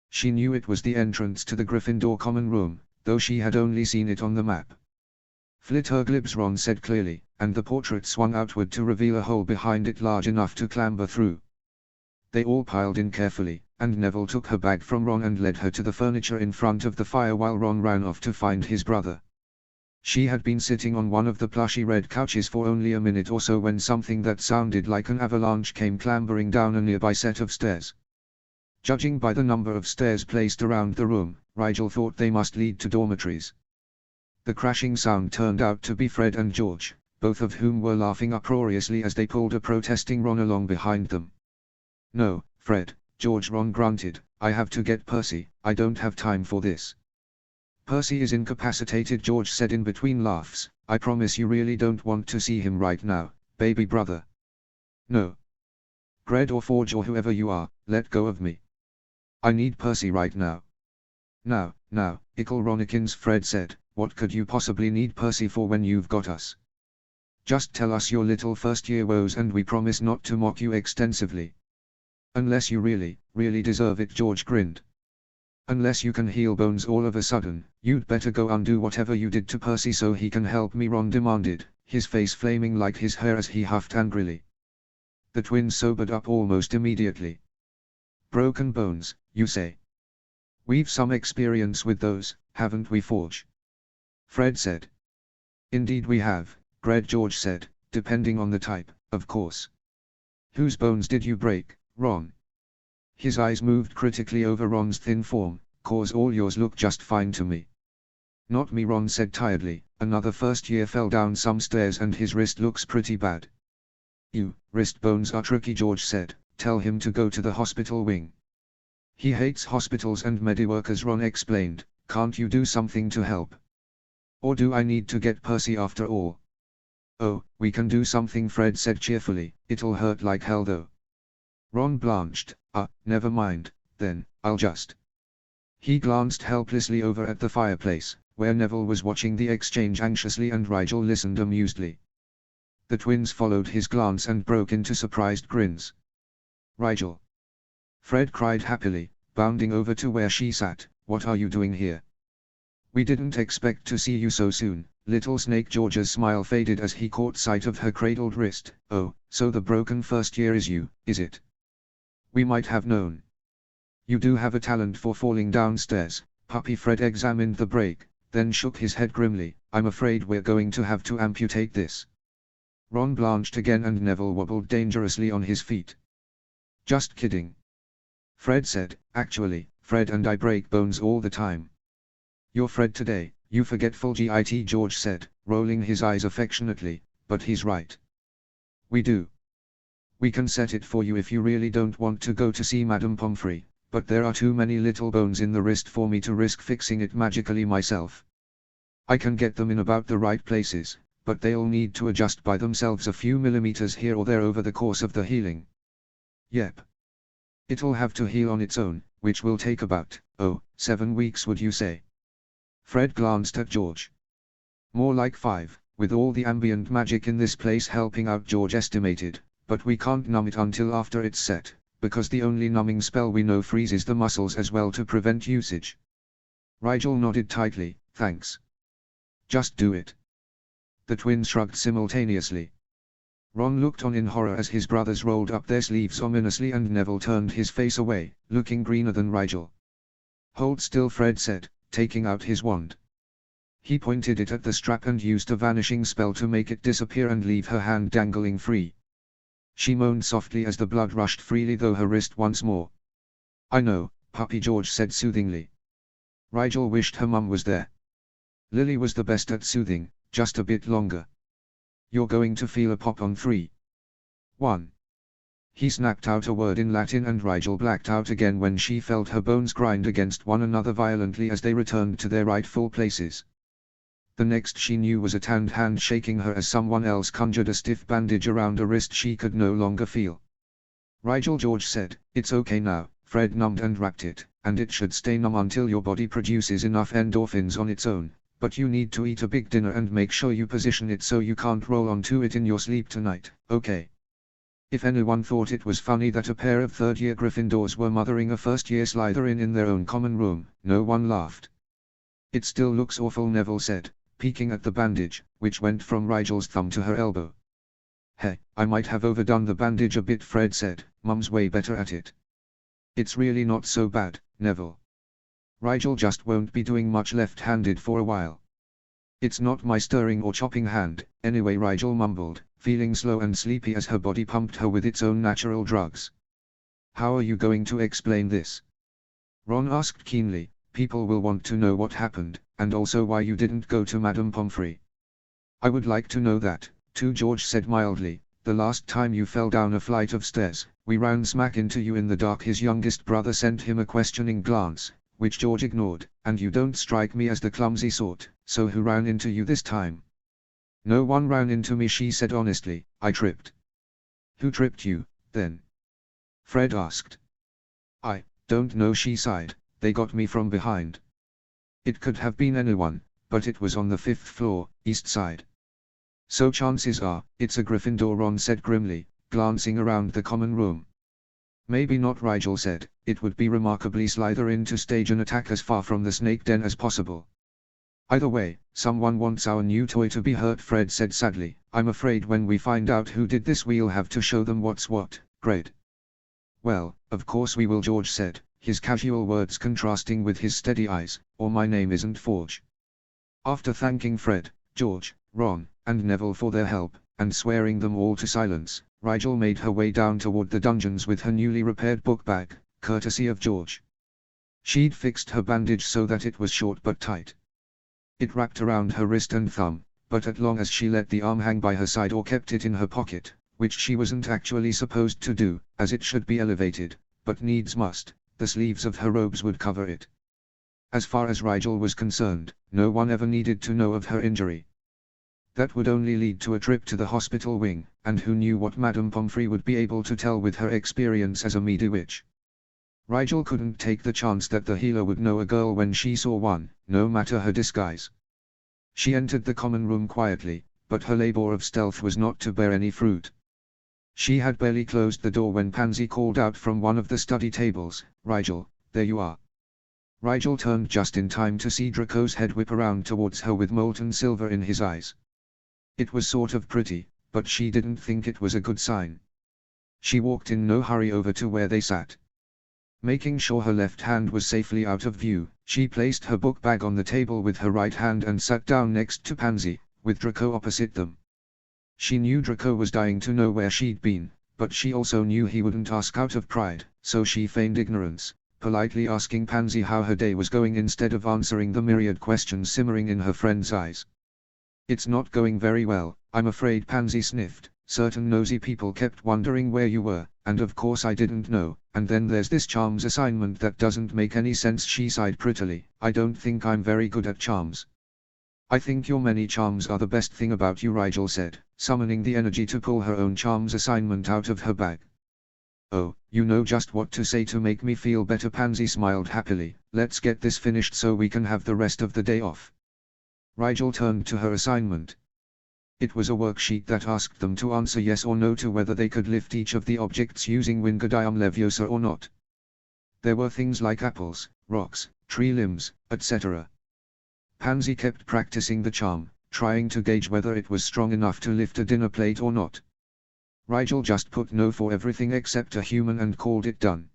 She knew it was the entrance to the Gryffindor common room, though she had only seen it on the map. Flitterglibs, Ron said clearly, and the portrait swung outward to reveal a hole behind it large enough to clamber through. They all piled in carefully, and Neville took her bag from Ron and led her to the furniture in front of the fire while Ron ran off to find his brother. She had been sitting on one of the plushy red couches for only a minute or so when something that sounded like an avalanche came clambering down a nearby set of stairs. Judging by the number of stairs placed around the room, Rigel thought they must lead to dormitories. The crashing sound turned out to be Fred and George, both of whom were laughing uproariously as they pulled a protesting Ron along behind them. "No, Fred," George, Ron grunted, "I have to get Percy, I don't have time for this." "Percy is incapacitated," George said in between laughs. "I promise you really don't want to see him right now, baby brother." "No. Gred or Forge or whoever you are, let go of me. I need Percy right now." Now, Ickle Ronikins," Fred said, "what could you possibly need Percy for when you've got us? Just tell us your little first-year woes and we promise not to mock you extensively." "Unless you really, really deserve it," George grinned. "Unless you can heal bones all of a sudden, you'd better go undo whatever you did to Percy so he can help me," Ron demanded, his face flaming like his hair as he huffed angrily. The twins sobered up almost immediately. "Broken bones, you say? We've some experience with those, haven't we, Forge?" Fred said. "Indeed we have," Gred, George said, "depending on the type, of course." "Whose bones did you break, Ron?" His eyes moved critically over Ron's thin form. "'Cause all yours look just fine to me." "Not me," Ron said tiredly, "another first year fell down some stairs and his wrist looks pretty bad." Wrist bones are tricky," George said, "tell him to go to the hospital wing." "He hates hospitals and mediworkers," Ron explained, "can't you do something to help? Or do I need to get Percy after all?" "Oh, we can do something," Fred said cheerfully, "it'll hurt like hell though." Ron blanched. Never mind, then, I'll just..." He glanced helplessly over at the fireplace, where Neville was watching the exchange anxiously and Rigel listened amusedly. The twins followed his glance and broke into surprised grins. "Rigel!" Fred cried happily, bounding over to where she sat, "What are you doing here? We didn't expect to see you so soon." Little Snake George's smile faded as he caught sight of her cradled wrist. "Oh, so the broken first year is you, is it? We might have known. You do have a talent for falling downstairs." Puppy Fred examined the break, then shook his head grimly. "I'm afraid we're going to have to amputate this." Ron blanched again and Neville wobbled dangerously on his feet. "Just kidding," Fred said. "Actually, Fred and I break bones all the time." "You're Fred today, you forgetful git," George said, rolling his eyes affectionately, "but he's right. We do. We can set it for you if you really don't want to go to see Madame Pomfrey, but there are too many little bones in the wrist for me to risk fixing it magically myself. I can get them in about the right places, but they'll need to adjust by themselves a few millimeters here or there over the course of the healing." "Yep. It'll have to heal on its own, which will take about, 7 weeks would you say?" Fred glanced at George. "More like 5, with all the ambient magic in this place helping out," George estimated, "but we can't numb it until after it's set, because the only numbing spell we know freezes the muscles as well to prevent usage." Rigel nodded tightly. "Thanks. Just do it." The twins shrugged simultaneously. Ron looked on in horror as his brothers rolled up their sleeves ominously and Neville turned his face away, looking greener than Rigel. "Hold still," Fred said, taking out his wand. He pointed it at the strap and used a vanishing spell to make it disappear and leave her hand dangling free. She moaned softly as the blood rushed freely through her wrist once more. "I know," Puppy George said soothingly. Rigel wished her mum was there. Lily was the best at soothing, just a bit longer. "You're going to feel a pop on 3. 1. He snapped out a word in Latin and Rigel blacked out again when she felt her bones grind against one another violently as they returned to their rightful places. The next she knew was a tanned hand shaking her as someone else conjured a stiff bandage around a wrist she could no longer feel. Rigel George said, it's okay now. Fred numbed and wrapped it, and it should stay numb until your body produces enough endorphins on its own, but you need to eat a big dinner and make sure you position it so you can't roll onto it in your sleep tonight, okay? If anyone thought it was funny that a pair of third-year Gryffindors were mothering a first-year Slytherin in their own common room, no one laughed. It still looks awful, Neville said, peeking at the bandage, which went from Rigel's thumb to her elbow. Hey, I might have overdone the bandage a bit, Fred said. Mum's way better at it. It's really not so bad, Neville. Rigel just won't be doing much left-handed for a while. It's not my stirring or chopping hand, anyway, Rigel mumbled, feeling slow and sleepy as her body pumped her with its own natural drugs. How are you going to explain this? Ron asked keenly. People will want to know what happened, and also why you didn't go to Madame Pomfrey. I would like to know that, too, George said mildly. The last time you fell down a flight of stairs, we ran smack into you in the dark. His youngest brother sent him a questioning glance, which George ignored. And you don't strike me as the clumsy sort, so who ran into you this time? No one ran into me, she said honestly. I tripped. Who tripped you, then? Fred asked. I don't know, she sighed. They got me from behind. It could have been anyone, but it was on the 5th floor, east side. So chances are, it's a Gryffindor, Ron said grimly, glancing around the common room. Maybe not, Rigel said. It would be remarkably Slytherin to stage an attack as far from the snake den as possible. Either way, someone wants our new toy to be hurt, Fred said sadly. I'm afraid when we find out who did this we'll have to show them what's what, Gred. Well, of course we will, George said, his casual words contrasting with his steady eyes, or my name isn't Forge. After thanking Fred, George, Ron, and Neville for their help, and swearing them all to silence, Rigel made her way down toward the dungeons with her newly repaired book bag, courtesy of George. She'd fixed her bandage so that it was short but tight. It wrapped around her wrist and thumb, but as long as she let the arm hang by her side or kept it in her pocket, which she wasn't actually supposed to do, as it should be elevated, but needs must, the sleeves of her robes would cover it. As far as Rigel was concerned, no one ever needed to know of her injury. That would only lead to a trip to the hospital wing, and who knew what Madame Pomfrey would be able to tell with her experience as a Meadow witch. Rigel couldn't take the chance that the healer would know a girl when she saw one, no matter her disguise. She entered the common room quietly, but her labor of stealth was not to bear any fruit. She had barely closed the door when Pansy called out from one of the study tables, "Rigel, there you are." Rigel turned just in time to see Draco's head whip around towards her with molten silver in his eyes. It was sort of pretty, but she didn't think it was a good sign. She walked in no hurry over to where they sat. Making sure her left hand was safely out of view, she placed her book bag on the table with her right hand and sat down next to Pansy, with Draco opposite them. She knew Draco was dying to know where she'd been, but she also knew he wouldn't ask out of pride, so she feigned ignorance, politely asking Pansy how her day was going instead of answering the myriad questions simmering in her friend's eyes. "It's not going very well, I'm afraid," Pansy sniffed. "Certain nosy people kept wondering where you were, and of course I didn't know, and then there's this charms assignment that doesn't make any sense," she sighed prettily. "I don't think I'm very good at charms." "I think your many charms are the best thing about you," Rigel said, summoning the energy to pull her own charms assignment out of her bag. "Oh, you know just what to say to make me feel better," Pansy smiled happily. "Let's get this finished so we can have the rest of the day off." Rigel turned to her assignment. It was a worksheet that asked them to answer yes or no to whether they could lift each of the objects using Wingardium Leviosa or not. There were things like apples, rocks, tree limbs, etc. Pansy kept practicing the charm, trying to gauge whether it was strong enough to lift a dinner plate or not. Rigel just put no for everything except a human and called it done.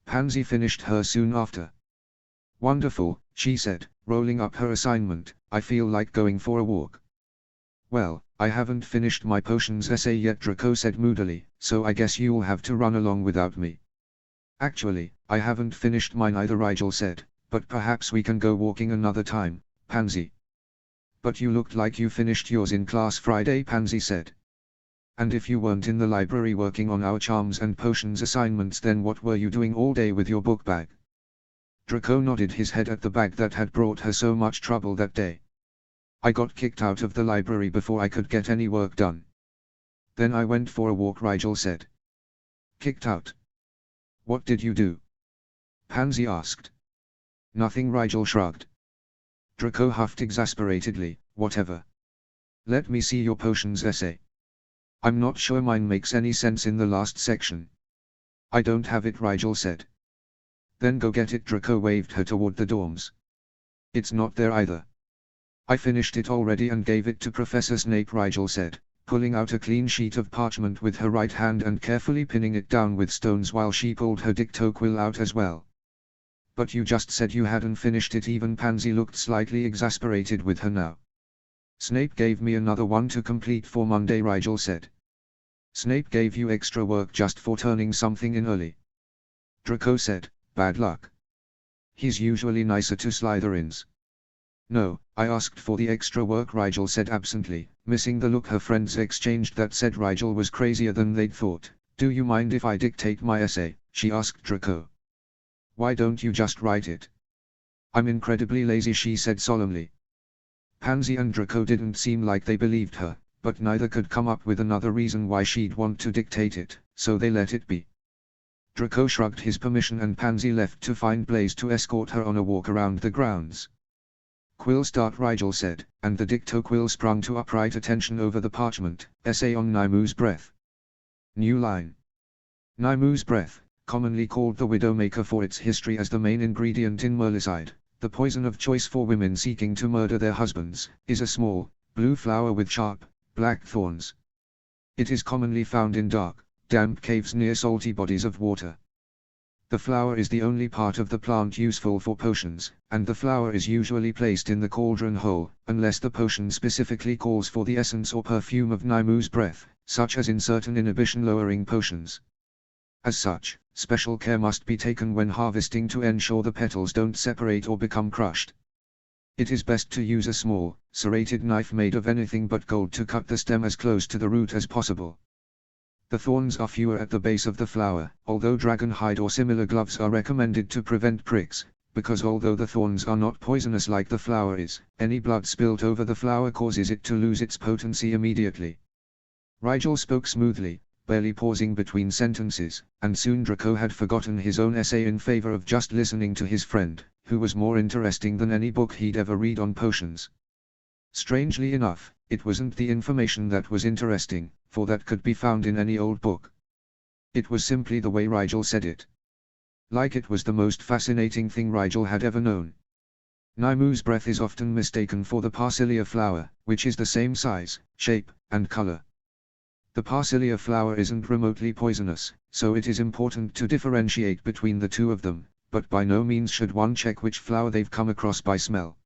Pansy finished hers soon after. "Wonderful," she said, rolling up her assignment. "I feel like going for a walk." "Well, I haven't finished my potions essay yet," Draco said moodily, "so I guess you'll have to run along without me." "Actually, I haven't finished mine either," Rigel said, "but perhaps we can go walking another time, Pansy." "But you looked like you finished yours in class Friday," Pansy said. "And if you weren't in the library working on our charms and potions assignments, then what were you doing all day with your book bag?" Draco nodded his head at the bag that had brought her so much trouble that day. "I got kicked out of the library before I could get any work done. Then I went for a walk," Rigel said. Kicked out. What did you do? Pansy asked. Nothing, Rigel shrugged. Draco huffed exasperatedly, whatever. Let me see your potions essay. I'm not sure mine makes any sense in the last section. I don't have it, Rigel said. Then go get it. Draco waved her toward the dorms. It's not there either. I finished it already and gave it to Professor Snape, Rigel said, pulling out a clean sheet of parchment with her right hand and carefully pinning it down with stones while she pulled her dicto quill out as well. But you just said you hadn't finished it. Even Pansy looked slightly exasperated with her now. Snape gave me another one to complete for Monday, Rigel said. Snape gave you extra work just for turning something in early. Draco said, bad luck. He's usually nicer to Slytherins. No, I asked for the extra work, Rigel said absently, missing the look her friends exchanged that said Rigel was crazier than they'd thought. Do you mind if I dictate my essay? She asked Draco. Why don't you just write it? I'm incredibly lazy, she said solemnly. Pansy and Draco didn't seem like they believed her, but neither could come up with another reason why she'd want to dictate it, so they let it be. Draco shrugged his permission and Pansy left to find Blaise to escort her on a walk around the grounds. Quill start, Rigel said, and the dicto quill sprung to upright attention over the parchment. Essay on Nymu's breath. New line. Nymu's breath, commonly called the Widowmaker for its history as the main ingredient in Merlicide, the poison of choice for women seeking to murder their husbands, is a small, blue flower with sharp, black thorns. It is commonly found in dark, damp caves near salty bodies of water. The flower is the only part of the plant useful for potions, and the flower is usually placed in the cauldron hole, unless the potion specifically calls for the essence or perfume of Nymu's breath, such as in certain inhibition-lowering potions. As such, special care must be taken when harvesting to ensure the petals don't separate or become crushed. It is best to use a small, serrated knife made of anything but gold to cut the stem as close to the root as possible. The thorns are fewer at the base of the flower, although dragon hide or similar gloves are recommended to prevent pricks, because although the thorns are not poisonous like the flower is, any blood spilt over the flower causes it to lose its potency immediately. Rigel spoke smoothly, barely pausing between sentences, and soon Draco had forgotten his own essay in favor of just listening to his friend, who was more interesting than any book he'd ever read on potions. Strangely enough, it wasn't the information that was interesting, for that could be found in any old book. It was simply the way Rigel said it. Like it was the most fascinating thing Rigel had ever known. Nymu's breath is often mistaken for the Parsilia flower, which is the same size, shape, and color. The Parsilia flower isn't remotely poisonous, so it is important to differentiate between the two of them, but by no means should one check which flower they've come across by smell.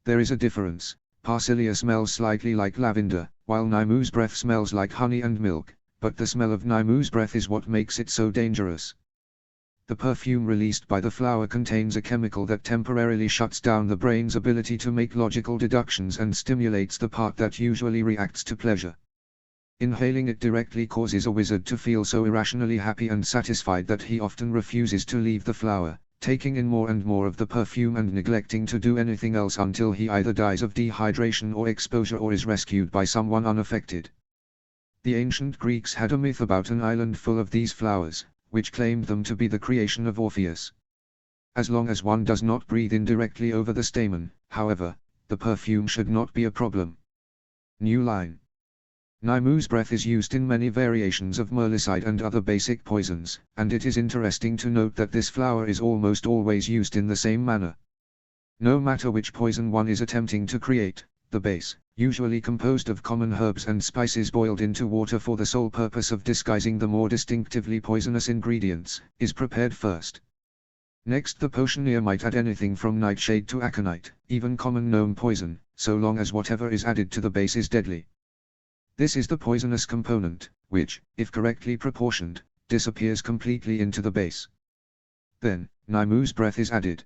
There is a difference. Parsilia smells slightly like lavender, while Nymu's breath smells like honey and milk, but the smell of Nymu's breath is what makes it so dangerous. The perfume released by the flower contains a chemical that temporarily shuts down the brain's ability to make logical deductions and stimulates the part that usually reacts to pleasure. Inhaling it directly causes a wizard to feel so irrationally happy and satisfied that he often refuses to leave the flower, taking in more and more of the perfume and neglecting to do anything else until he either dies of dehydration or exposure or is rescued by someone unaffected. The ancient Greeks had a myth about an island full of these flowers, which claimed them to be the creation of Orpheus. As long as one does not breathe in directly over the stamen, however, the perfume should not be a problem. New line. Nymu's breath is used in many variations of Merlicide and other basic poisons, and it is interesting to note that this flower is almost always used in the same manner. No matter which poison one is attempting to create, the base, usually composed of common herbs and spices boiled into water for the sole purpose of disguising the more distinctively poisonous ingredients, is prepared first. Next, the potioneer might add anything from nightshade to aconite, even common gnome poison, so long as whatever is added to the base is deadly. This is the poisonous component, which, if correctly proportioned, disappears completely into the base. Then, Nymu's breath is added.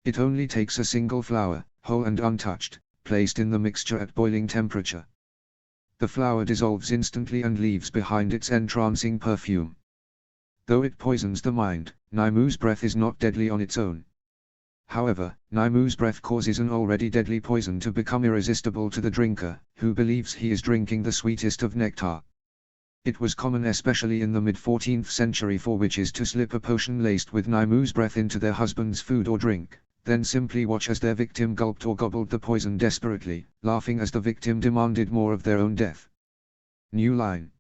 It only takes a single flower, whole and untouched, placed in the mixture at boiling temperature. The flower dissolves instantly and leaves behind its entrancing perfume. Though it poisons the mind, Nymu's breath is not deadly on its own. However, Nymu's breath causes an already deadly poison to become irresistible to the drinker, who believes he is drinking the sweetest of nectar. It was common especially in the mid-14th century for witches to slip a potion laced with Naimu's breath into their husband's food or drink, then simply watch as their victim gulped or gobbled the poison desperately, laughing as the victim demanded more of their own death. New line.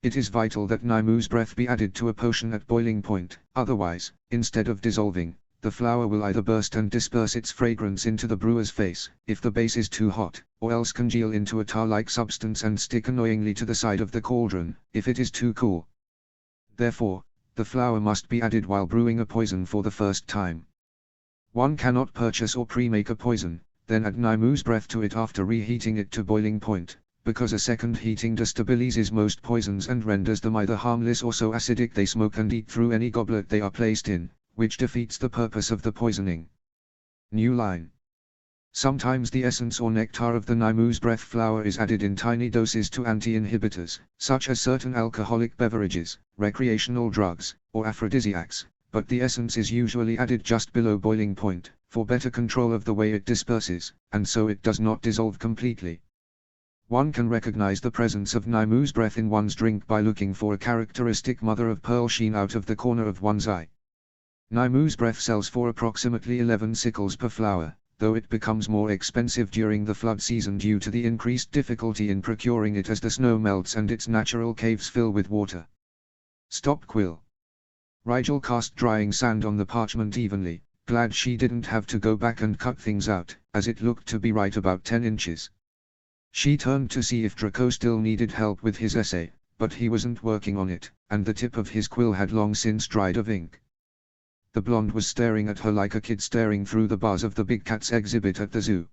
It is vital that Naimu's breath be added to a potion at boiling point, otherwise, instead of dissolving, the flower will either burst and disperse its fragrance into the brewer's face, if the base is too hot, or else congeal into a tar-like substance and stick annoyingly to the side of the cauldron, if it is too cool. Therefore, the flower must be added while brewing a poison for the first time. One cannot purchase or pre-make a poison, then add Naimu's breath to it after reheating it to boiling point, because a second heating destabilizes most poisons and renders them either harmless or so acidic they smoke and eat through any goblet they are placed in, which defeats the purpose of the poisoning. New line. Sometimes the essence or nectar of the Naimu's breath flower is added in tiny doses to anti-inhibitors, such as certain alcoholic beverages, recreational drugs, or aphrodisiacs, but the essence is usually added just below boiling point, for better control of the way it disperses, and so it does not dissolve completely. One can recognize the presence of Naimu's breath in one's drink by looking for a characteristic mother-of-pearl sheen out of the corner of one's eye. Naimu's breath sells for approximately 11 sickles per flower, though it becomes more expensive during the flood season due to the increased difficulty in procuring it as the snow melts and its natural caves fill with water. Stop quill. Rigel cast drying sand on the parchment evenly, glad she didn't have to go back and cut things out, as it looked to be right about 10 inches. She turned to see if Draco still needed help with his essay, but he wasn't working on it, and the tip of his quill had long since dried of ink. The blonde was staring at her like a kid staring through the bars of the big cats exhibit at the zoo.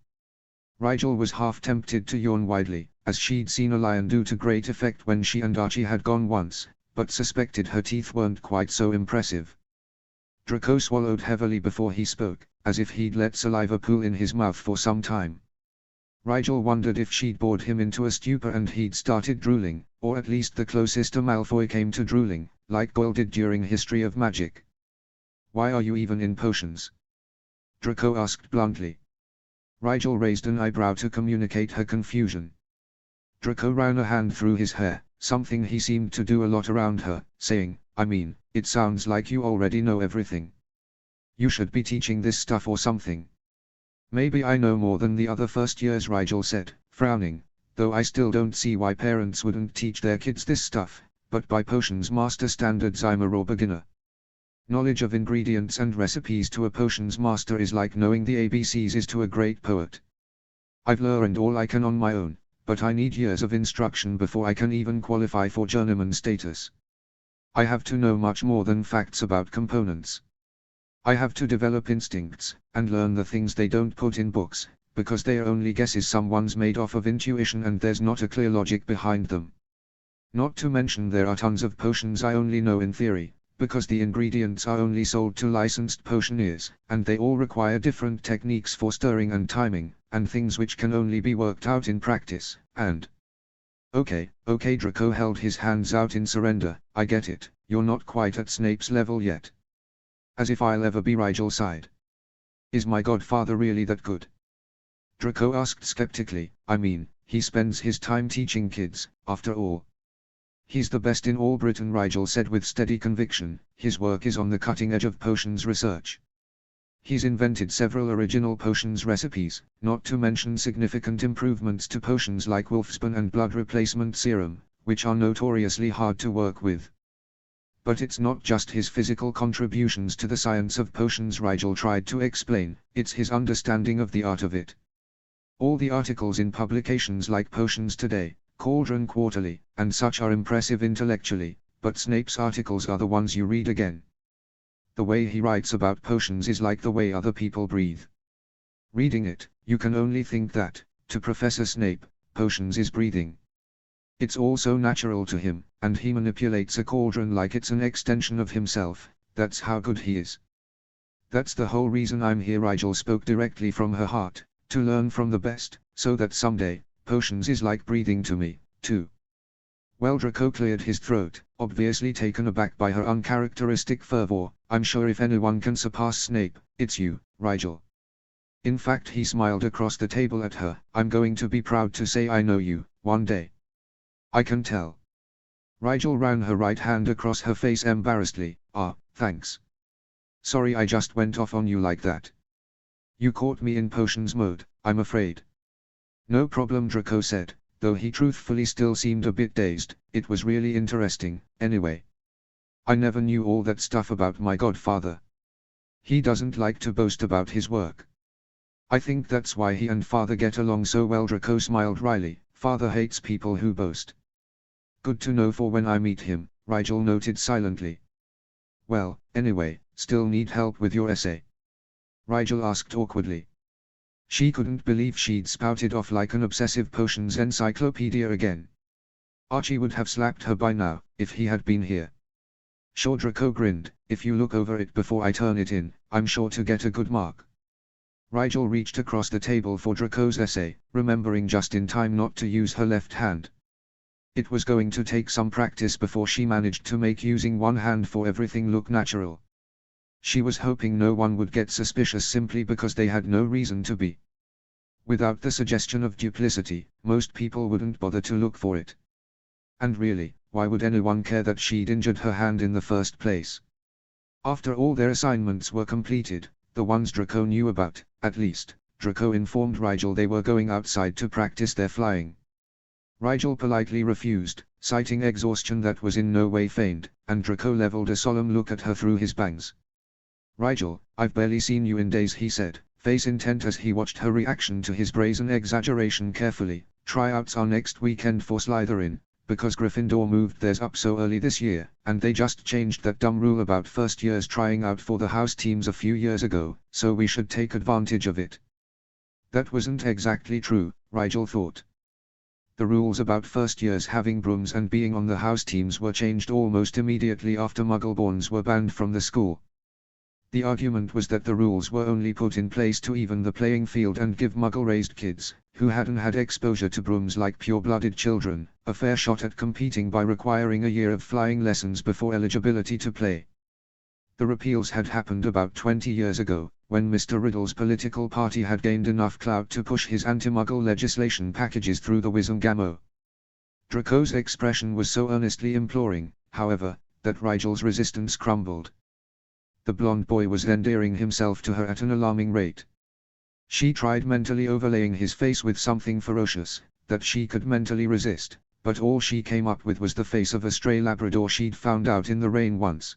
Rigel was half tempted to yawn widely, as she'd seen a lion do to great effect when she and Archie had gone once, but suspected her teeth weren't quite so impressive. Draco swallowed heavily before he spoke, as if he'd let saliva pool in his mouth for some time. Rigel wondered if she'd bored him into a stupor and he'd started drooling, or at least the closest a Malfoy came to drooling, like Goyle did during History of Magic. "Why are you even in potions?" Draco asked bluntly. Rigel raised an eyebrow to communicate her confusion. Draco ran a hand through his hair, something he seemed to do a lot around her, saying, "I mean, it sounds like you already know everything. You should be teaching this stuff or something." "Maybe I know more than the other first years," Rigel said, frowning, "though I still don't see why parents wouldn't teach their kids this stuff, but by potions master standards I'm a raw beginner. Knowledge of ingredients and recipes to a potions master is like knowing the ABCs is to a great poet. I've learned all I can on my own, but I need years of instruction before I can even qualify for journeyman status. I have to know much more than facts about components. I have to develop instincts, and learn the things they don't put in books, because they are only guesses someone's made off of intuition and there's not a clear logic behind them. Not to mention there are tons of potions I only know in theory, because the ingredients are only sold to licensed potioneers, and they all require different techniques for stirring and timing, and things which can only be worked out in practice, and—" Okay, Draco held his hands out in surrender, "I get it, you're not quite at Snape's level yet. As if I'll ever be." Rigel sighed. "Is my godfather really that good?" Draco asked skeptically. "I mean, he spends his time teaching kids, after all." "He's the best in all Britain," Rigel said with steady conviction. "His work is on the cutting edge of potions research. He's invented several original potions recipes, not to mention significant improvements to potions like Wolfsbane and blood replacement serum, which are notoriously hard to work with. But it's not just his physical contributions to the science of potions," Rigel tried to explain, "it's his understanding of the art of it. All the articles in publications like Potions Today, Cauldron Quarterly, and such are impressive intellectually, but Snape's articles are the ones you read again. The way he writes about potions is like the way other people breathe. Reading it, you can only think that, to Professor Snape, potions is breathing. It's all so natural to him, and he manipulates a cauldron like it's an extension of himself. That's how good he is. That's the whole reason I'm here." Rigel spoke directly from her heart, "to learn from the best, so that someday, potions is like breathing to me, too." Well, Draco cleared his throat, obviously taken aback by her uncharacteristic fervor. "I'm sure if anyone can surpass Snape, it's you, Rigel. In fact," he smiled across the table at her, "I'm going to be proud to say I know you, one day. I can tell." Rigel ran her right hand across her face embarrassedly. Thanks. Sorry I just went off on you like that. You caught me in potions mode, I'm afraid. No problem, Draco said, though he truthfully still seemed a bit dazed. It was really interesting, anyway. I never knew all that stuff about my godfather. He doesn't like to boast about his work. I think that's why he and father get along so well. Draco smiled wryly. Father hates people who boast. Good to know for when I meet him, Rigel noted silently. Well, anyway, still need help with your essay? Rigel asked awkwardly. She couldn't believe she'd spouted off like an obsessive potions encyclopedia again. Archie would have slapped her by now, if he had been here. Sure, Draco grinned, if you look over it before I turn it in, I'm sure to get a good mark. Rigel reached across the table for Draco's essay, remembering just in time not to use her left hand. It was going to take some practice before she managed to make using one hand for everything look natural. She was hoping no one would get suspicious simply because they had no reason to be. Without the suggestion of duplicity, most people wouldn't bother to look for it. And really, why would anyone care that she'd injured her hand in the first place? After all their assignments were completed, the ones Draco knew about, at least, Draco informed Rigel they were going outside to practice their flying. Rigel politely refused, citing exhaustion that was in no way feigned, and Draco leveled a solemn look at her through his bangs. Rigel, I've barely seen you in days, he said, face intent as he watched her reaction to his brazen exaggeration carefully. Tryouts are next weekend for Slytherin, because Gryffindor moved theirs up so early this year, and they just changed that dumb rule about first years trying out for the house teams a few years ago, so we should take advantage of it. That wasn't exactly true, Rigel thought. The rules about first years having brooms and being on the house teams were changed almost immediately after Muggleborns were banned from the school. The argument was that the rules were only put in place to even the playing field and give Muggle-raised kids, who hadn't had exposure to brooms like pure-blooded children, a fair shot at competing by requiring a year of flying lessons before eligibility to play. The repeals had happened about 20 years ago, when Mr. Riddle's political party had gained enough clout to push his anti-Muggle legislation packages through the Wizengamot. Draco's expression was so earnestly imploring, however, that Rigel's resistance crumbled. The blonde boy was endearing himself to her at an alarming rate. She tried mentally overlaying his face with something ferocious, that she could mentally resist, but all she came up with was the face of a stray Labrador she'd found out in the rain once.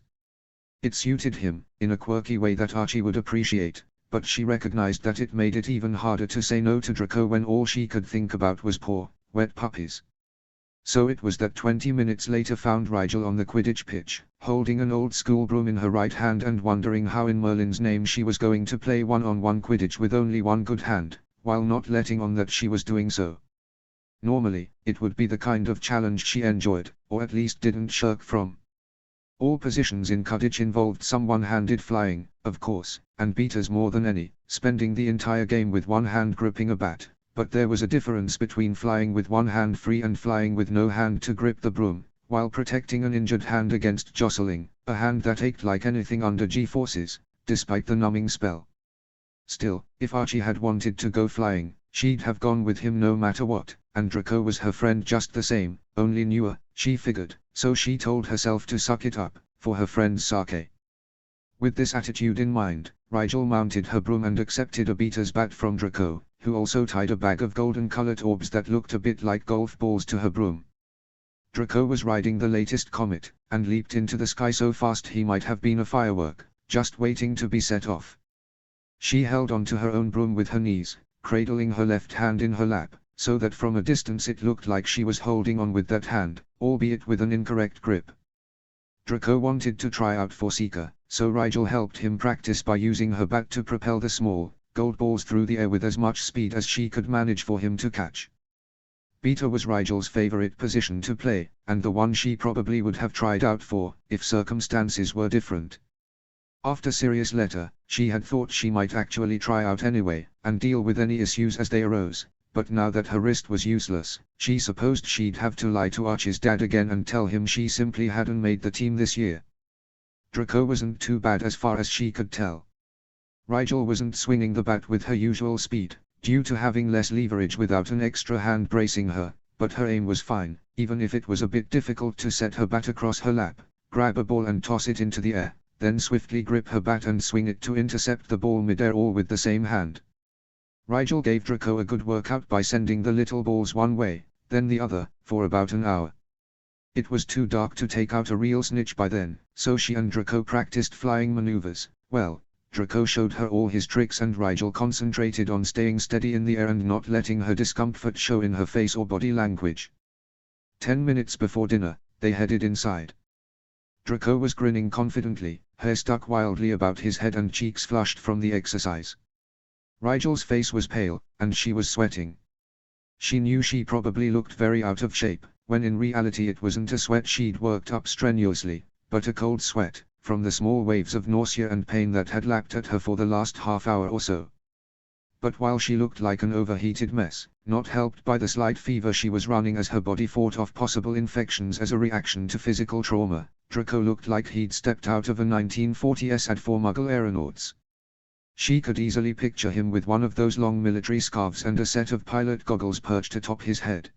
It suited him, in a quirky way that Archie would appreciate, but she recognized that it made it even harder to say no to Draco when all she could think about was poor, wet puppies. So it was that 20 minutes later found Rigel on the Quidditch pitch, holding an old school broom in her right hand and wondering how in Merlin's name she was going to play one-on-one Quidditch with only one good hand, while not letting on that she was doing so. Normally, it would be the kind of challenge she enjoyed, or at least didn't shirk from. All positions in Quidditch involved some one-handed flying, of course, and beaters more than any, spending the entire game with one hand gripping a bat. But there was a difference between flying with one hand free and flying with no hand to grip the broom, while protecting an injured hand against jostling, a hand that ached like anything under G-forces, despite the numbing spell. Still, if Archie had wanted to go flying, she'd have gone with him no matter what, and Draco was her friend just the same, only newer, she figured, so she told herself to suck it up, for her friend's sake. With this attitude in mind, Rigel mounted her broom and accepted a beater's bat from Draco, who also tied a bag of golden-colored orbs that looked a bit like golf balls to her broom. Draco was riding the latest comet, and leaped into the sky so fast he might have been a firework, just waiting to be set off. She held onto her own broom with her knees, cradling her left hand in her lap, so that from a distance it looked like she was holding on with that hand, albeit with an incorrect grip. Draco wanted to try out for Seeker, so Rigel helped him practice by using her bat to propel the small, gold balls through the air with as much speed as she could manage for him to catch. Beater was Rigel's favorite position to play, and the one she probably would have tried out for, if circumstances were different. After Sirius Letter, she had thought she might actually try out anyway, and deal with any issues as they arose, but now that her wrist was useless, she supposed she'd have to lie to Archie's dad again and tell him she simply hadn't made the team this year. Draco wasn't too bad as far as she could tell. Rigel wasn't swinging the bat with her usual speed, due to having less leverage without an extra hand bracing her, but her aim was fine, even if it was a bit difficult to set her bat across her lap, grab a ball and toss it into the air, then swiftly grip her bat and swing it to intercept the ball mid-air all with the same hand. Rigel gave Draco a good workout by sending the little balls one way, then the other, for about an hour. It was too dark to take out a real snitch by then, so she and Draco practiced flying maneuvers. Well, Draco showed her all his tricks and Rigel concentrated on staying steady in the air and not letting her discomfort show in her face or body language. 10 minutes before dinner, they headed inside. Draco was grinning confidently, hair stuck wildly about his head and cheeks flushed from the exercise. Rigel's face was pale, and she was sweating. She knew she probably looked very out of shape, when in reality it wasn't a sweat she'd worked up strenuously, but a cold sweat, from the small waves of nausea and pain that had lapped at her for the last half hour or so. But while she looked like an overheated mess, not helped by the slight fever she was running as her body fought off possible infections as a reaction to physical trauma, Draco looked like he'd stepped out of a 1940s ad for Muggle aeronauts. She could easily picture him with one of those long military scarves and a set of pilot goggles perched atop his head.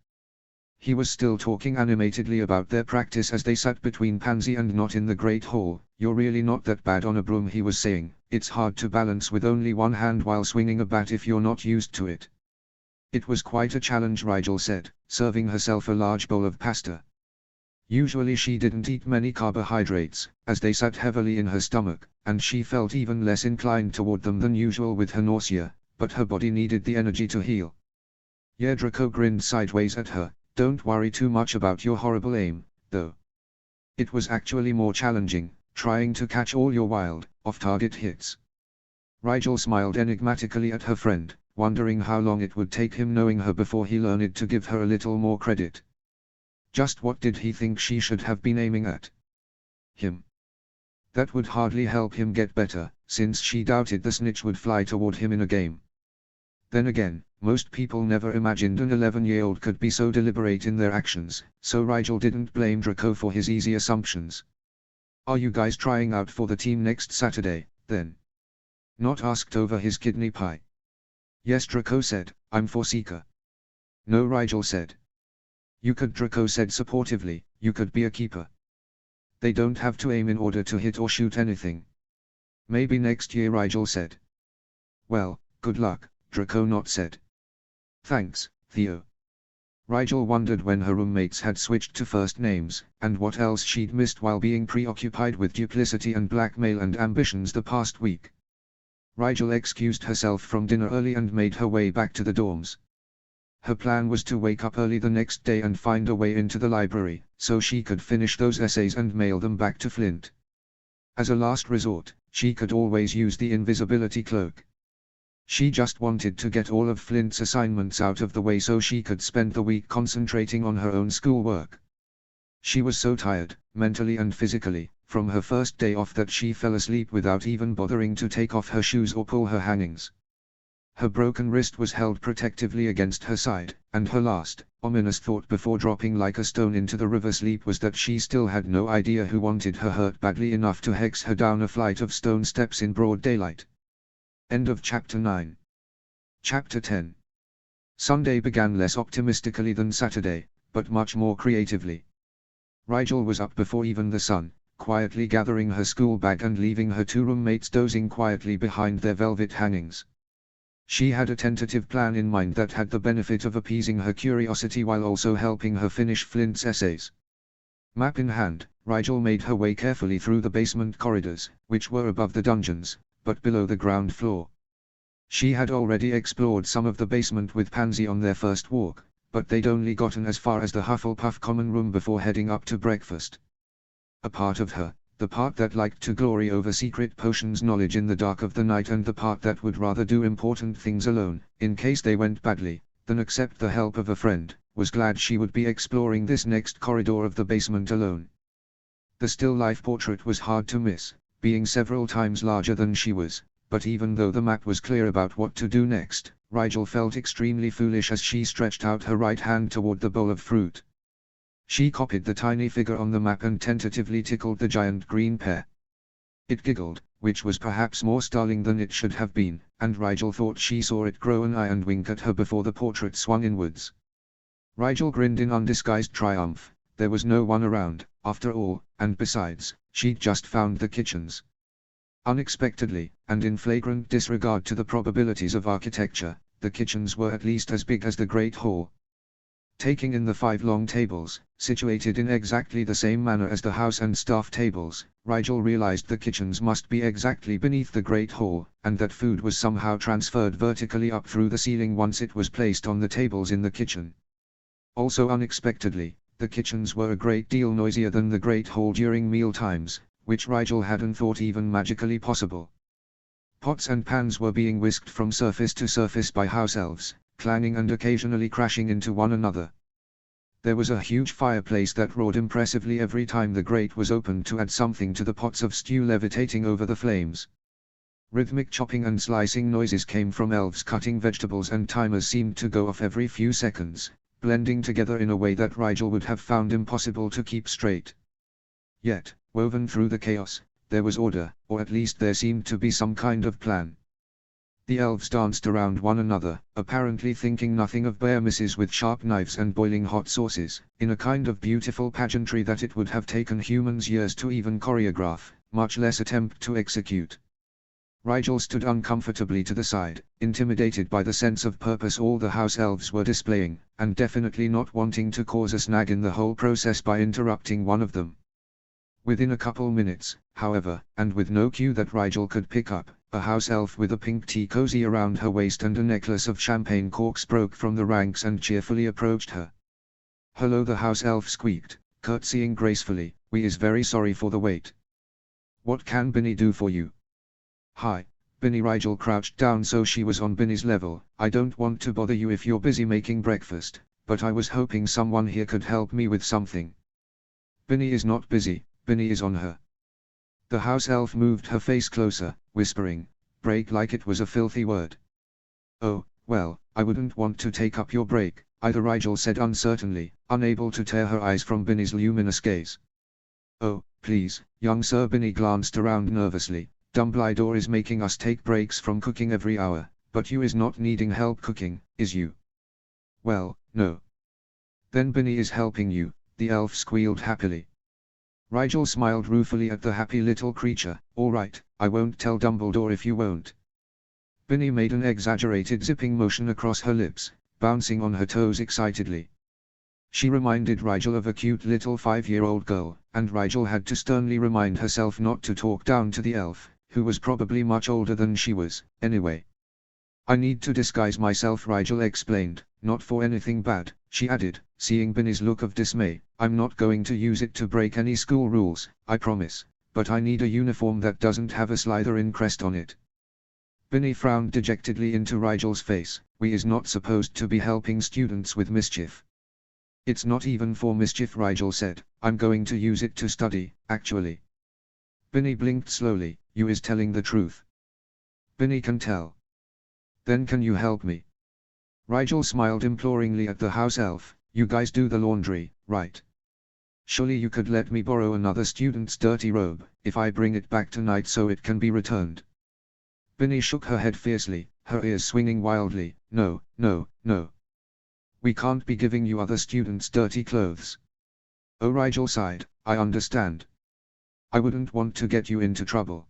He was still talking animatedly about their practice as they sat between Pansy and Not in the Great Hall. "You're really not that bad on a broom," he was saying. "It's hard to balance with only one hand while swinging a bat if you're not used to it." It was quite a challenge, Rigel said, serving herself a large bowl of pasta. Usually she didn't eat many carbohydrates, as they sat heavily in her stomach, and she felt even less inclined toward them than usual with her nausea, but her body needed the energy to heal. "Yeah," Draco grinned sideways at her, "don't worry too much about your horrible aim, though. It was actually more challenging, trying to catch all your wild, off-target hits." Rigel smiled enigmatically at her friend, wondering how long it would take him knowing her before he learned to give her a little more credit. Just what did he think she should have been aiming at? Him. That would hardly help him get better, since she doubted the snitch would fly toward him in a game. Then again, most people never imagined an 11-year-old could be so deliberate in their actions, so Rigel didn't blame Draco for his easy assumptions. "Are you guys trying out for the team next Saturday, then?" Not asked over his kidney pie. "Yes," Draco said, "I'm for Seeker." "No," Rigel said. "You could," Draco said supportively, "you could be a keeper. They don't have to aim in order to hit or shoot anything." "Maybe next year," Rigel said. "Well, good luck," Draco not said. "Thanks, Theo." Rigel wondered when her roommates had switched to first names, and what else she'd missed while being preoccupied with duplicity and blackmail and ambitions the past week. Rigel excused herself from dinner early and made her way back to the dorms. Her plan was to wake up early the next day and find a way into the library, so she could finish those essays and mail them back to Flint. As a last resort, she could always use the invisibility cloak. She just wanted to get all of Flint's assignments out of the way so she could spend the week concentrating on her own schoolwork. She was so tired, mentally and physically, from her first day off that she fell asleep without even bothering to take off her shoes or pull her hangings. Her broken wrist was held protectively against her side, and her last, ominous thought before dropping like a stone into the river sleep was that she still had no idea who wanted her hurt badly enough to hex her down a flight of stone steps in broad daylight. End of Chapter 9. Chapter 10. Sunday began less optimistically than Saturday, but much more creatively. Rigel was up before even the sun, quietly gathering her school bag and leaving her two roommates dozing quietly behind their velvet hangings. She had a tentative plan in mind that had the benefit of appeasing her curiosity while also helping her finish Flint's essays. Map in hand, Rigel made her way carefully through the basement corridors, which were above the dungeons, but below the ground floor. She had already explored some of the basement with Pansy on their first walk, but they'd only gotten as far as the Hufflepuff common room before heading up to breakfast. A part of her, the part that liked to glory over secret potions knowledge in the dark of the night and the part that would rather do important things alone, in case they went badly, than accept the help of a friend, was glad she would be exploring this next corridor of the basement alone. The still life portrait was hard to miss, being several times larger than she was, but even though the map was clear about what to do next, Rigel felt extremely foolish as she stretched out her right hand toward the bowl of fruit. She copied the tiny figure on the map and tentatively tickled the giant green pear. It giggled, which was perhaps more startling than it should have been, and Rigel thought she saw it grow an eye and wink at her before the portrait swung inwards. Rigel grinned in undisguised triumph. There was no one around, after all, and besides, she'd just found the kitchens. Unexpectedly, and in flagrant disregard to the probabilities of architecture, the kitchens were at least as big as the Great Hall. Taking in the 5 long tables, situated in exactly the same manner as the house and staff tables, Rigel realized the kitchens must be exactly beneath the Great Hall, and that food was somehow transferred vertically up through the ceiling once it was placed on the tables in the kitchen. Also unexpectedly, the kitchens were a great deal noisier than the Great Hall during meal times, which Rigel hadn't thought even magically possible. Pots and pans were being whisked from surface to surface by house elves, clanging and occasionally crashing into one another. There was a huge fireplace that roared impressively every time the grate was opened to add something to the pots of stew levitating over the flames. Rhythmic chopping and slicing noises came from elves cutting vegetables, and timers seemed to go off every few seconds, blending together in a way that Rigel would have found impossible to keep straight. Yet, woven through the chaos, there was order, or at least there seemed to be some kind of plan. The elves danced around one another, apparently thinking nothing of bear misses with sharp knives and boiling hot sauces, in a kind of beautiful pageantry that it would have taken humans years to even choreograph, much less attempt to execute. Rigel stood uncomfortably to the side, intimidated by the sense of purpose all the house elves were displaying, and definitely not wanting to cause a snag in the whole process by interrupting one of them. Within a couple minutes, however, and with no cue that Rigel could pick up, a house elf with a pink tea cozy around her waist and a necklace of champagne corks broke from the ranks and cheerfully approached her. "Hello," the house elf squeaked, curtsying gracefully. "We is very sorry for the wait. What can Binny do for you?" "Hi, Binny." Rigel crouched down so she was on Binny's level. "I don't want to bother you if you're busy making breakfast, but I was hoping someone here could help me with something." "Binny is not busy, Binny is on her." The house elf moved her face closer, whispering, "Break," like it was a filthy word. "Oh, well, I wouldn't want to take up your break, either," Rigel said uncertainly, unable to tear her eyes from Binny's luminous gaze. "Oh, please, young sir." Binny glanced around nervously. "Dumbledore is making us take breaks from cooking every hour, but you is not needing help cooking, is you?" "Well, no." "Then Binny is helping you," the elf squealed happily. Rigel smiled ruefully at the happy little creature. "All right, I won't tell Dumbledore if you won't." Binny made an exaggerated zipping motion across her lips, bouncing on her toes excitedly. She reminded Rigel of a cute little 5-year-old girl, and Rigel had to sternly remind herself not to talk down to the elf, who was probably much older than she was, anyway. "I need to disguise myself," Rigel explained, "not for anything bad," she added, seeing Binny's look of dismay. "I'm not going to use it to break any school rules, I promise, but I need a uniform that doesn't have a Slytherin crest on it." Binny frowned dejectedly into Rigel's face. "We is not supposed to be helping students with mischief." "It's not even for mischief," Rigel said. "I'm going to use it to study, actually." Binny blinked slowly. "You is telling the truth?" "Binny can tell." "Then can you help me?" Rigel smiled imploringly at the house elf. "You guys do the laundry, right? Surely you could let me borrow another student's dirty robe, if I bring it back tonight so it can be returned." Binny shook her head fiercely, her ears swinging wildly. "No, no, no. We can't be giving you other students' dirty clothes." "Oh," Rigel sighed, "I understand. I wouldn't want to get you into trouble."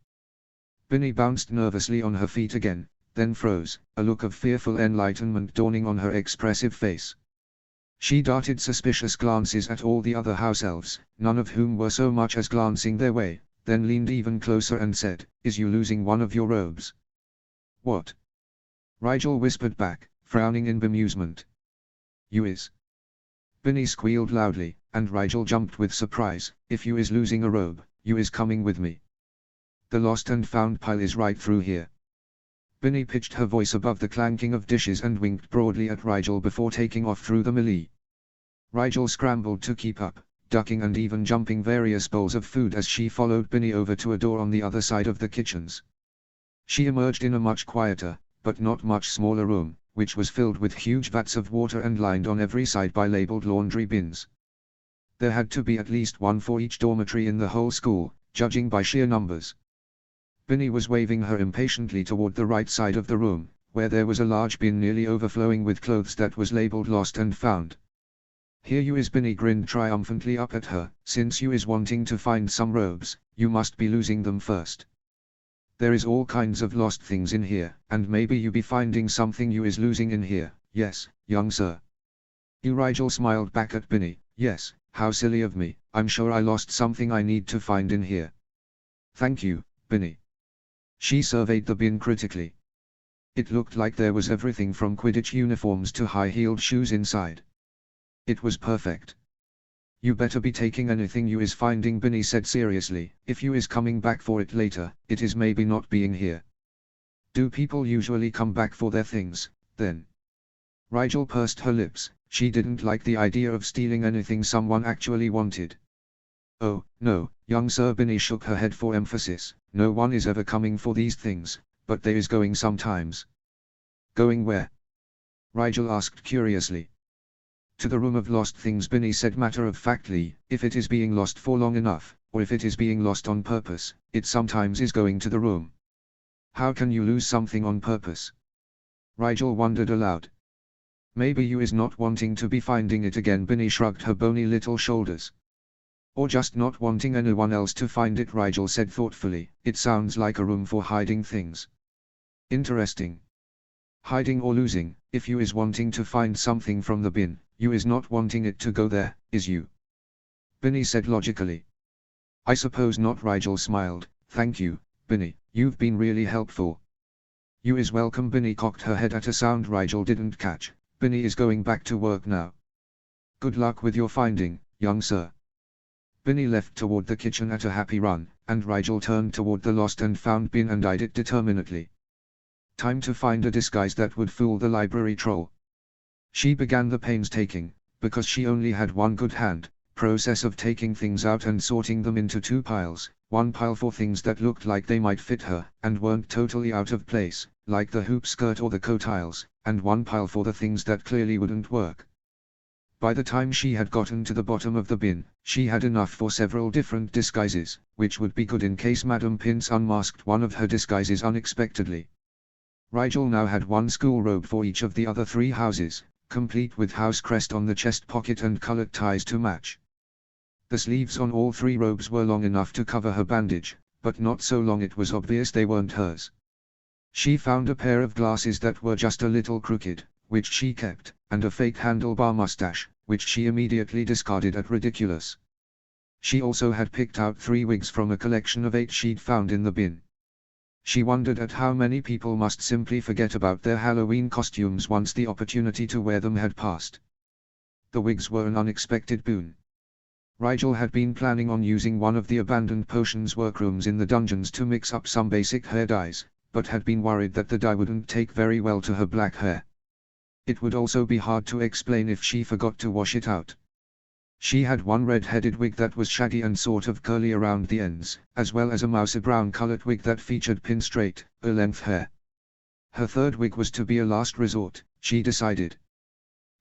Binny bounced nervously on her feet again, then froze, a look of fearful enlightenment dawning on her expressive face. She darted suspicious glances at all the other house elves, none of whom were so much as glancing their way, then leaned even closer and said, "Is you losing one of your robes?" "What?" Rigel whispered back, frowning in bemusement. "You is." Binny squealed loudly, and Rigel jumped with surprise. "If you is losing a robe, you is coming with me. The lost and found pile is right through here." Binny pitched her voice above the clanking of dishes and winked broadly at Rigel before taking off through the melee. Rigel scrambled to keep up, ducking and even jumping various bowls of food as she followed Binny over to a door on the other side of the kitchens. She emerged in a much quieter, but not much smaller room, which was filled with huge vats of water and lined on every side by labeled laundry bins. There had to be at least one for each dormitory in the whole school, judging by sheer numbers. Binny was waving her impatiently toward the right side of the room, where there was a large bin nearly overflowing with clothes that was labeled lost and found. Here you is. Binny grinned triumphantly up at her. Since you is wanting to find some robes, you must be losing them first. There is all kinds of lost things in here, and maybe you be finding something you is losing in here. Yes, young sir. Rigel smiled back at Binny. Yes, how silly of me, I'm sure I lost something I need to find in here. Thank you, Binny. She surveyed the bin critically. It looked like there was everything from Quidditch uniforms to high-heeled shoes inside. It was perfect. You better be taking anything you is finding, Binny said seriously. If you is coming back for it later, it is maybe not being here. Do people usually come back for their things, then? Rigel pursed her lips. She didn't like the idea of stealing anything someone actually wanted. Oh, no, young sir. Binny shook her head for emphasis. No one is ever coming for these things, but they is going sometimes. Going where? Rigel asked curiously. To the room of lost things, Binny said matter-of-factly. If it is being lost for long enough, or if it is being lost on purpose, it sometimes is going to the room. How can you lose something on purpose? Rigel wondered aloud. Maybe you is not wanting to be finding it again. Binny shrugged her bony little shoulders. Or just not wanting anyone else to find it, Rigel said thoughtfully. It sounds like a room for hiding things. Interesting. Hiding or losing. If you is wanting to find something from the bin, you is not wanting it to go there, is you? Binny said logically. I suppose not. Rigel smiled. Thank you, Binny, you've been really helpful. You is welcome. Binny cocked her head at a sound Rigel didn't catch. Binny is going back to work now. Good luck with your finding, young sir. Binny left toward the kitchen at a happy run, and Rigel turned toward the lost and found bin and eyed it determinedly. Time to find a disguise that would fool the library troll. She began the painstaking, because she only had one good hand, process of taking things out and sorting them into two piles, one pile for things that looked like they might fit her, and weren't totally out of place, like the hoop skirt or the coattails, and one pile for the things that clearly wouldn't work. By the time she had gotten to the bottom of the bin, she had enough for several different disguises, which would be good in case Madame Pince unmasked one of her disguises unexpectedly. Rigel now had one school robe for each of the other three houses, complete with house crest on the chest pocket and colored ties to match. The sleeves on all three robes were long enough to cover her bandage, but not so long it was obvious they weren't hers. She found a pair of glasses that were just a little crooked, which she kept, and a fake handlebar mustache, which she immediately discarded as ridiculous. She also had picked out 3 wigs from a collection of 8 she'd found in the bin. She wondered at how many people must simply forget about their Halloween costumes once the opportunity to wear them had passed. The wigs were an unexpected boon. Rigel had been planning on using one of the abandoned potions workrooms in the dungeons to mix up some basic hair dyes, but had been worried that the dye wouldn't take very well to her black hair. It would also be hard to explain if she forgot to wash it out. She had one red-headed wig that was shaggy and sort of curly around the ends, as well as a mousy brown-colored wig that featured pin-straight, length hair. Her third wig was to be a last resort, she decided.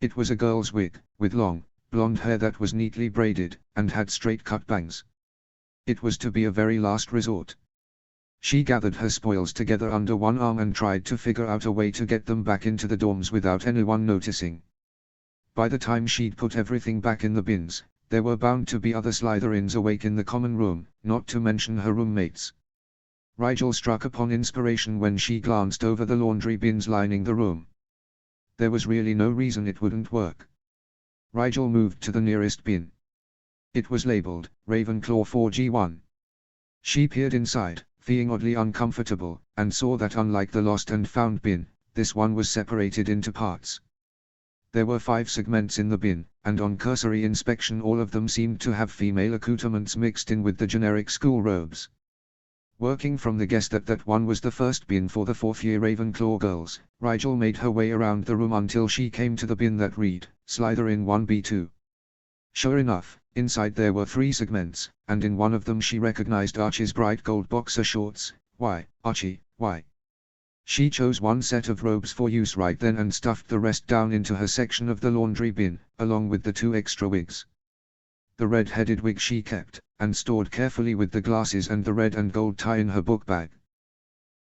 It was a girl's wig, with long, blonde hair that was neatly braided, and had straight-cut bangs. It was to be a very last resort. She gathered her spoils together under one arm and tried to figure out a way to get them back into the dorms without anyone noticing. By the time she'd put everything back in the bins, there were bound to be other Slytherins awake in the common room, not to mention her roommates. Rigel struck upon inspiration when she glanced over the laundry bins lining the room. There was really no reason it wouldn't work. Rigel moved to the nearest bin. It was labeled, Ravenclaw 4G1. She peered inside, feeling oddly uncomfortable, and saw that unlike the lost and found bin, this one was separated into parts. There were 5 segments in the bin, and on cursory inspection all of them seemed to have female accoutrements mixed in with the generic school robes. Working from the guess that that one was the first bin for the 4th-year Ravenclaw girls, Rigel made her way around the room until she came to the bin that read, Slytherin 1B2. Sure enough, inside there were 3 segments, and in one of them she recognized Archie's bright gold boxer shorts. Why, Archie, why? She chose one set of robes for use right then and stuffed the rest down into her section of the laundry bin, along with the 2 extra wigs. The red-headed wig she kept, and stored carefully with the glasses and the red and gold tie in her book bag.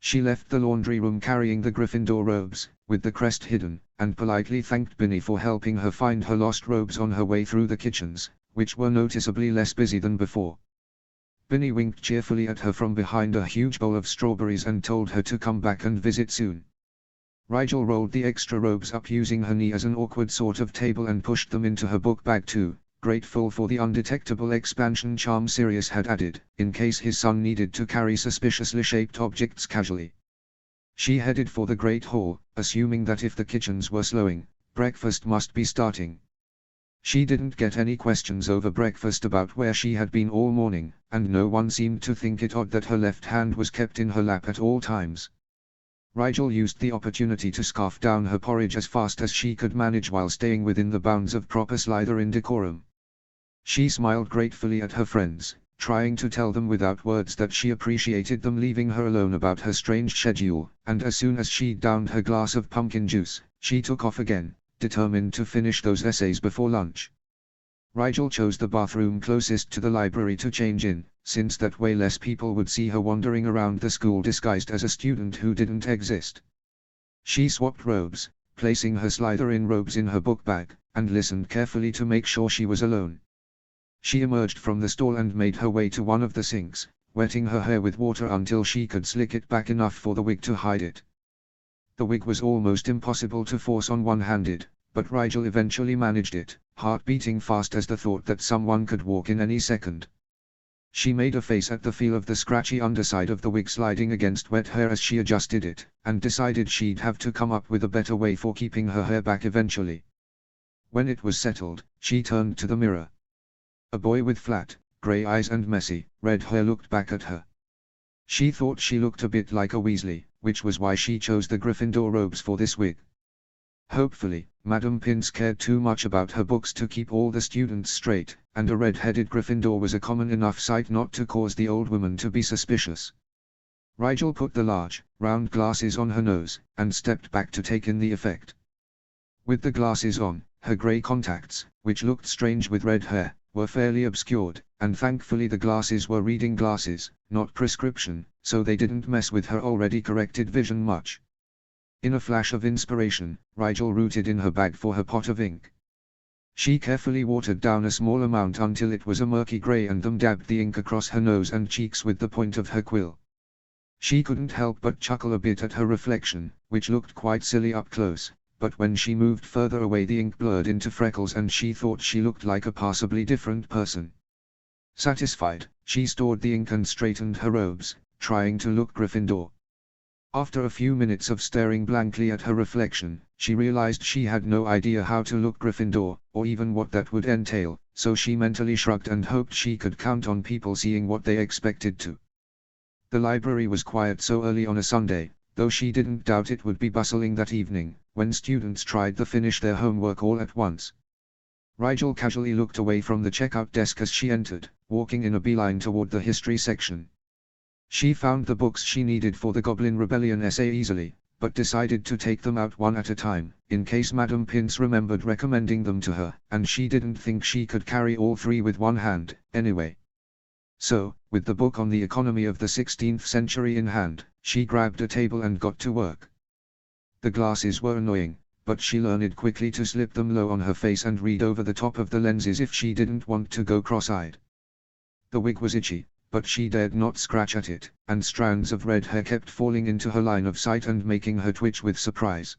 She left the laundry room carrying the Gryffindor robes, with the crest hidden, and politely thanked Binny for helping her find her lost robes on her way through the kitchens, which were noticeably less busy than before. Binny winked cheerfully at her from behind a huge bowl of strawberries and told her to come back and visit soon. Rigel rolled the extra robes up using her knee as an awkward sort of table and pushed them into her book bag too, grateful for the undetectable expansion charm Sirius had added, in case his son needed to carry suspiciously shaped objects casually. She headed for the Great Hall, assuming that if the kitchens were slowing, breakfast must be starting. She didn't get any questions over breakfast about where she had been all morning, and no one seemed to think it odd that her left hand was kept in her lap at all times. Rigel used the opportunity to scarf down her porridge as fast as she could manage while staying within the bounds of proper Slytherin decorum. She smiled gratefully at her friends, trying to tell them without words that she appreciated them leaving her alone about her strange schedule, and as soon as she downed her glass of pumpkin juice, she took off again, determined to finish those essays before lunch. Rigel chose the bathroom closest to the library to change in, since that way less people would see her wandering around the school disguised as a student who didn't exist. She swapped robes, placing her Slytherin robes in her book bag, and listened carefully to make sure she was alone. She emerged from the stall and made her way to one of the sinks, wetting her hair with water until she could slick it back enough for the wig to hide it. The wig was almost impossible to force on one-handed, but Rigel eventually managed it, heart beating fast as the thought that someone could walk in any second. She made a face at the feel of the scratchy underside of the wig sliding against wet hair as she adjusted it, and decided she'd have to come up with a better way for keeping her hair back eventually. When it was settled, she turned to the mirror. A boy with flat, grey eyes and messy, red hair looked back at her. She thought she looked a bit like a Weasley, which was why she chose the Gryffindor robes for this wig. Hopefully, Madame Pince cared too much about her books to keep all the students straight, and a red-headed Gryffindor was a common enough sight not to cause the old woman to be suspicious. Rigel put the large, round glasses on her nose, and stepped back to take in the effect. With the glasses on, her grey contacts, which looked strange with red hair, were fairly obscured, and thankfully the glasses were reading glasses, not prescription, so they didn't mess with her already corrected vision much. In a flash of inspiration, Rigel rooted in her bag for her pot of ink. She carefully watered down a small amount until it was a murky grey and then dabbed the ink across her nose and cheeks with the point of her quill. She couldn't help but chuckle a bit at her reflection, which looked quite silly up close, but when she moved further away the ink blurred into freckles and she thought she looked like a passably different person. Satisfied, she stored the ink and straightened her robes, trying to look Gryffindor. After a few minutes of staring blankly at her reflection, she realized she had no idea how to look Gryffindor, or even what that would entail, so she mentally shrugged and hoped she could count on people seeing what they expected to. The library was quiet so early on a Sunday, though she didn't doubt it would be bustling that evening, when students tried to finish their homework all at once. Rigel casually looked away from the checkout desk as she entered, walking in a beeline toward the history section. She found the books she needed for the Goblin Rebellion essay easily, but decided to take them out one at a time, in case Madame Pince remembered recommending them to her, and she didn't think she could carry all three with one hand, anyway. So, with the book on the economy of the 16th century in hand, she grabbed a table and got to work. The glasses were annoying, but she learned quickly to slip them low on her face and read over the top of the lenses if she didn't want to go cross-eyed. The wig was itchy, but she dared not scratch at it, and strands of red hair kept falling into her line of sight and making her twitch with surprise.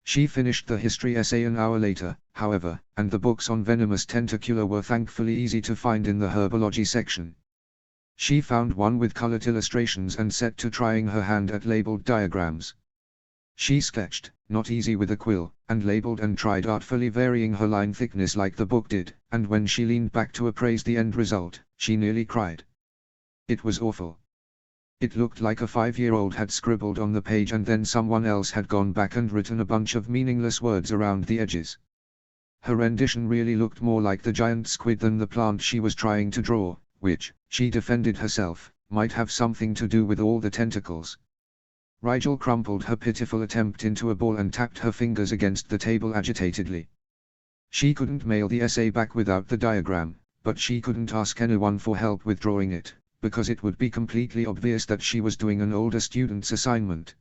She finished the history essay an hour later, however, and the books on venomous tentacula were thankfully easy to find in the herbology section. She found one with colored illustrations and set to trying her hand at labeled diagrams. She sketched, not easy with a quill, and labeled and tried artfully varying her line thickness like the book did, and when she leaned back to appraise the end result, she nearly cried. It was awful. It looked like a 5-year-old had scribbled on the page and then someone else had gone back and written a bunch of meaningless words around the edges. Her rendition really looked more like the giant squid than the plant she was trying to draw, which, she defended herself, might have something to do with all the tentacles. Rigel crumpled her pitiful attempt into a ball and tapped her fingers against the table agitatedly. She couldn't mail the essay back without the diagram, but she couldn't ask anyone for help with drawing it, because it would be completely obvious that she was doing an older student's assignment.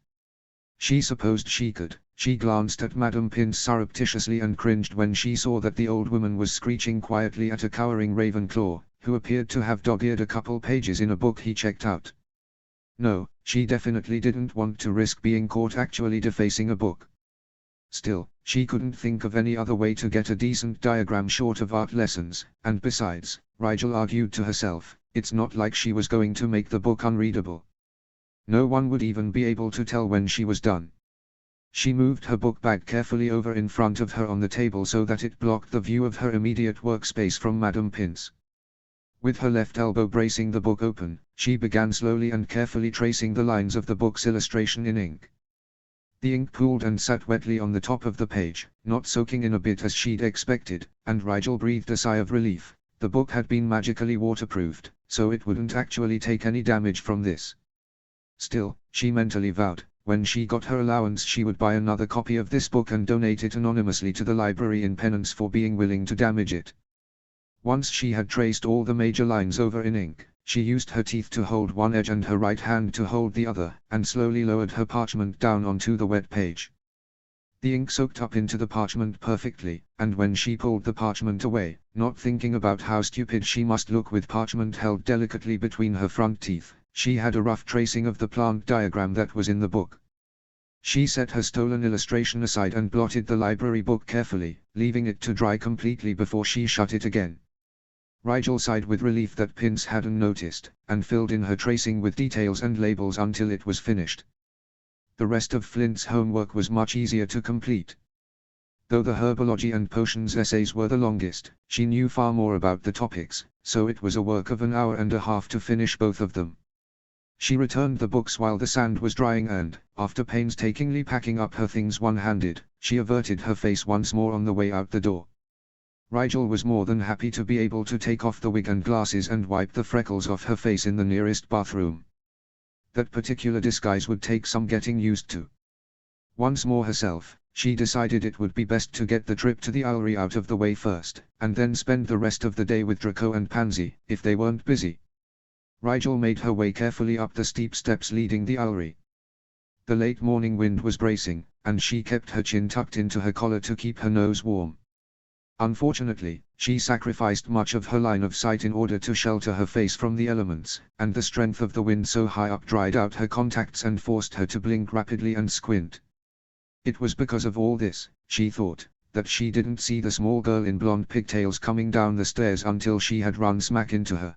She supposed she could. She glanced at Madame Pince surreptitiously and cringed when she saw that the old woman was screeching quietly at a cowering Ravenclaw, who appeared to have dog-eared a couple pages in a book he checked out. No, she definitely didn't want to risk being caught actually defacing a book. Still, she couldn't think of any other way to get a decent diagram short of art lessons, and besides, Rigel argued to herself, it's not like she was going to make the book unreadable. No one would even be able to tell when she was done. She moved her book bag carefully over in front of her on the table so that it blocked the view of her immediate workspace from Madame Pince. With her left elbow bracing the book open, she began slowly and carefully tracing the lines of the book's illustration in ink. The ink pooled and sat wetly on the top of the page, not soaking in a bit as she'd expected, and Rigel breathed a sigh of relief. The book had been magically waterproofed, so it wouldn't actually take any damage from this. Still, she mentally vowed, when she got her allowance she would buy another copy of this book and donate it anonymously to the library in penance for being willing to damage it. Once she had traced all the major lines over in ink, she used her teeth to hold one edge and her right hand to hold the other, and slowly lowered her parchment down onto the wet page. The ink soaked up into the parchment perfectly, and when she pulled the parchment away, not thinking about how stupid she must look with parchment held delicately between her front teeth, she had a rough tracing of the plant diagram that was in the book. She set her stolen illustration aside and blotted the library book carefully, leaving it to dry completely before she shut it again. Rigel sighed with relief that Pince hadn't noticed, and filled in her tracing with details and labels until it was finished. The rest of Flint's homework was much easier to complete. Though the herbology and potions essays were the longest, she knew far more about the topics, so it was a work of an hour and a half to finish both of them. She returned the books while the sand was drying and, after painstakingly packing up her things one-handed, she averted her face once more on the way out the door. Rigel was more than happy to be able to take off the wig and glasses and wipe the freckles off her face in the nearest bathroom. That particular disguise would take some getting used to. Once more herself, she decided it would be best to get the trip to the Owlery out of the way first, and then spend the rest of the day with Draco and Pansy, if they weren't busy. Rigel made her way carefully up the steep steps leading the Owlery. The late morning wind was bracing, and she kept her chin tucked into her collar to keep her nose warm. Unfortunately, she sacrificed much of her line of sight in order to shelter her face from the elements, and the strength of the wind so high up dried out her contacts and forced her to blink rapidly and squint. It was because of all this, she thought, that she didn't see the small girl in blonde pigtails coming down the stairs until she had run smack into her.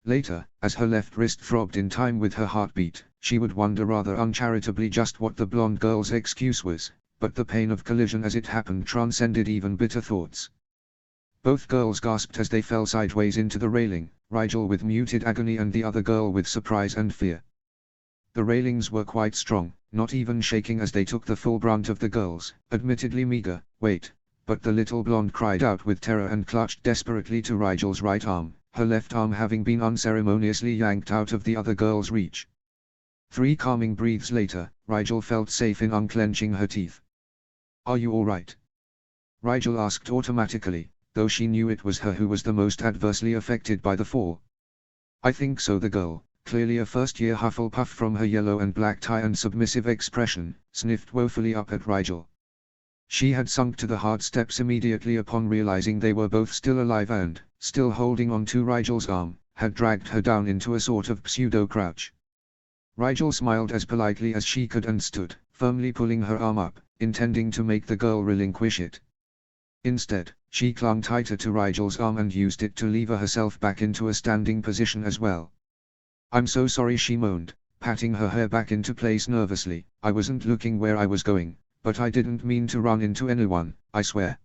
Later, as her left wrist throbbed in time with her heartbeat, she would wonder rather uncharitably just what the blonde girl's excuse was, but the pain of collision as it happened transcended even bitter thoughts. Both girls gasped as they fell sideways into the railing, Rigel with muted agony and the other girl with surprise and fear. The railings were quite strong, not even shaking as they took the full brunt of the girl's, admittedly meager, weight, but the little blonde cried out with terror and clutched desperately to Rigel's right arm, her left arm having been unceremoniously yanked out of the other girl's reach. 3 calming breaths later, Rigel felt safe in unclenching her teeth. "Are you all right?" Rigel asked automatically, though she knew it was her who was the most adversely affected by the fall. "I think so." The girl, clearly a first-year Hufflepuff from her yellow and black tie and submissive expression, sniffed woefully up at Rigel. She had sunk to the hard steps immediately upon realizing they were both still alive and, still holding on to Rigel's arm, had dragged her down into a sort of pseudo-crouch. Rigel smiled as politely as she could and stood, firmly pulling her arm up, intending to make the girl relinquish it. Instead, she clung tighter to Rigel's arm and used it to lever herself back into a standing position as well. "I'm so sorry," she moaned, patting her hair back into place nervously. "I wasn't looking where I was going, but I didn't mean to run into anyone, I swear."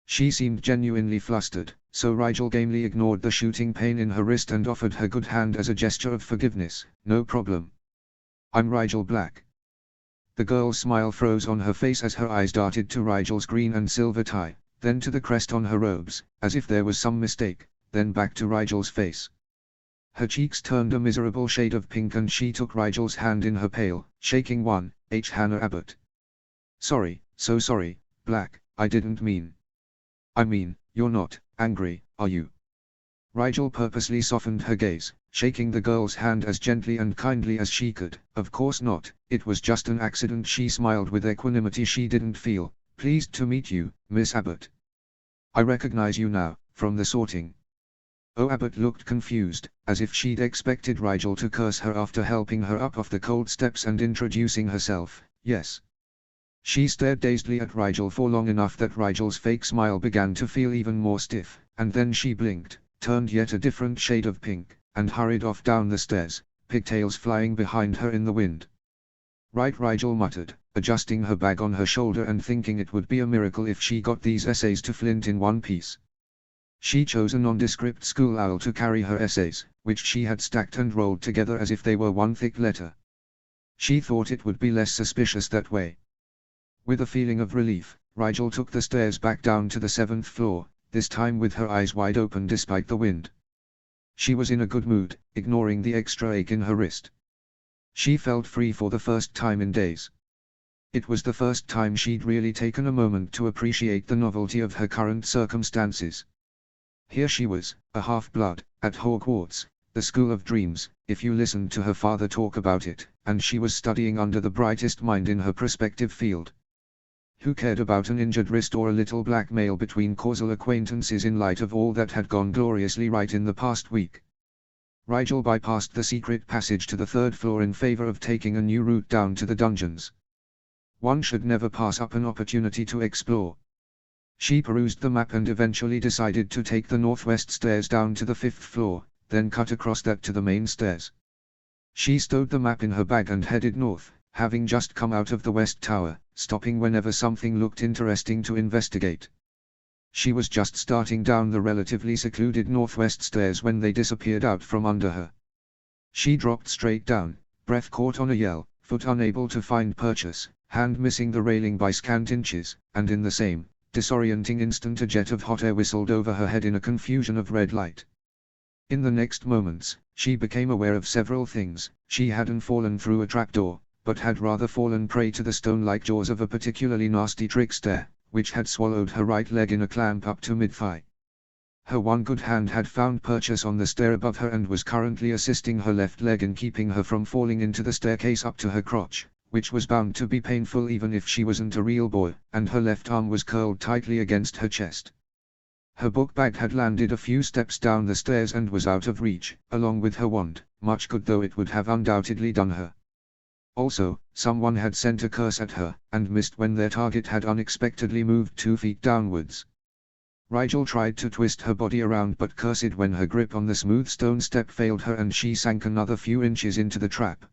She seemed genuinely flustered, so Rigel gamely ignored the shooting pain in her wrist and offered her good hand as a gesture of forgiveness. "No problem. I'm Rigel Black." The girl's smile froze on her face as her eyes darted to Rigel's green and silver tie, then to the crest on her robes, as if there was some mistake, then back to Rigel's face. Her cheeks turned a miserable shade of pink and she took Rigel's hand in her pale, shaking one. Hannah Abbott. "Sorry, so sorry, Black, I didn't mean." "I mean, you're not angry, are you?" Rigel purposely softened her gaze, shaking the girl's hand as gently and kindly as she could. "Of course not, it was just an accident," she smiled with equanimity she didn't feel. "Pleased to meet you, Miss Abbott. I recognize you now, from the sorting." Oh, Abbott looked confused, as if she'd expected Rigel to curse her after helping her up off the cold steps and introducing herself. "Yes." She stared dazedly at Rigel for long enough that Rigel's fake smile began to feel even more stiff, and then she blinked, turned yet a different shade of pink, and hurried off down the stairs, pigtails flying behind her in the wind. "Right," Rigel muttered, adjusting her bag on her shoulder and thinking it would be a miracle if she got these essays to Flint in one piece. She chose a nondescript school owl to carry her essays, which she had stacked and rolled together as if they were one thick letter. She thought it would be less suspicious that way. With a feeling of relief, Rigel took the stairs back down to the 7th floor, this time with her eyes wide open despite the wind. She was in a good mood, ignoring the extra ache in her wrist. She felt free for the first time in days. It was the first time she'd really taken a moment to appreciate the novelty of her current circumstances. Here she was, a half-blood, at Hogwarts, the School of Dreams, if you listened to her father talk about it, and she was studying under the brightest mind in her prospective field. Who cared about an injured wrist or a little blackmail between causal acquaintances in light of all that had gone gloriously right in the past week? Rigel bypassed the secret passage to the 3rd floor in favor of taking a new route down to the dungeons. One should never pass up an opportunity to explore. She perused the map and eventually decided to take the northwest stairs down to the 5th floor, then cut across that to the main stairs. She stowed the map in her bag and headed north, having just come out of the West Tower, stopping whenever something looked interesting to investigate. She was just starting down the relatively secluded northwest stairs when they disappeared out from under her. She dropped straight down, breath caught on a yell, foot unable to find purchase, hand missing the railing by scant inches, and in the same disorienting instant a jet of hot air whistled over her head in a confusion of red light. In the next moments, she became aware of several things. She hadn't fallen through a trapdoor, but had rather fallen prey to the stone-like jaws of a particularly nasty trickster, which had swallowed her right leg in a clamp up to mid-thigh. Her one good hand had found purchase on the stair above her and was currently assisting her left leg in keeping her from falling into the staircase up to her crotch, which was bound to be painful even if she wasn't a real boy, and her left arm was curled tightly against her chest. Her book bag had landed a few steps down the stairs and was out of reach, along with her wand, much good though it would have undoubtedly done her. Also, someone had sent a curse at her, and missed when their target had unexpectedly moved 2 feet downwards. Rigel tried to twist her body around but cursed when her grip on the smooth stone step failed her and she sank another few inches into the trap.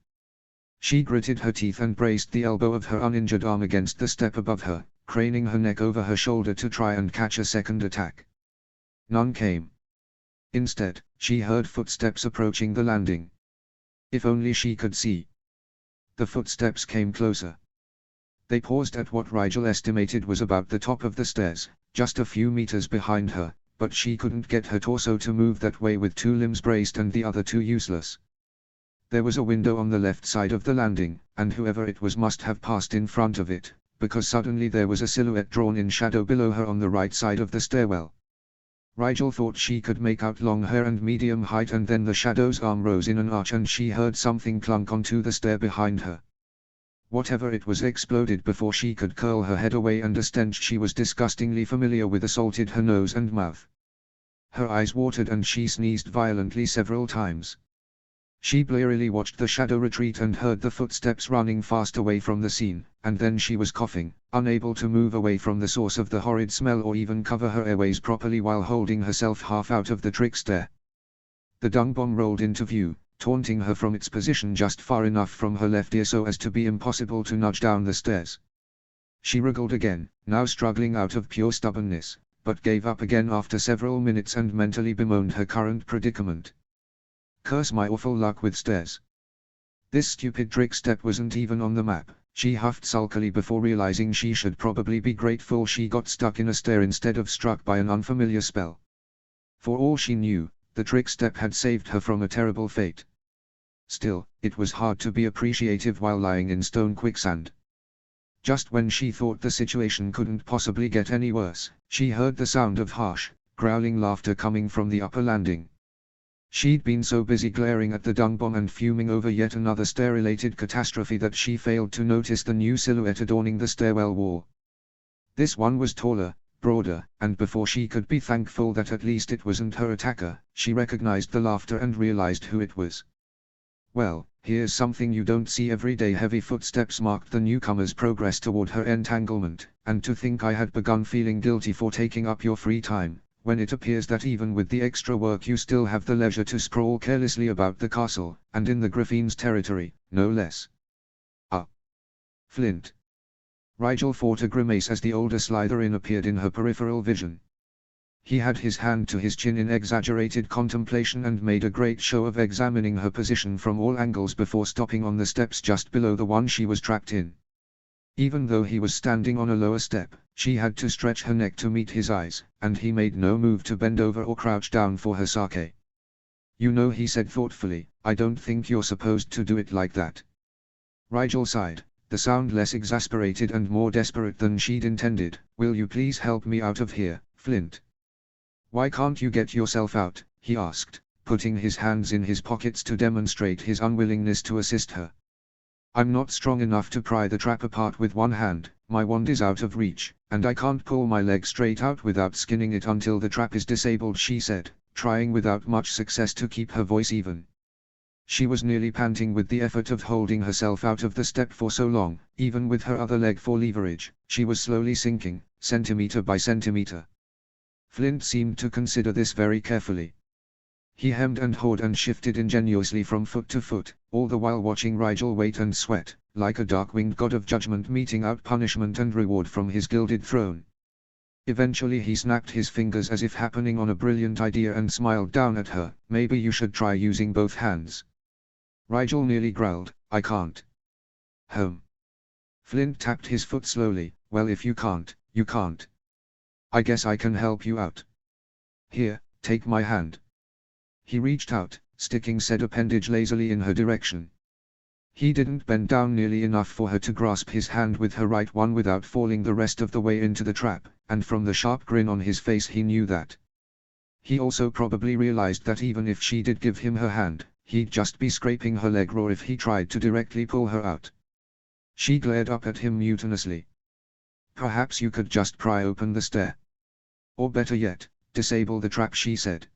She gritted her teeth and braced the elbow of her uninjured arm against the step above her, craning her neck over her shoulder to try and catch a second attack. None came. Instead, she heard footsteps approaching the landing. If only she could see. The footsteps came closer. They paused at what Rigel estimated was about the top of the stairs, just a few meters behind her, but she couldn't get her torso to move that way with 2 limbs braced and the other 2 useless. There was a window on the left side of the landing, and whoever it was must have passed in front of it, because suddenly there was a silhouette drawn in shadow below her on the right side of the stairwell. Rigel thought she could make out long hair and medium height, and then the shadow's arm rose in an arch and she heard something clunk onto the stair behind her. Whatever it was exploded before she could curl her head away, and a stench she was disgustingly familiar with assaulted her nose and mouth. Her eyes watered and she sneezed violently several times. She blearily watched the shadow retreat and heard the footsteps running fast away from the scene, and then she was coughing, unable to move away from the source of the horrid smell or even cover her airways properly while holding herself half out of the trickster. The dung bomb rolled into view, taunting her from its position just far enough from her left ear so as to be impossible to nudge down the stairs. She wriggled again, now struggling out of pure stubbornness, but gave up again after several minutes and mentally bemoaned her current predicament. Curse my awful luck with stairs. This stupid trick step wasn't even on the map, she huffed sulkily before realizing she should probably be grateful she got stuck in a stair instead of struck by an unfamiliar spell. For all she knew, the trick step had saved her from a terrible fate. Still, it was hard to be appreciative while lying in stone quicksand. Just when she thought the situation couldn't possibly get any worse, she heard the sound of harsh, growling laughter coming from the upper landing. She'd been so busy glaring at the dung bomb and fuming over yet another stair-related catastrophe that she failed to notice the new silhouette adorning the stairwell wall. This one was taller, broader, and before she could be thankful that at least it wasn't her attacker, she recognized the laughter and realized who it was. Well, here's something you don't see every day. Heavy footsteps marked the newcomer's progress toward her entanglement, and to think I had begun feeling guilty for taking up your free time, when it appears that even with the extra work you still have the leisure to sprawl carelessly about the castle, and in the Griffin's territory, no less. Ah. Flint. Rigel fought a grimace as the older Slytherin appeared in her peripheral vision. He had his hand to his chin in exaggerated contemplation and made a great show of examining her position from all angles before stopping on the steps just below the one she was trapped in. Even though he was standing on a lower step, she had to stretch her neck to meet his eyes, and he made no move to bend over or crouch down for her sake. You know, he said thoughtfully, I don't think you're supposed to do it like that. Rigel sighed, the sound less exasperated and more desperate than she'd intended. Will you please help me out of here, Flint? Why can't you get yourself out? He asked, putting his hands in his pockets to demonstrate his unwillingness to assist her. I'm not strong enough to pry the trap apart with one hand, my wand is out of reach, and I can't pull my leg straight out without skinning it until the trap is disabled, she said, trying without much success to keep her voice even. She was nearly panting with the effort of holding herself out of the step for so long. Even with her other leg for leverage, she was slowly sinking, centimeter by centimeter. Flint seemed to consider this very carefully. He hemmed and hawed and shifted ingeniously from foot to foot, all the while watching Rigel wait and sweat, like a dark-winged god of judgment meting out punishment and reward from his gilded throne. Eventually he snapped his fingers as if happening on a brilliant idea and smiled down at her. Maybe you should try using both hands. Rigel nearly growled, I can't. Flint tapped his foot slowly. Well, if you can't, you can't. I guess I can help you out. Here, take my hand. He reached out, sticking said appendage lazily in her direction. He didn't bend down nearly enough for her to grasp his hand with her right one without falling the rest of the way into the trap, and from the sharp grin on his face he knew that. He also probably realized that even if she did give him her hand, he'd just be scraping her leg raw if he tried to directly pull her out. She glared up at him mutinously. Perhaps you could just pry open the stair. Or better yet, disable the trap, she said.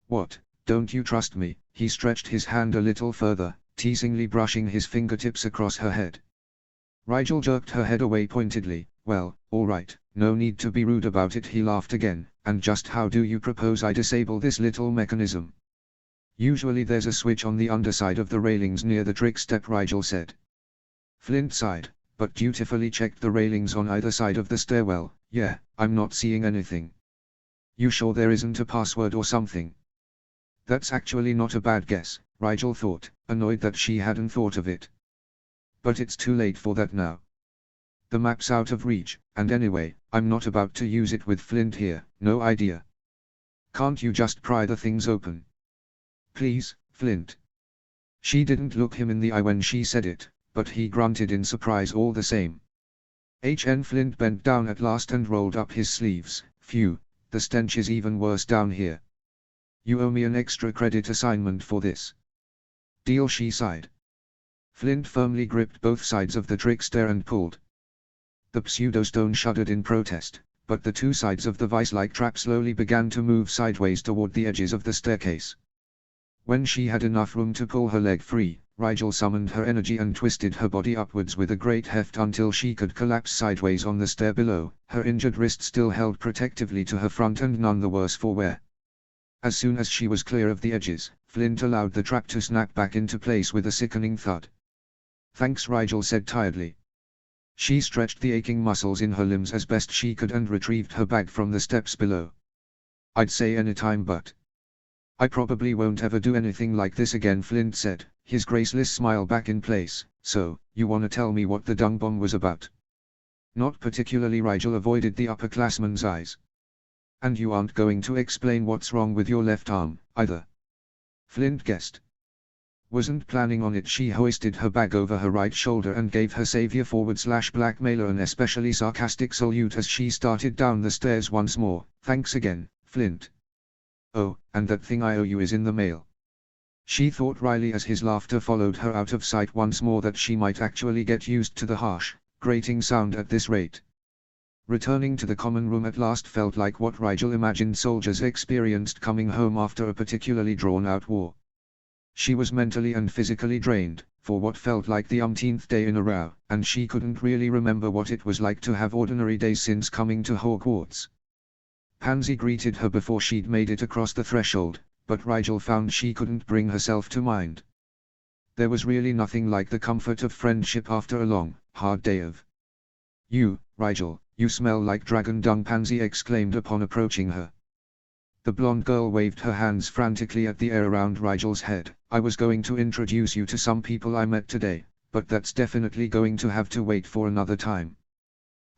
What, don't you trust me? He stretched his hand a little further, teasingly brushing his fingertips across her head. Rigel jerked her head away pointedly. Well, all right, no need to be rude about it, he laughed again. And just how do you propose I disable this little mechanism? Usually there's a switch on the underside of the railings near the trick step, Rigel said. Flint sighed, but dutifully checked the railings on either side of the stairwell. Yeah, I'm not seeing anything. You sure there isn't a password or something? That's actually not a bad guess, Rigel thought, annoyed that she hadn't thought of it. But it's too late for that now. The map's out of reach, and anyway, I'm not about to use it with Flint here. No idea. Can't you just pry the things open? Please, Flint. She didn't look him in the eye when she said it, but he grunted in surprise all the same. Flint bent down at last and rolled up his sleeves. Phew, the stench is even worse down here. You owe me an extra credit assignment for this. Deal, she sighed. Flint firmly gripped both sides of the trick stair and pulled. The pseudo-stone shuddered in protest, but the two sides of the vice-like trap slowly began to move sideways toward the edges of the staircase. When she had enough room to pull her leg free, Rigel summoned her energy and twisted her body upwards with a great heft until she could collapse sideways on the stair below, her injured wrist still held protectively to her front and none the worse for wear. As soon as she was clear of the edges, Flint allowed the trap to snap back into place with a sickening thud. Thanks, Rigel said tiredly. She stretched the aching muscles in her limbs as best she could and retrieved her bag from the steps below. I'd say anytime, but I probably won't ever do anything like this again, Flint said, his graceless smile back in place. So, you wanna tell me what the dung bomb was about? Not particularly. Rigel avoided the upperclassman's eyes. And you aren't going to explain what's wrong with your left arm, either? Flint guessed. Wasn't planning on it. She hoisted her bag over her right shoulder and gave her savior/blackmailer an especially sarcastic salute as she started down the stairs once more. Thanks again, Flint. Oh, and that thing I owe you is in the mail. She thought wryly as his laughter followed her out of sight once more that she might actually get used to the harsh, grating sound at this rate. Returning to the common room at last felt like what Rigel imagined soldiers experienced coming home after a particularly drawn-out war. She was mentally and physically drained, for what felt like the umpteenth day in a row, and she couldn't really remember what it was like to have ordinary days since coming to Hogwarts. Pansy greeted her before she'd made it across the threshold, but Rigel found she couldn't bring herself to mind. There was really nothing like the comfort of friendship after a long, hard day of. "You, Rigel, you smell like dragon dung," Pansy exclaimed upon approaching her. The blonde girl waved her hands frantically at the air around Rigel's head. "I was going to introduce you to some people I met today, but that's definitely going to have to wait for another time.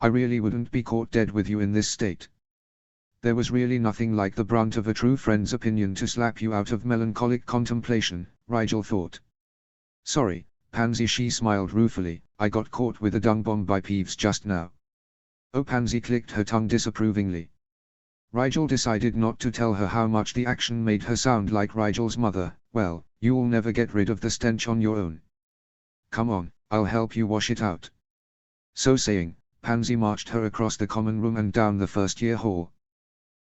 I really wouldn't be caught dead with you in this state." There was really nothing like the brunt of a true friend's opinion to slap you out of melancholic contemplation, Rigel thought. "Sorry, Pansy," she smiled ruefully, "I got caught with a dung bomb by Peeves just now." "Oh," Pansy clicked her tongue disapprovingly. Rigel decided not to tell her how much the action made her sound like Rigel's mother. "Well, you'll never get rid of the stench on your own. Come on, I'll help you wash it out." So saying, Pansy marched her across the common room and down the first-year hall.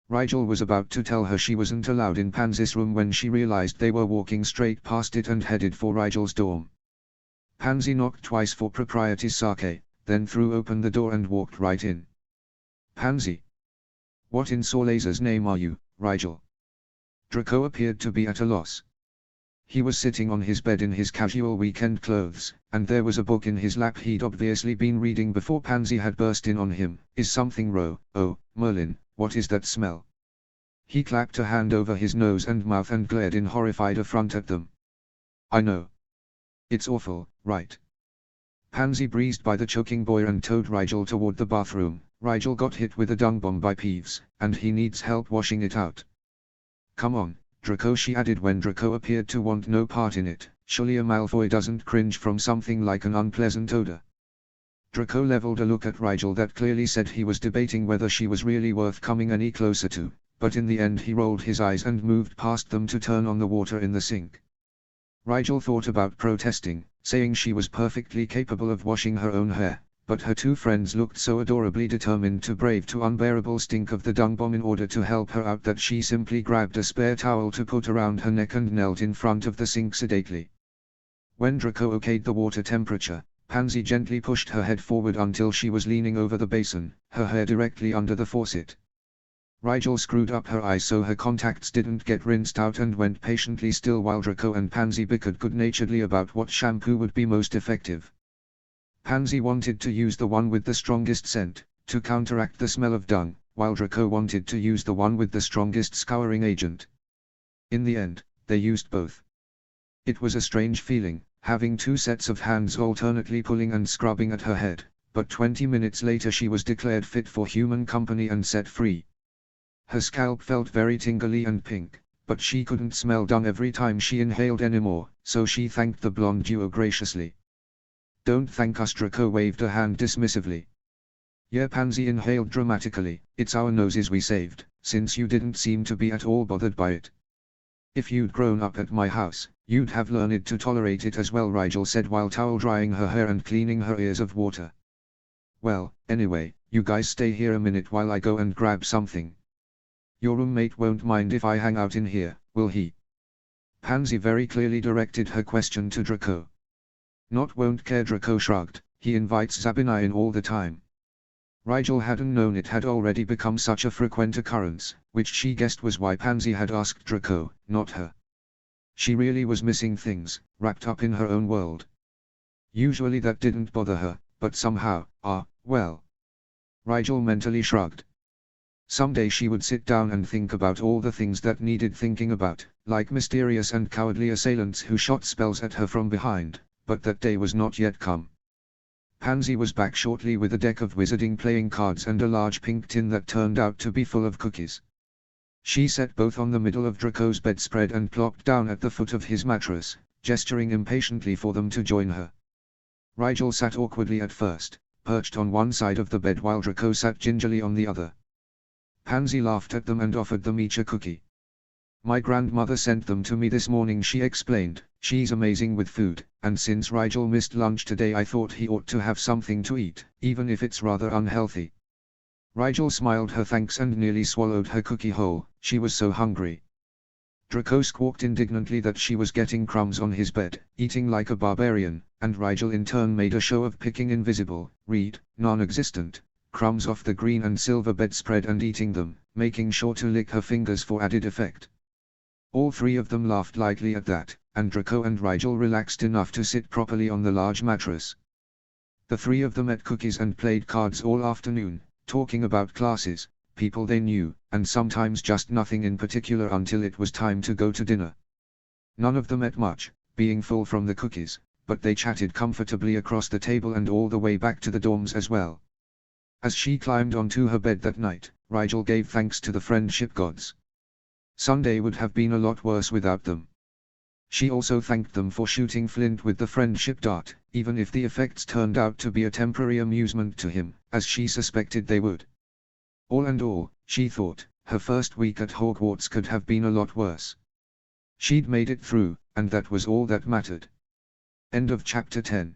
Rigel was about to tell her she wasn't allowed in Pansy's room when she realized they were walking straight past it and headed for Rigel's dorm. Pansy knocked twice for propriety's sake, then threw open the door and walked right in. "Pansy! What in Sorlaser's name are you, Rigel?" Draco appeared to be at a loss. He was sitting on his bed in his casual weekend clothes, and there was a book in his lap he'd obviously been reading before Pansy had burst in on him. "Is something wrong? Oh, Merlin, what is that smell?" He clapped a hand over his nose and mouth and glared in horrified affront at them. "I know. It's awful, right?" Pansy breezed by the choking boy and towed Rigel toward the bathroom. "Rigel got hit with a dung bomb by Peeves, and he needs help washing it out. Come on, Draco," she added when Draco appeared to want no part in it. "Surely a Malfoy doesn't cringe from something like an unpleasant odor." Draco leveled a look at Rigel that clearly said he was debating whether she was really worth coming any closer to, but in the end he rolled his eyes and moved past them to turn on the water in the sink. Rigel thought about protesting, saying she was perfectly capable of washing her own hair, but her two friends looked so adorably determined to brave the unbearable stink of the dung bomb in order to help her out that she simply grabbed a spare towel to put around her neck and knelt in front of the sink sedately. When Draco okayed the water temperature, Pansy gently pushed her head forward until she was leaning over the basin, her hair directly under the faucet. Rigel screwed up her eyes so her contacts didn't get rinsed out and went patiently still while Draco and Pansy bickered good-naturedly about what shampoo would be most effective. Pansy wanted to use the one with the strongest scent, to counteract the smell of dung, while Draco wanted to use the one with the strongest scouring agent. In the end, they used both. It was a strange feeling, having two sets of hands alternately pulling and scrubbing at her head, but 20 minutes later she was declared fit for human company and set free. Her scalp felt very tingly and pink, but she couldn't smell dung every time she inhaled anymore, so she thanked the blonde duo graciously. "Don't thank us," Draco waved a hand dismissively. "Yeah," Pansy inhaled dramatically, "it's our noses we saved, since you didn't seem to be at all bothered by it. If you'd grown up at my house, you'd have learned to tolerate it as well," Rigel said while towel drying her hair and cleaning her ears of water. "Well, anyway, you guys stay here a minute while I go and grab something. Your roommate won't mind if I hang out in here, will he?" Pansy very clearly directed her question to Draco. "Not won't care," Draco shrugged, "he invites Zabina in all the time." Rigel hadn't known it had already become such a frequent occurrence, which she guessed was why Pansy had asked Draco, not her. She really was missing things, wrapped up in her own world. Usually that didn't bother her, but somehow, well. Rigel mentally shrugged. Someday she would sit down and think about all the things that needed thinking about, like mysterious and cowardly assailants who shot spells at her from behind, but that day was not yet come. Pansy was back shortly with a deck of wizarding playing cards and a large pink tin that turned out to be full of cookies. She sat both on the middle of Draco's bedspread and plopped down at the foot of his mattress, gesturing impatiently for them to join her. Rigel sat awkwardly at first, perched on one side of the bed while Draco sat gingerly on the other. Pansy laughed at them and offered them each a cookie. My grandmother sent them to me this morning, she explained. She's amazing with food, and since Rigel missed lunch today I thought he ought to have something to eat, even if it's rather unhealthy. Rigel smiled her thanks and nearly swallowed her cookie whole, she was so hungry. Draco squawked indignantly that she was getting crumbs on his bed, eating like a barbarian, and Rigel in turn made a show of picking invisible, non-existent, crumbs off the green and silver bedspread and eating them, making sure to lick her fingers for added effect. All three of them laughed lightly at that, and Draco and Rigel relaxed enough to sit properly on the large mattress. The three of them ate cookies and played cards all afternoon, talking about classes, people they knew, and sometimes just nothing in particular until it was time to go to dinner. None of them ate much, being full from the cookies, but they chatted comfortably across the table and all the way back to the dorms as well. As she climbed onto her bed that night, Rigel gave thanks to the friendship gods. Sunday would have been a lot worse without them. She also thanked them for shooting Flint with the friendship dart, even if the effects turned out to be a temporary amusement to him, as she suspected they would. All in all, she thought, her first week at Hogwarts could have been a lot worse. She'd made it through, and that was all that mattered. End of chapter 10.